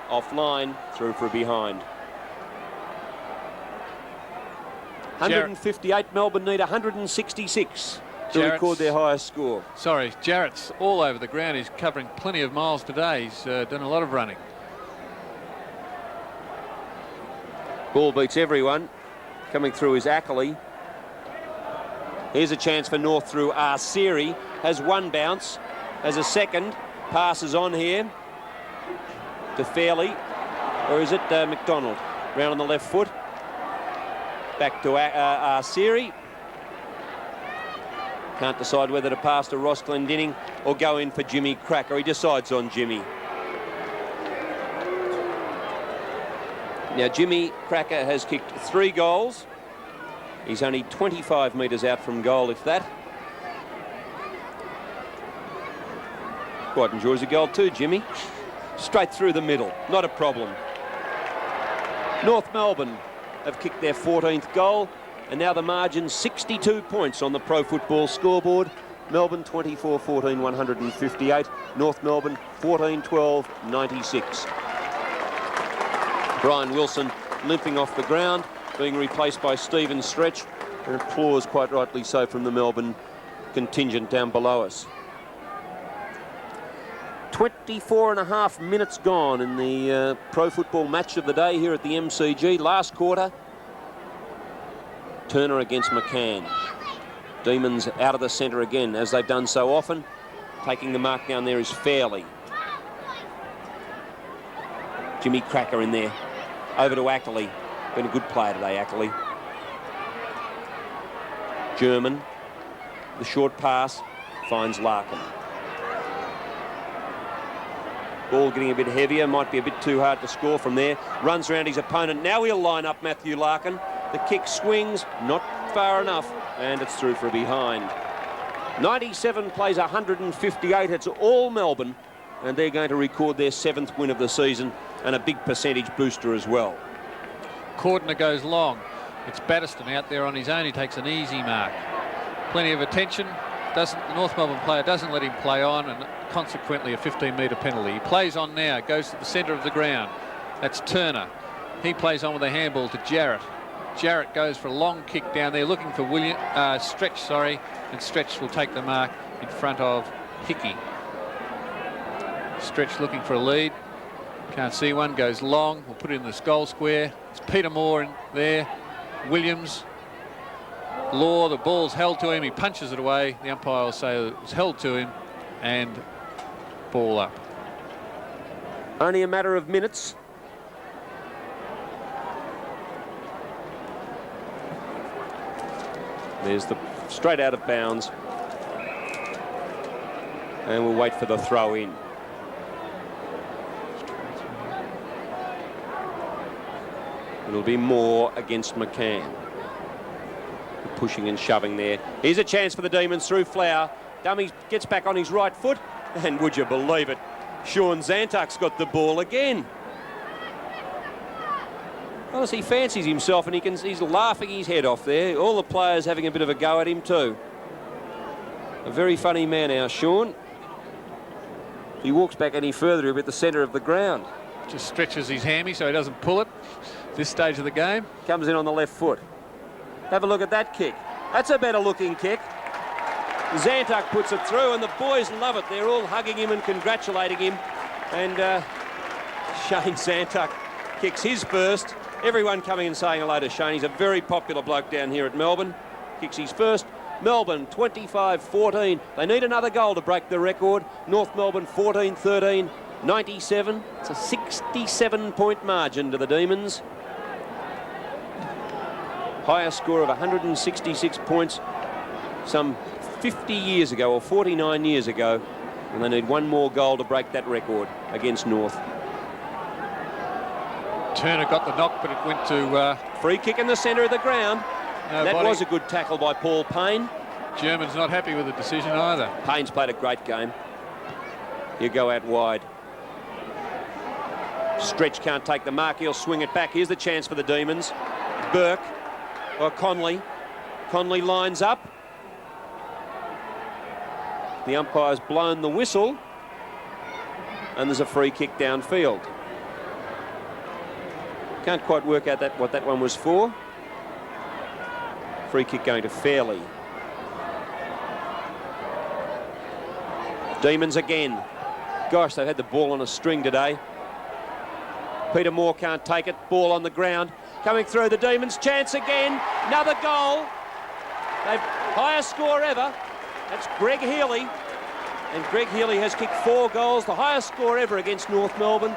Offline, through for a behind. 158, Melbourne need 166 to record their highest score. Sorry, Jarrett's all over the ground. He's covering plenty of miles today. He's done a lot of running. Ball beats everyone. Coming through is Ackley. Here's a chance for North through Arsiri. Has one bounce, has a second. Passes on here to Fairley, or is it McDonald? Round on the left foot. Back to Arsiri. Can't decide whether to pass to Ross Glendinning or go in for Jimmy Cracker. He decides on Jimmy. Now, Jimmy Cracker has kicked 3 goals. He's only 25 metres out from goal, if that. Quite enjoys a goal too, Jimmy. Straight through the middle, not a problem. North Melbourne have kicked their 14th goal, and now the margin 62 points on the Pro Football scoreboard. Melbourne 24-14, 158. North Melbourne 14-12, 96. Brian Wilson limping off the ground, being replaced by Stephen Stretch, and applause quite rightly so from the Melbourne contingent down below us. 24.5 minutes gone in the Pro Football match of the day here at the MCG. Last quarter, Turner against McCann. Demons out of the centre again, as they've done so often. Taking the mark down there is Fairley. Jimmy Cracker in there. Over to Ackley. Been a good player today, Ackley. German. The short pass finds Larkin. Ball getting a bit heavier, might be a bit too hard to score from there. Runs around his opponent. Now he'll line up Matthew Larkin. The kick swings, not far enough, and it's through for a behind. 97 plays 158. It's all Melbourne, and they're going to record their 7th win of the season and a big percentage booster as well. Cordner goes long. It's Battiston out there on his own. He takes an easy mark. Plenty of attention. The North Melbourne player doesn't let him play on, and consequently a 15-metre penalty. He plays on now, goes to the centre of the ground. That's Turner. He plays on with a handball to Jarrott. Jarrott goes for a long kick down there, looking for Stretch, and Stretch will take the mark in front of Hickey. Stretch looking for a lead. Can't see one, goes long. We'll put it in the goal square. It's Peter Moore in there. Williams. Law, the ball's held to him. He punches it away. The umpire will say it was held to him, and ball up. Only a matter of minutes. There's the straight out of bounds. And we'll wait for the throw in. It'll be Moore against McCann. Pushing and shoving there. Here's a chance for the Demons through Flower. Dummy gets back on his right foot, and would you believe it, Sean Zantuck's got the ball again. Well, he fancies himself, and he's laughing his head off there. All the players having a bit of a go at him too. A very funny man, our Sean. If he walks back any further, he'll be at the centre of the ground. Just stretches his hammy so he doesn't pull it this stage of the game. Comes in on the left foot. Have a look at that kick. That's a better looking kick. Zantuck puts it through, and the boys love it. They're all hugging him and congratulating him. And Shane Zantuck kicks his first. Everyone coming and saying hello to Shane. He's a very popular bloke down here at Melbourne. Kicks his first. Melbourne 25-14. They need another goal to break the record. North Melbourne 14-13, 97. It's a 67-point margin to the Demons. Highest score of 166 points some 50 years ago, or 49 years ago. And they need one more goal to break that record against North. Turner got the knock, but it went to... Free kick in the centre of the ground. That was a good tackle by Paul Payne. German's not happy with the decision either. Payne's played a great game. You go out wide. Stretch can't take the mark. He'll swing it back. Here's the chance for the Demons. Burke or Connolly. Connolly lines up. The umpire's blown the whistle. And there's a free kick downfield. Can't quite work out what that one was for. Free kick going to Fairley. Demons again. Gosh, they've had the ball on a string today. Peter Moore can't take it. Ball on the ground. Coming through the Demons. Chance again. Another goal. They've highest score ever. That's Greg Healy. And Greg Healy has kicked 4 goals. The highest score ever against North Melbourne.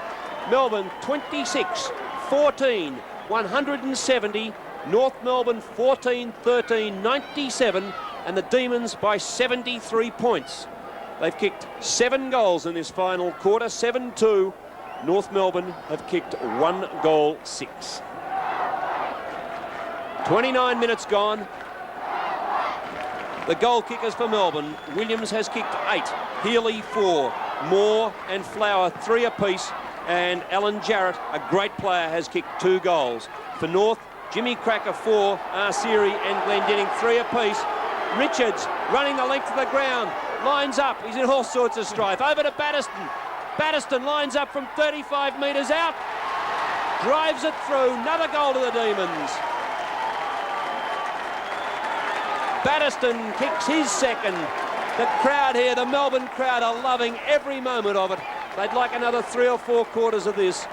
Melbourne 26-14, 170. North Melbourne 14-13, 97. And the Demons by 73 points. They've kicked 7 goals in this final quarter, 7-2. North Melbourne have kicked 1 goal, 6. 29 minutes gone. The goal kickers for Melbourne. Williams has kicked 8, Healy 4, Moore and Flower 3 apiece, and Alan Jarrott, a great player, has kicked 2 goals. For North, Jimmy Cracker 4, Arsieri and Glendinning 3 apiece. Richards running the length of the ground, lines up, he's in all sorts of strife. Over to Battiston. Battiston lines up from 35 metres out, drives it through, another goal to the Demons. Battiston kicks his second. The crowd here, the Melbourne crowd, are loving every moment of it. They'd like another 3 or 4 quarters of this.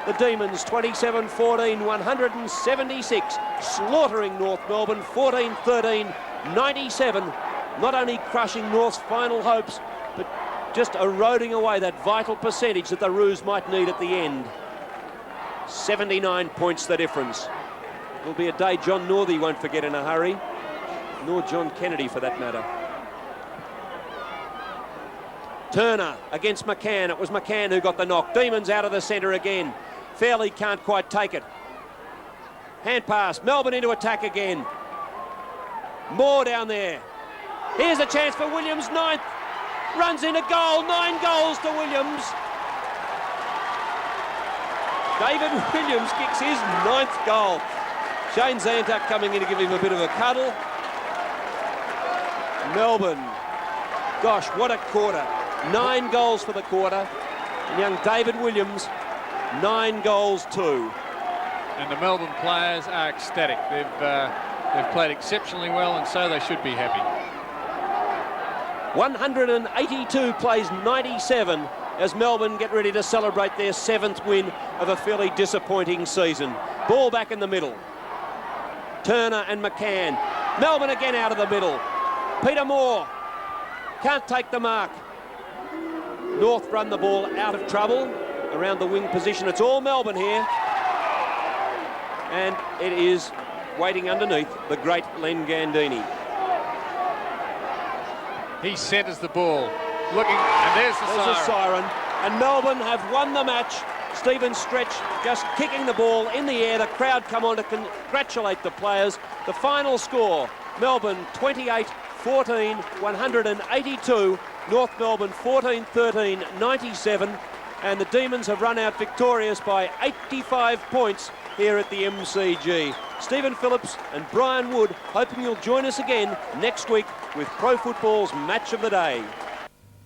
The Demons 27-14, 176, slaughtering North Melbourne 14-13, 97. Not only crushing North's final hopes, but just eroding away that vital percentage that the Roos might need at the end. 79 points the difference. It'll be a day John Northey won't forget in a hurry, nor John Kennedy for that matter. Turner against McCann. It was McCann who got the knock. Demons out of the centre again. Fairley can't quite take it. Hand pass. Melbourne into attack again. Moore down there. Here's a chance for Williams, 9th. Runs into goal. 9 goals to Williams. David Williams kicks his 9th goal. Shane Zantuck coming in to give him a bit of a cuddle. Melbourne. Gosh, what a quarter. 9 goals for the quarter. And young David Williams, 9 goals too. And the Melbourne players are ecstatic. They've played exceptionally well, and so they should be happy. 182 plays 97 as Melbourne get ready to celebrate their 7th win of a fairly disappointing season. Ball back in the middle. Turner and McCann. Melbourne again out of the middle. Peter Moore can't take the mark. North run the ball out of trouble around the wing position. It's all Melbourne here. And it is waiting underneath the great Len Gandini. He centres the ball. Looking, and there's a siren. And Melbourne have won the match. Stephen Stretch just kicking the ball in the air. The crowd come on to congratulate the players. The final score, Melbourne 28-14, 182. North Melbourne 14-13, 97. And the Demons have run out victorious by 85 points here at the MCG. Stephen Phillips and Brian Wood hoping you'll join us again next week with Pro Football's Match of the Day.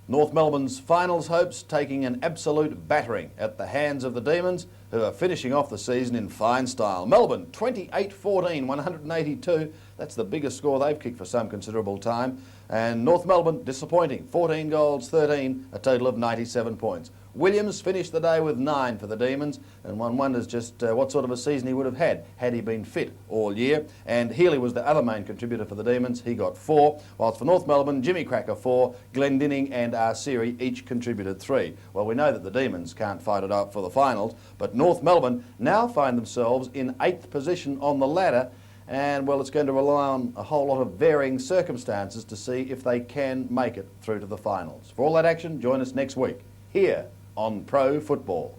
North Melbourne's finals hopes taking an absolute battering at the hands of the Demons, who are finishing off the season in fine style. Melbourne 28-14, 182. That's the biggest score they've kicked for some considerable time. And North Melbourne disappointing, 14 goals, 13, a total of 97 points. Williams finished the day with 9 for the Demons, and one wonders just what sort of a season he would have had he been fit all year. And Healy was the other main contributor for the Demons. He got 4, whilst for North Melbourne, Jimmy Cracker 4, Glendinning and Arsiri each contributed 3. Well, we know that the Demons can't fight it out for the finals, but North Melbourne now find themselves in 8th position on the ladder, and well, it's going to rely on a whole lot of varying circumstances to see if they can make it through to the finals. For all that action, join us next week here on Pro Football.